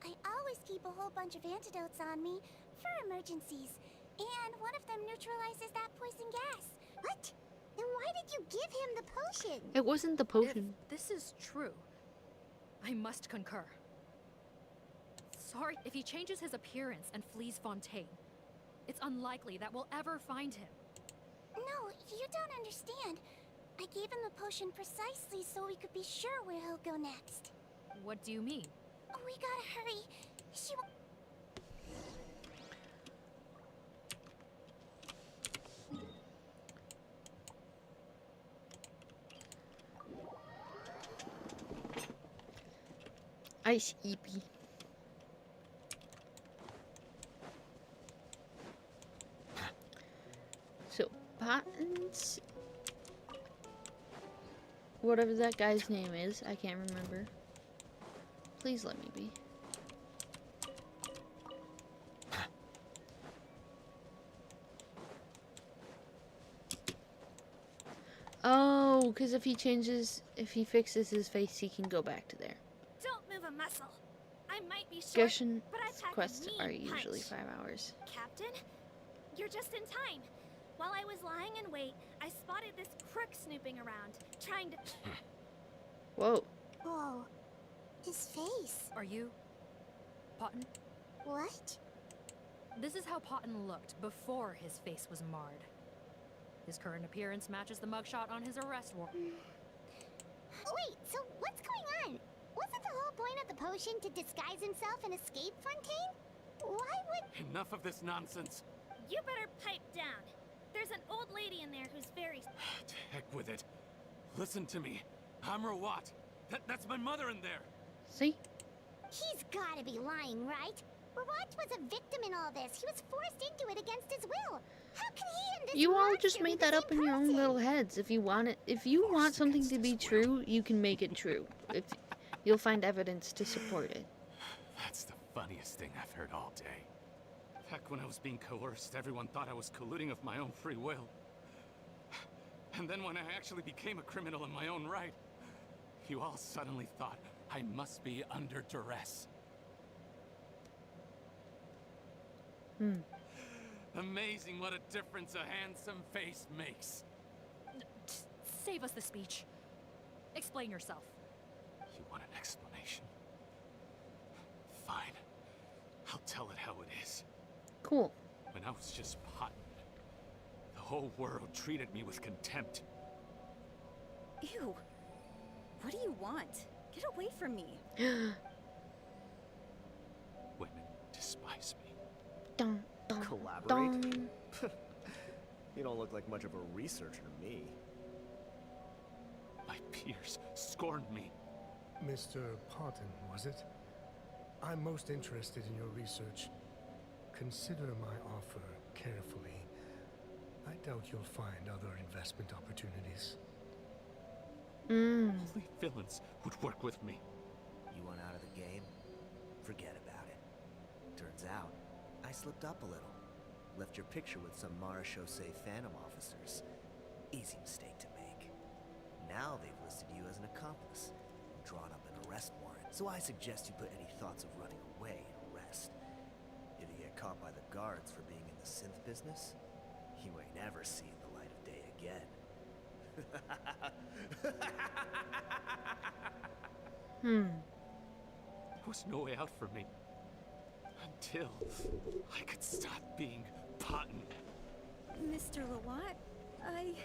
I always keep a whole bunch of antidotes on me for emergencies. And one of them neutralizes that poison gas. What? Then why did you give him the potion?
It wasn't the potion.
If this is true, I must concur. Sorry, if he changes his appearance and flees Fontaine, it's unlikely that we'll ever find him.
No, you don't understand. I gave him the potion precisely so we could be sure where he'll go next.
What do you mean?
We gotta hurry. She will...
Ice Eepy. So, Potton's... whatever that guy's name is, I can't remember. Please let me be. Oh, because if he fixes his face, he can go back to there.
Don't move a muscle. I might be short,
Genshin
but I pack
quests
a
are
mean
usually
punch.
5 hours.
Captain, you're just in time. While I was lying in wait, I spotted this crook snooping around, trying to...
Whoa.
Whoa. His face.
Are you... Potton?
What?
This is how Potton looked before his face was marred. His current appearance matches the mugshot on his arrest warrant.
Wait, so what's going on? Wasn't the whole point of the potion to disguise himself and escape Fontaine? Why would...
Enough of this nonsense.
You better pipe down. There's an old lady in there who's very...
To heck with it. Listen to me. I'm Rawat. That's my mother in there.
See?
He's gotta be lying, right? Rawat was a victim in all this. He was forced into it against his will. How can he and this
You all
monster
just
be
made
the
that
same
up in your own little heads. If you want it, if you want something to be true, you can make it true. If you'll find evidence to support it.
That's the funniest thing I've heard all day. Heck, when I was being coerced, everyone thought I was colluding of my own free will. And then when I actually became a criminal in my own right, you all suddenly thought I must be under duress. Amazing what a difference a handsome face makes.
Save us the speech. Explain yourself.
You want an explanation? Fine. I'll tell it how it is.
Cool.
When I was just Potton, the whole world treated me with contempt.
Ew. What do you want? Get away from me.
Women despise me.
Dun, dun,
Collaborate?
dun.
You don't look like much of a researcher to me.
My peers scorned me.
Mr. Potton, was it? I'm most interested in your research. Consider my offer carefully. I doubt you'll find other investment opportunities.
Only villains would work with me.
You want out of the game? Forget about it. Turns out, I slipped up a little. Left your picture with some Marechaussee Phantom officers. Easy mistake to make. Now they've listed you as an accomplice and drawn up an arrest warrant. So I suggest you put any thoughts of running away and rest. If you get caught by the guards for being in the synth business, you ain't ever seen the light of day again.
There was no way out for me. Until I could stop being Potton.
Mr. Rawat, I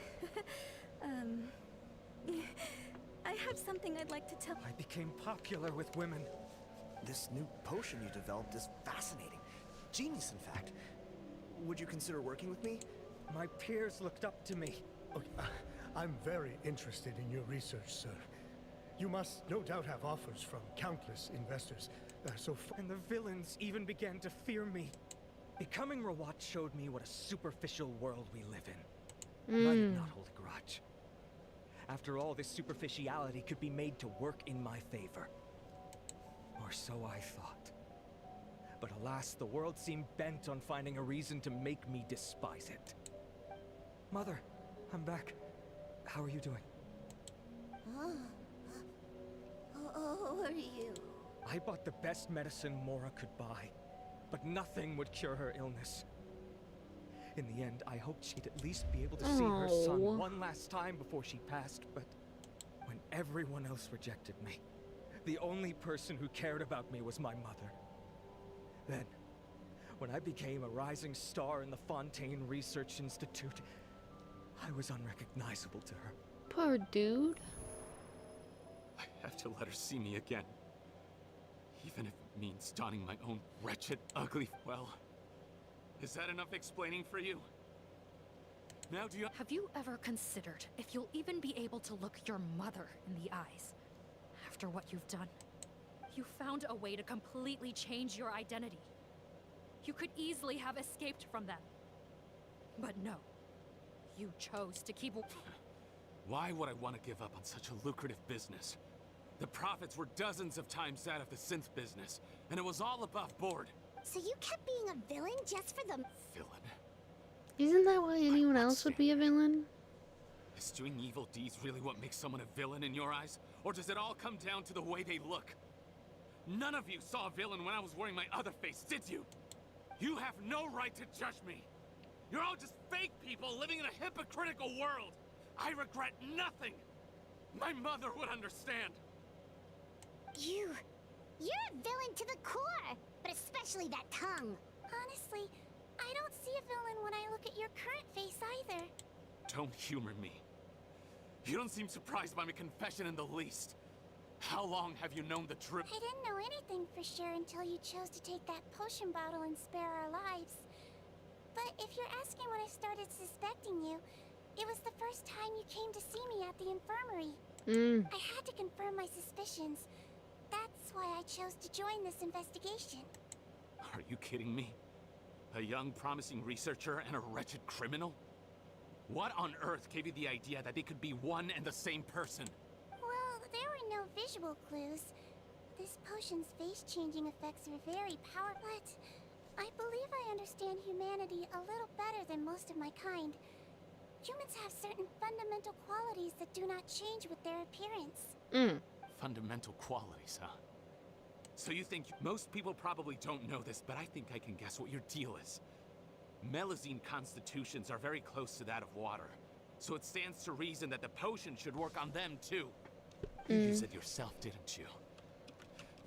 have something I'd like to tell.
I became popular with women.
This new potion you developed is fascinating. Genius, in fact. Would you consider working with me?
My peers looked up to me.
Okay, I'm very interested in your research, sir. You must no doubt have offers from countless investors.
And the villains even began to fear me. Becoming Rawat showed me what a superficial world we live in. I did not hold a grudge. After all, this superficiality could be made to work in my favor. Or so I thought. But alas, the world seemed bent on finding a reason to make me despise it. Mother, I'm back. How are you doing?
Who are you?
I bought the best medicine Mora could buy, but nothing would cure her illness. In the end, I hoped she'd at least be able to see her son one last time before she passed, but when everyone else rejected me, the only person who cared about me was my mother. Then, when I became a rising star in the Fontaine Research Institute, I was unrecognizable to her.
Poor dude.
I have to let her see me again. Even if it means donning my own wretched, ugly... Well, is that enough explaining for you? Now do you...
Have you ever considered if you'll even be able to look your mother in the eyes after what you've done? You found a way to completely change your identity. You could easily have escaped from them. But no. You chose to keep...
Why would I want to give up on such a lucrative business? The profits were dozens of times that of the synth business, and it was all above board.
So you kept being a villain just for the...
Villain?
Isn't that why anyone else would be a villain?
Is doing evil deeds really what makes someone a villain in your eyes? Or does it all come down to the way they look? None of you saw a villain when I was wearing my other face, did you? You have no right to judge me. You're all just fake people living in a hypocritical world. I regret nothing. My mother would understand.
You're a villain to the core, but especially that tongue. Honestly, I don't see a villain when I look at your current face either.
Don't humor me. You don't seem surprised by my confession in the least. How long have you known the truth?
I didn't know anything for sure until you chose to take that potion bottle and spare our lives. But if you're asking when I started suspecting you, it was the first time you came to see me at the infirmary. I had to confirm my suspicions. That's why I chose to join this investigation.
Are you kidding me? A young, promising researcher and a wretched criminal? What on earth gave you the idea that they could be one and the same person?
Well, there were no visual clues. This potion's face-changing effects are very powerful, but I believe I understand humanity a little better than most of my kind. Humans have certain fundamental qualities that do not change with their appearance.
Fundamental qualities, huh? So you think most people probably don't know this, but I think I can guess what your deal is. Melazine constitutions are very close to that of water, so it stands to reason that the potion should work on them too. You used it yourself, didn't you?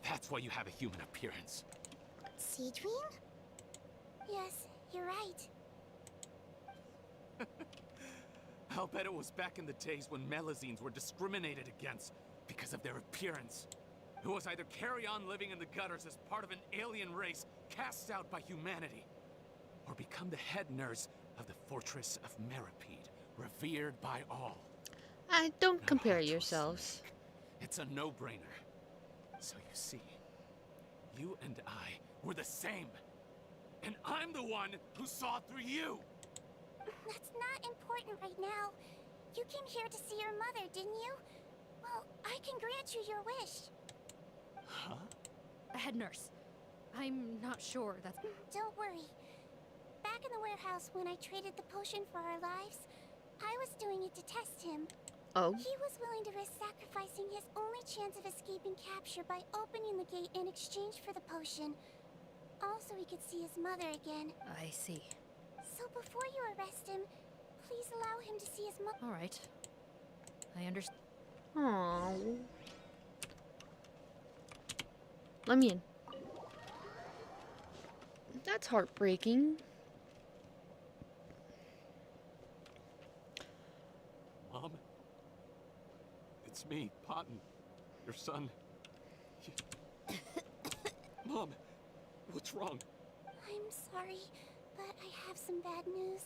That's why you have a human appearance.
Seedwing? Yes, you're right.
I'll bet it was back in the days when Melazines were discriminated against because of their appearance. It was either carry on living in the gutters as part of an alien race cast out by humanity, or become the head nurse of the fortress of Meripede, revered by all.
Don't compare yourselves.
It's a no-brainer. So you see, you and I were the same. And I'm the one who saw through you!
That's not important right now. You came here to see your mother, didn't you? Well, I can grant you your wish.
Huh?
Head nurse, I'm not sure that's...
Don't worry. Back in the warehouse when I traded the potion for our lives, I was doing it to test him.
Oh?
He was willing to risk sacrificing his only chance of escaping capture by opening the gate in exchange for the potion. Also, he could see his mother again.
I see.
So before you arrest him, please allow him to see his mother.
All right. I understand.
Aww. Let me in. That's heartbreaking.
Mom? It's me, Potton. Your son. Mom, what's wrong?
I'm sorry, but I have some bad news.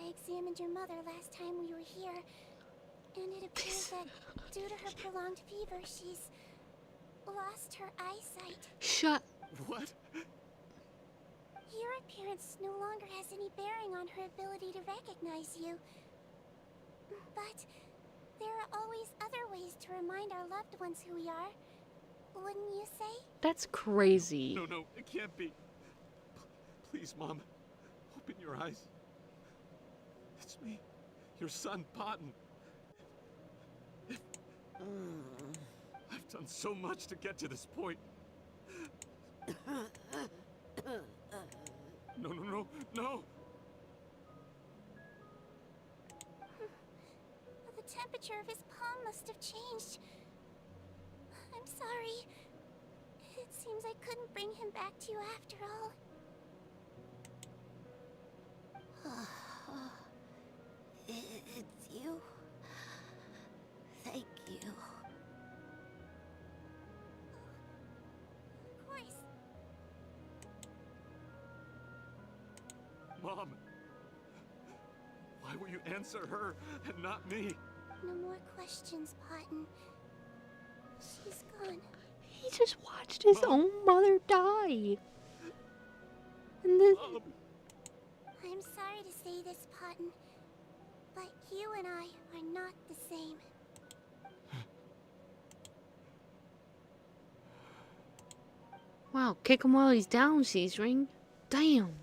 I examined your mother last time we were here, and it appears that due to her prolonged fever, she's lost her eyesight.
Shut.
What?
Your appearance no longer has any bearing on her ability to recognize you. But there are always other ways to remind our loved ones who we are. Wouldn't you say?
That's crazy.
No, it can't be. Please, Mom, open your eyes. It's me, your son, Potton. I've done so much to get to this point. No.
The temperature of his palm must have changed. I'm sorry. It seems I couldn't bring him back to you after all.
It's you. Thank you.
Of course.
Mom, why will you answer her and not me?
No more questions, Potton. She's gone.
He just watched his own mother die. And then...
I'm sorry to say this, Potton, but you and I are not the same.
Wow, kick him while he's down, Caesar. Damn.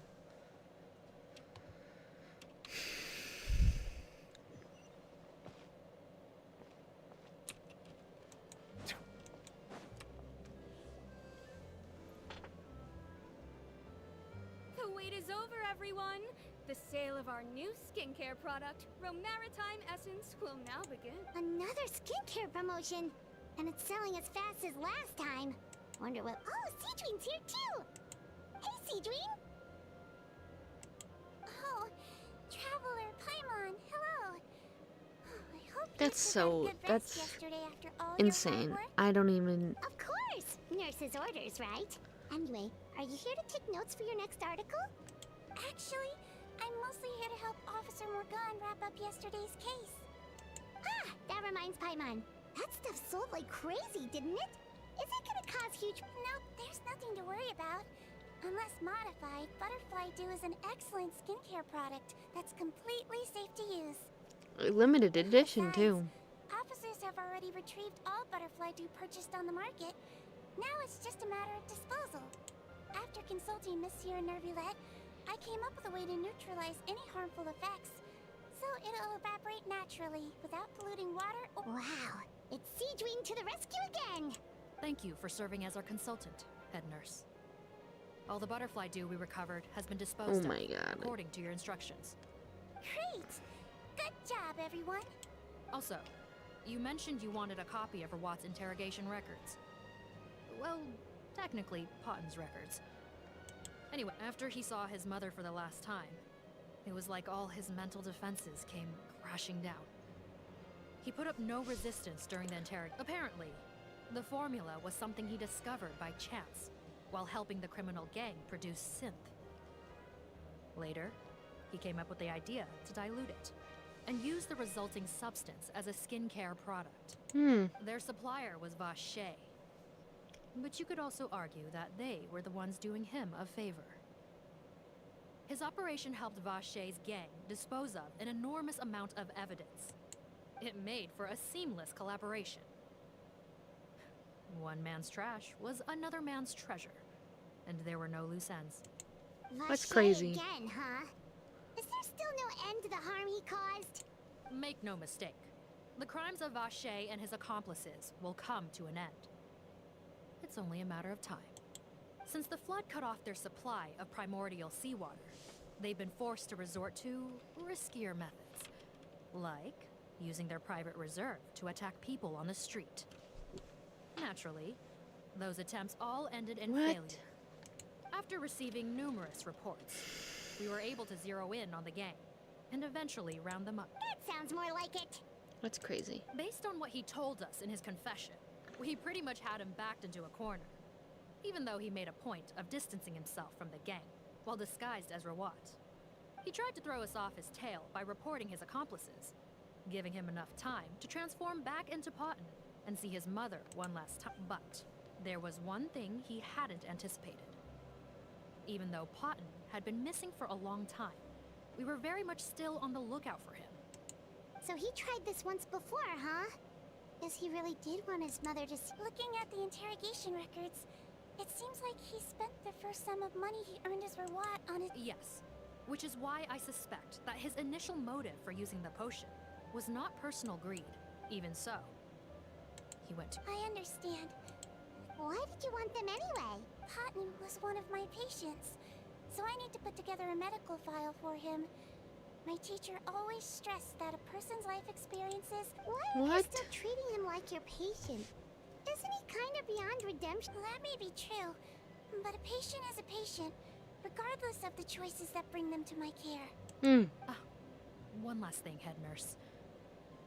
The wait is over, everyone! The sale of our new skincare product, Romaritime Essence, will now begin.
Another skincare promotion! And it's selling as fast as last time. Wonder what... Oh, Seedween's here too! Hey, Seedween! Oh, Traveler Paimon, hello! I hope
That's
you got a
so...
good rest
That's...
yesterday after after all
insane.
your hard work?
I don't even.
Of course! Nurse's orders, right? Anyway, are you here to take notes for your next article? Actually, I'm mostly here to help Officer Morgan wrap up yesterday's case. Ah, that reminds Paimon. That stuff sold like crazy, didn't it? Is it gonna cause huge... Nope, there's nothing to worry about. Unless modified, Butterfly Dew is an excellent skincare product that's completely safe to use.
Limited edition, too.
Officers have already retrieved all Butterfly Dew purchased on the market. Now it's just a matter of disposal. After consulting Monsieur Nervulette, I came up with a way to neutralize any harmful effects. So it'll evaporate naturally, without polluting water or... Wow! It's Siegwing to the rescue again!
Thank you for serving as our consultant, head nurse. All the butterfly dew we recovered has been disposed
Oh
of,
my god.
according to your instructions.
Great! Good job, everyone!
Also, you mentioned you wanted a copy of Rawat's interrogation records. Well, technically, Potten's records. Anyway, after he saw his mother for the last time, it was like all his mental defenses came crashing down. He put up no resistance during the interrogation. Apparently, the formula was something he discovered by chance while helping the criminal gang produce synth. Later, he came up with the idea to dilute it and use the resulting substance as a skincare product. Their supplier was Vache. But you could also argue that they were the ones doing him a favor. His operation helped Vache's gang dispose of an enormous amount of evidence. It made for a seamless collaboration. One man's trash was another man's treasure, and there were no loose ends.
That's crazy.
Again, huh? Is there still no end to the harm he caused?
Make no mistake, the crimes of Vache and his accomplices will come to an end. It's only a matter of time. Since the flood cut off their supply of primordial seawater, they've been forced to resort to riskier methods, like using their private reserve to attack people on the street. Naturally, those attempts all ended in failure. After receiving numerous reports, we were able to zero in on the gang and eventually round them up.
That sounds more like it.
That's crazy.
Based on what he told us in his confession, we pretty much had him backed into a corner, even though he made a point of distancing himself from the gang while disguised as Rawat. He tried to throw us off his tail by reporting his accomplices, giving him enough time to transform back into Potten and see his mother one last time. But there was one thing he hadn't anticipated. Even though Potten had been missing for a long time, we were very much still on the lookout for him.
So he tried this once before, huh? Guess he really did want his mother to see. Looking at the interrogation records, it seems like he spent the first sum of money he earned as Rawat on his...
Yes, which is why I suspect that his initial motive for using the potion was not personal greed. Even so, he went to...
I understand. Why did you want them anyway? Potten was one of my patients, so I need to put together a medical file for him. My teacher always stressed that a person's life experiences... Why are you still treating him like your patient? Isn't he kind of beyond redemption? Well, that may be true, but a patient is a patient, regardless of the choices that bring them to my care.
One last thing, head nurse.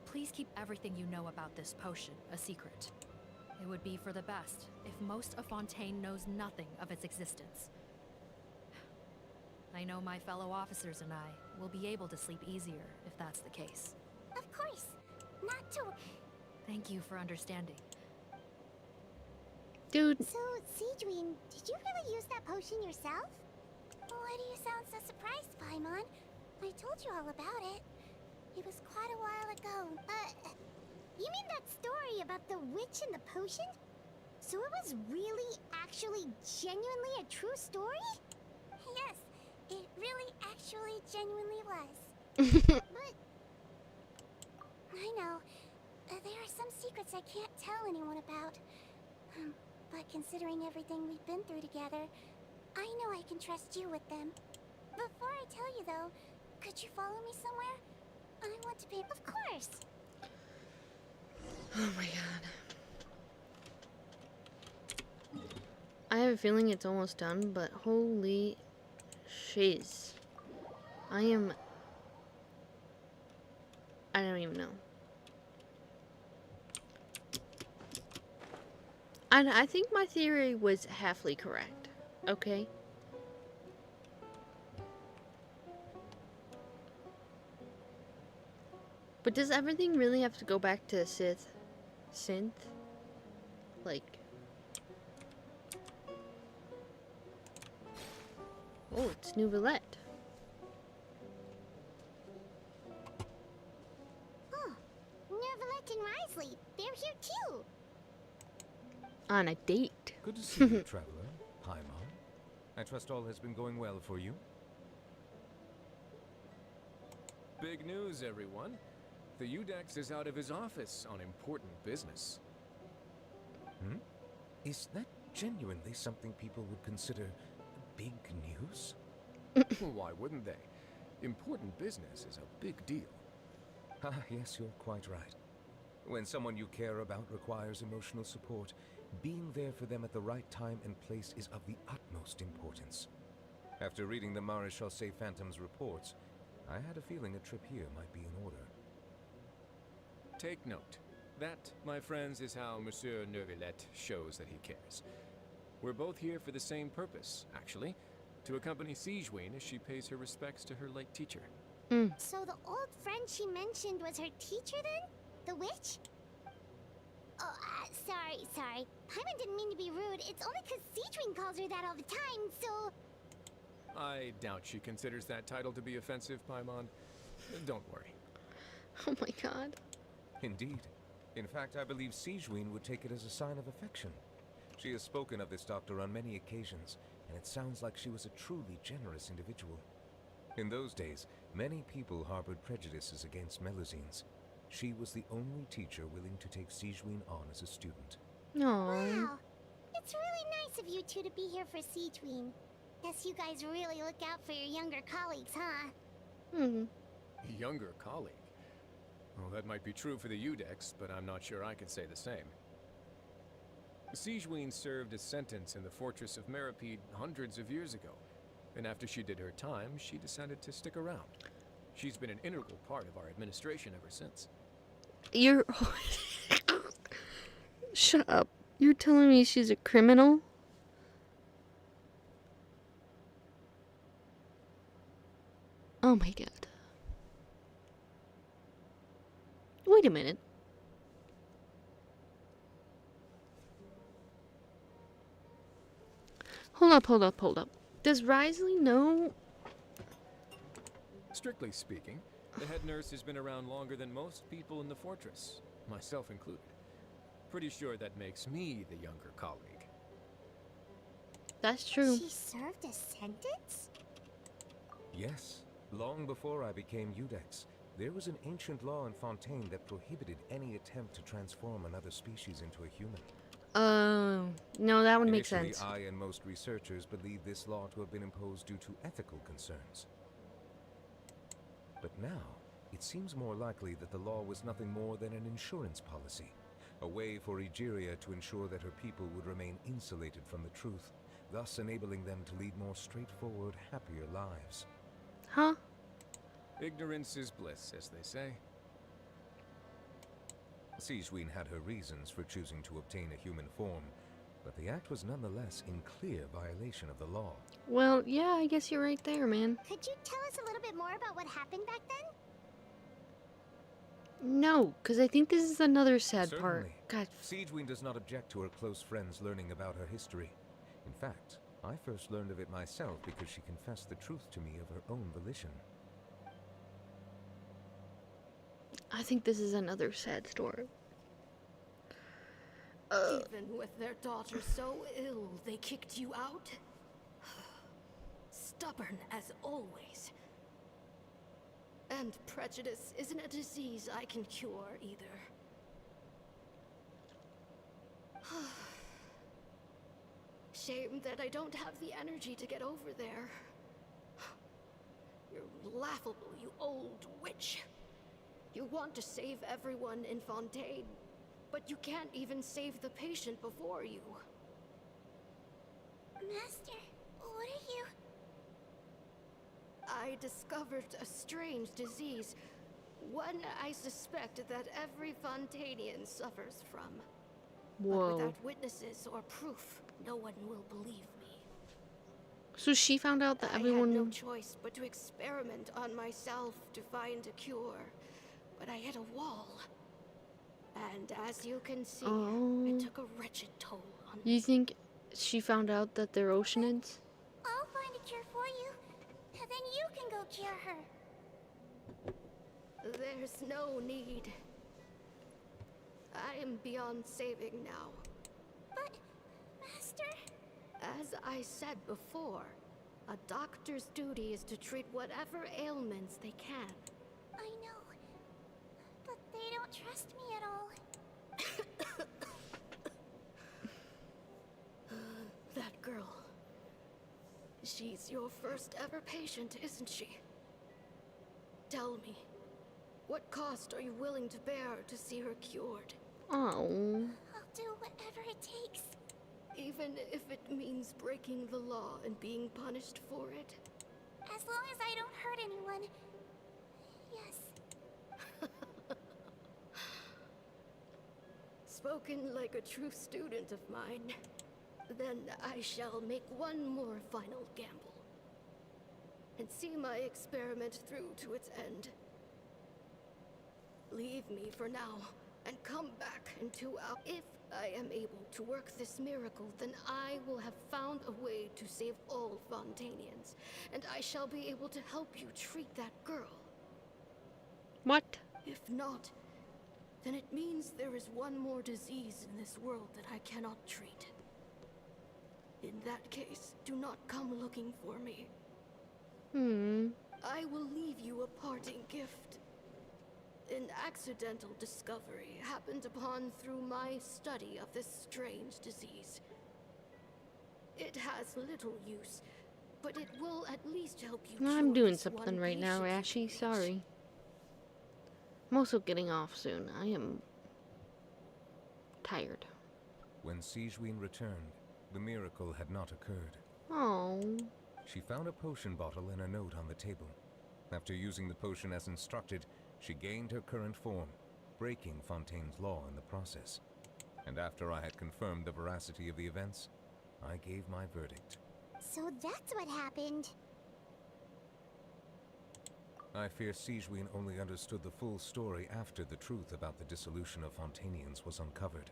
Please keep everything you know about this potion a secret. It would be for the best if most of Fontaine knows nothing of its existence. I know my fellow officers and I will be able to sleep easier if that's the case.
Of course. Not to...
Thank you for understanding.
Dude.
So, Siegwing, did you really use that potion yourself? Why do you sound so surprised, Paimon? I told you all about it. It was quite a while ago. You mean that story about the witch and the potion? So it was really, actually, genuinely a true story? Yes, it really, actually, genuinely was. But... I know. There are some secrets I can't tell anyone about. But considering everything we've been through together, I know I can trust you with them. Before I tell you, though, could you follow me somewhere? I want to be... Of course!
Oh my god. I have a feeling it's almost done, but holy shiz. I don't even know. And I think my theory was halfly correct. Okay? But does everything really have to go back to synth? Like... Oh, it's Nouvellette.
Oh, Nervalette and Risley, they're here too.
On a date.
Good to see you, traveler. Paimon. I trust all has been going well for you.
Big news, everyone. The Udex is out of his office on important business.
Hmm? Is that genuinely something people would consider big news?
Why wouldn't they? Important business is a big deal.
Ah, yes, you're quite right. When someone you care about requires emotional support, being there for them at the right time and place is of the utmost importance. After reading the Maréchal Phantom's reports, I had a feeling a trip here might be in order.
Take note. That, my friends, is how Monsieur Neuvillette shows that he cares. We're both here for the same purpose, actually. To accompany Sigewinne as she pays her respects to her late teacher.
So the old friend she mentioned was her teacher then? The witch? Oh, sorry. Paimon didn't mean to be rude. It's only because Sigewinne calls her that all the time, so...
I doubt she considers that title to be offensive, Paimon. Don't worry.
Oh my god.
Indeed. In fact, I believe Sigewinne would take it as a sign of affection. She has spoken of this doctor on many occasions, and it sounds like she was a truly generous individual. In those days, many people harbored prejudices against Melusines. She was the only teacher willing to take Sigewinne on as a student.
Aww.
Wow. It's really nice of you two to be here for Sigewinne. Guess you guys really look out for your younger colleagues, huh?
Younger colleague? Well, that might be true for the Udex, but I'm not sure I can say the same. Sigewinne served a sentence in the fortress of Meripede hundreds of years ago, and after she did her time, she decided to stick around. She's been an integral part of our administration ever since.
You're... Shut up. You're telling me she's a criminal? Oh my god. Wait a minute. Hold up. Does Risley know?
Strictly speaking, the head nurse has been around longer than most people in the fortress, myself included. Pretty sure that makes me the younger colleague.
That's true.
She served a sentence?
Yes. Long before I became Udex, there was an ancient law in Fontaine that prohibited any attempt to transform another species into a human.
No, that would make
Initially,
sense.
I and most researchers believe this law to have been imposed due to ethical concerns. But now, it seems more likely that the law was nothing more than an insurance policy, a way for Egeria to ensure that her people would remain insulated from the truth, thus enabling them to lead more straightforward, happier lives.
Huh?
Ignorance is bliss, as they say.
Sigewinne had her reasons for choosing to obtain a human form, but the act was nonetheless in clear violation of the law.
Well, yeah, I guess you're right there, man.
Could you tell us a little bit more about what happened back then?
No, because I think this is another sad
Certainly.
part. God.
Sigewinne does not object to her close friends learning about her history. In fact, I first learned of it myself because she confessed the truth to me of her own volition.
I think this is another sad story.
Even with their daughter so ill, they kicked you out? Stubborn as always. And prejudice isn't a disease I can cure either. Shame that I don't have the energy to get over there. You're laughable, you old witch. You want to save everyone in Fontaine, but you can't even save the patient before you.
Master, what are you...
I discovered a strange disease, one I suspect that every Fontainian suffers from.
But
Whoa.
without witnesses or proof, no one will believe me.
So she found out that
I
everyone.
had no choice but to experiment on myself to find a cure, but I hit a wall. And as you can see, it took a wretched toll on me.
You think she found out that they're oceanids?
I'll find a cure for you, and then you can go cure her.
There's no need. I am beyond saving now.
But, Master...
As I said before, a doctor's duty is to treat whatever ailments they can.
I know, but they don't trust me at all.
That girl. She's your first ever patient, isn't she? Tell me, what cost are you willing to bear to see her cured?
Oh.
I'll do whatever it takes.
Even if it means breaking the law and being punished for it?
As long as I don't hurt anyone. Yes.
Spoken like a true student of mine. Then I shall make one more final gamble. And see my experiment through to its end. Leave me for now, and come back in 2 hours. If I am able to work this miracle, then I will have found a way to save all Fontanians, and I shall be able to help you treat that girl.
What?
If not, then it means there is one more disease in this world that I cannot treat. In that case, do not come looking for me. I will leave you a parting gift. An accidental discovery happened upon through my study of this strange disease. It has little use, but it will at least help you.
I'm doing something right now, Ashy. Sorry. I'm also getting off soon. I am tired.
When Sigewinne returned, the miracle had not occurred.
Oh.
She found a potion bottle and a note on the table. After using the potion as instructed, she gained her current form, breaking Fontaine's law in the process. And after I had confirmed the veracity of the events, I gave my verdict.
So that's what happened.
I fear Sigewinne only understood the full story after the truth about the dissolution of Fontanians was uncovered.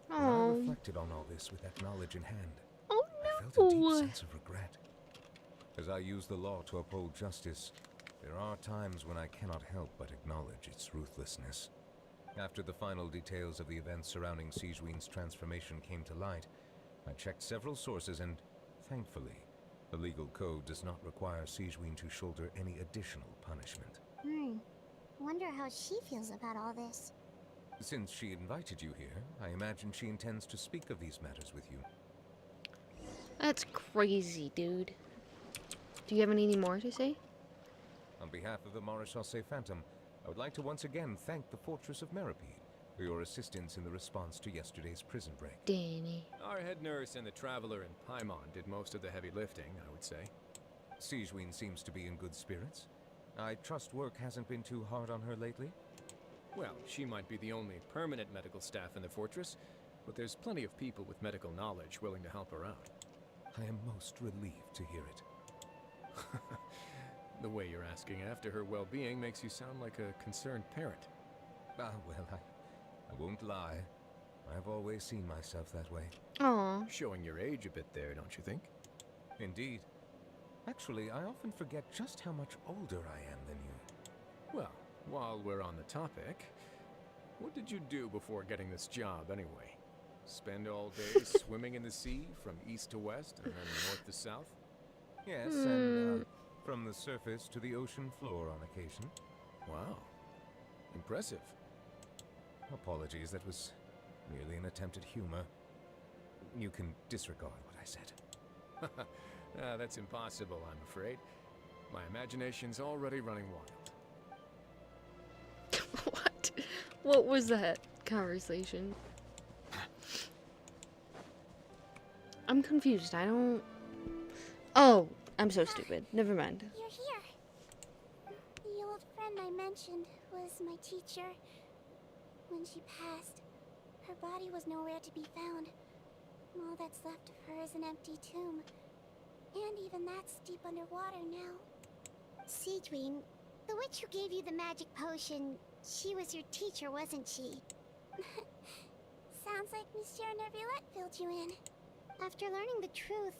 When I reflected on all this with that knowledge in hand, I felt a deep sense of regret. As I use the law to uphold justice, there are times when I cannot help but acknowledge its ruthlessness. After the final details of the events surrounding Sigewinne's transformation came to light, I checked several sources and, thankfully, the legal code does not require Sigewinne to shoulder any additional punishment.
Wonder how she feels about all this.
Since she invited you here, I imagine she intends to speak of these matters with you.
That's crazy, dude. Do you have any more to say?
On behalf of the Maréchaussée Phantom, I would like to once again thank the Fortress of Meripede for your assistance in the response to yesterday's prison break.
Danny.
Our head nurse and the Traveler in Paimon did most of the heavy lifting, I would say. Sigewinne seems to be in good spirits. I trust work hasn't been too hard on her lately?
Well, she might be the only permanent medical staff in the fortress, but there's plenty of people with medical knowledge willing to help her out.
I am most relieved to hear it.
The way you're asking after her well-being makes you sound like a concerned parent.
Well, I won't lie. I've always seen myself that way.
Aww.
Showing your age a bit there, don't you think?
Indeed. Actually, I often forget just how much older I am than you.
Well, while we're on the topic, what did you do before getting this job anyway? Spend all day swimming in the sea from east to west and then north to south?
Yes, and from the surface to the ocean floor on occasion.
Wow. Impressive.
Apologies, that was merely an attempt at humor. You can disregard what I said.
That's impossible, I'm afraid. My imagination's already running wild.
What? What was that conversation? I'm confused. I don't... Oh, I'm so stupid. Never mind.
You're here. The old friend I mentioned was my teacher. When she passed, Her body was nowhere to be found. All that's left of her is an empty tomb. And even that's deep underwater now.
Seedween, the witch who gave you the magic potion, she was your teacher, wasn't she?
Sounds like Monsieur Neuvillette filled you in.
After learning the truth,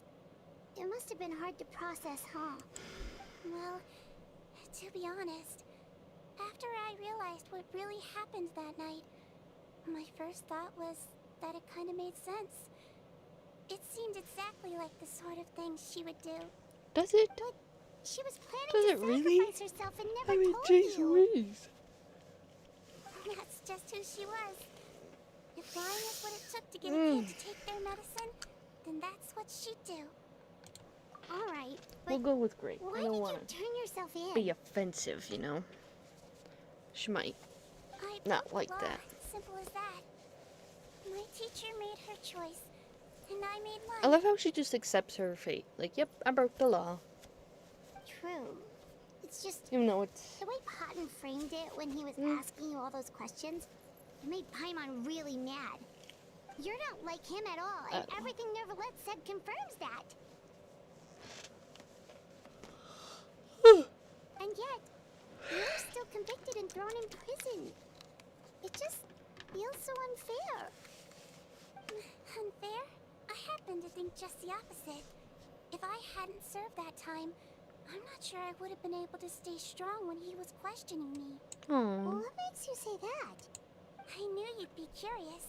it must have been hard to process, huh?
Well, to be honest, after I realized what really happened that night, my first thought was that it kind of made sense. It seemed exactly like the sort of thing she would do.
Does it?
But she was planning
Does
to
it really?
sacrifice herself and never
I mean,
told
jeez
you.
Louise.
That's just who she was. If flying is what it took to get a kid to take their medicine, then that's what she'd do.
Alright,
We'll go with great.
why
I
did
don't
you
want to
turn yourself in?
be offensive, you know. She might not like that.
Simple as that. My teacher made her choice, and I made mine.
I love how she just accepts her fate. Like, yep, I broke the law.
True. It's just
Even though it's...
the way Cotton framed it when he was asking you all those questions, it made Paimon really mad. You're not like him at all, and everything Neuvillette said confirms that. And yet, you're still convicted and thrown in prison. It just feels so unfair.
Unfair? I happen to think just the opposite. If I hadn't served that time, I'm not sure I would have been able to stay strong when he was questioning me.
Aww.
What makes you say that?
I knew you'd be curious.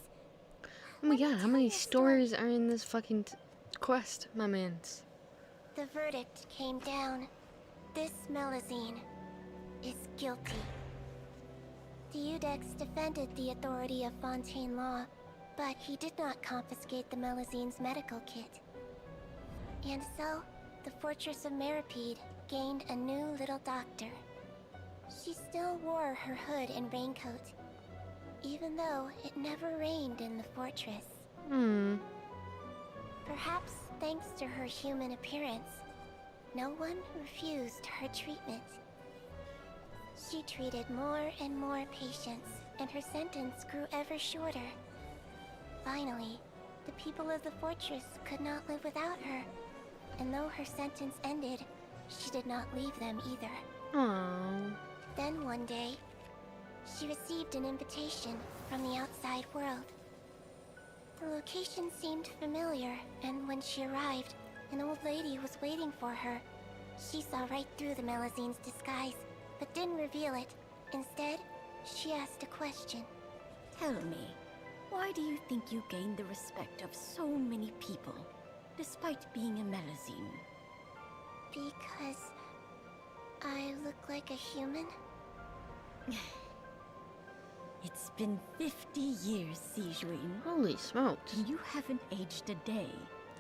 Oh my god, how many stories are in this fucking quest, my mans?
The verdict came down. This Melusine is guilty. The Eudex defended the authority of Fontaine law, but he did not confiscate the Melusine's medical kit. And so, the Fortress of Meripede gained a new little doctor. She still wore her hood and raincoat, even though it never rained in the fortress. Perhaps thanks to her human appearance, no one refused her treatment. She treated more and more patients, and her sentence grew ever shorter. Finally, the people of the fortress could not live without her, and though her sentence ended, she did not leave them either.
Aww.
Then one day, she received an invitation from the outside world. The location seemed familiar, and when she arrived, an old lady was waiting for her. She saw right through the Melusine's disguise, but didn't reveal it. Instead, she asked a question.
Tell me, why do you think you gained the respect of so many people, despite being a Melusine?
Because I look like a human?
It's been 50 years, Sejuin.
Holy smokes.
And you haven't aged a day.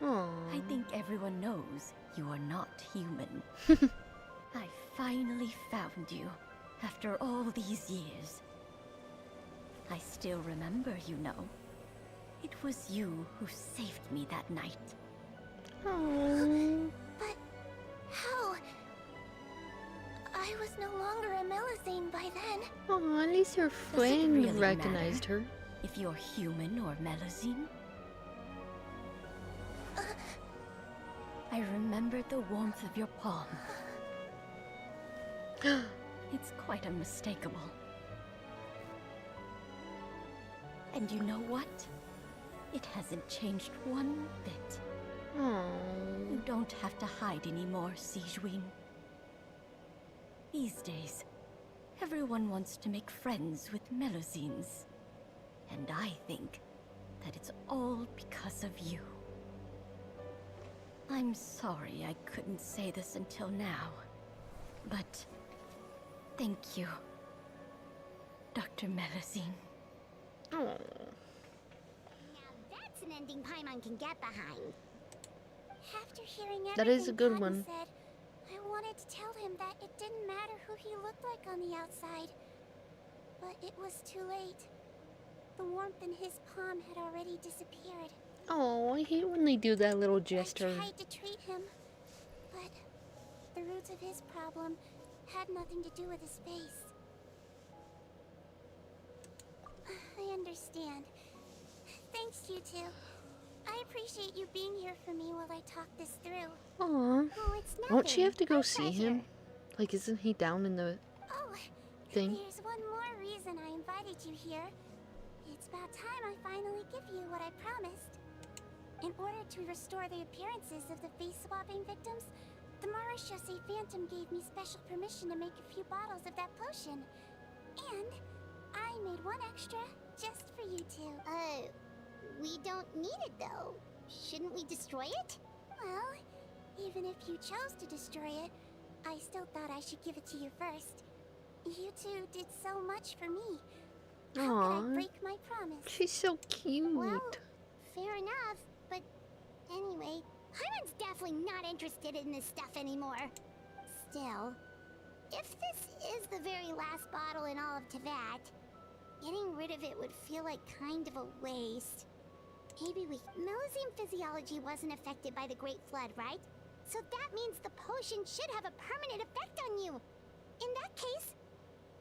Aww.
I think everyone knows you are not human. I finally found you, after all these years. I still remember, you know. It was you who saved me that night.
Aww.
But how? I was no longer a Melusine by then.
Aw, at least her friend
really
recognized her.
If you're human or Melusine? I remembered the warmth of your palm. It's quite unmistakable. And you know what? It hasn't changed one bit.
Aww.
You don't have to hide anymore, Sejuin. These days, everyone wants to make friends with Melusines. And I think that it's all because of you. I'm sorry I couldn't say this until now, but thank you, Dr. Melusine.
Aww.
That's an ending Paimon can get behind.
After hearing everything
That is a good
Cotton
one.
said, I wanted to tell him that it didn't matter who he looked like on the outside. But it was too late. The warmth in his palm had already disappeared.
Oh, I hate when they do that little gesture.
I tried to treat him, but the roots of his problem had nothing to do with his face. I understand. Thanks, you two. I appreciate you being here for me while I talk this through.
Aw.
Oh, it's nothing.
Won't she have to go
My
see
pleasure.
him? Like, isn't he down in the
Oh,
thing?
there's one more reason I invited you here. It's about time I finally give you what I promised. In order to restore the appearances of the face-swapping victims, the Marechaussee Phantom gave me special permission to make a few bottles of that potion. And I made one extra just for you two.
We don't need it though. Shouldn't we destroy it?
Well, even if you chose to destroy it, I still thought I should give it to you first. You two did so much for me. How could I
Aw.
break my promise?
She's so cute.
Well, fair enough, but anyway, Hyman's definitely not interested in this stuff anymore. Still, if this is the very last bottle in all of Tevat, getting rid of it would feel like kind of a waste. Maybe Melusine physiology wasn't affected by the Great Flood, right? So that means the potion should have a permanent effect on you. In that case,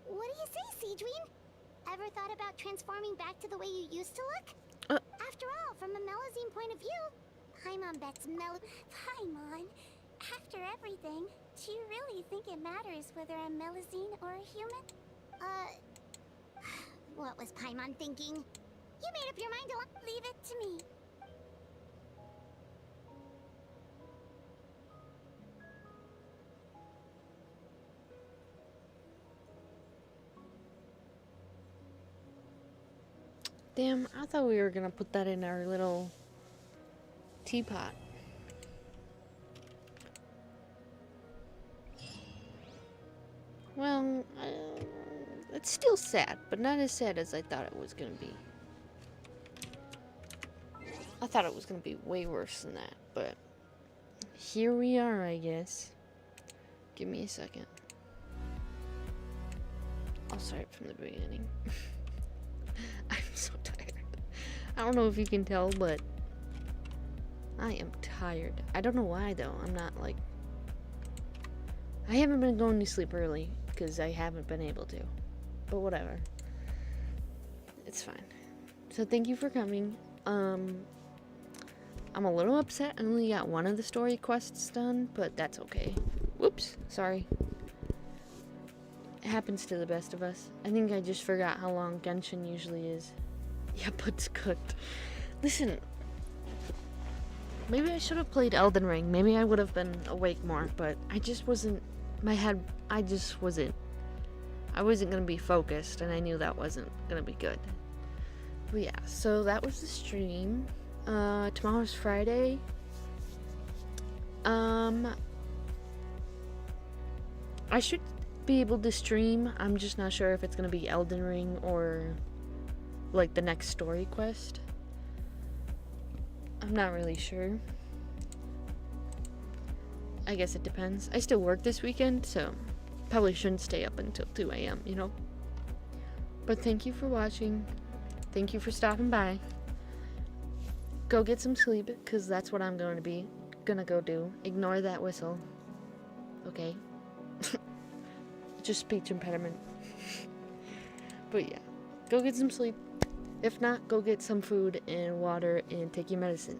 what do you say, Seedween? Ever thought about transforming back to the way you used to look? After all, from a Melusine point of view, Paimon bets
Paimon, after everything, do you really think it matters whether I'm Melusine or a human?
What was Paimon thinking? You made up your mind to
leave it to me.
Damn, I thought we were gonna put that in our little teapot. Well, it's still sad, but not as sad as I thought it was gonna be. I thought it was gonna be way worse than that, but here we are, I guess. Give me a second. I'll start from the beginning. I'm so tired. I don't know if you can tell, but I am tired. I don't know why, though. I'm not, like... I haven't been going to sleep early, because I haven't been able to. But whatever. It's fine. So thank you for coming. I'm a little upset I only got one of the story quests done, but that's okay. Whoops. Sorry. It happens to the best of us. I think I just forgot how long Genshin usually is. Yeah, but it's good. Listen. Maybe I should have played Elden Ring. Maybe I would have been awake more, but I just wasn't... My head... I just wasn't... I wasn't going to be focused, and I knew that wasn't going to be good. But yeah, so that was the stream. Tomorrow's Friday. I should be able to stream. I'm just not sure if it's going to be Elden Ring or like the next story quest. I'm not really sure. I guess it depends. I still work this weekend, so probably shouldn't stay up until 2 a.m., you know? But thank you for watching. Thank you for stopping by. Go get some sleep, because that's what I'm gonna go do. Ignore that whistle. Okay? Just speech impediment. But yeah. Go get some sleep. If not, go get some food and water and take your medicine.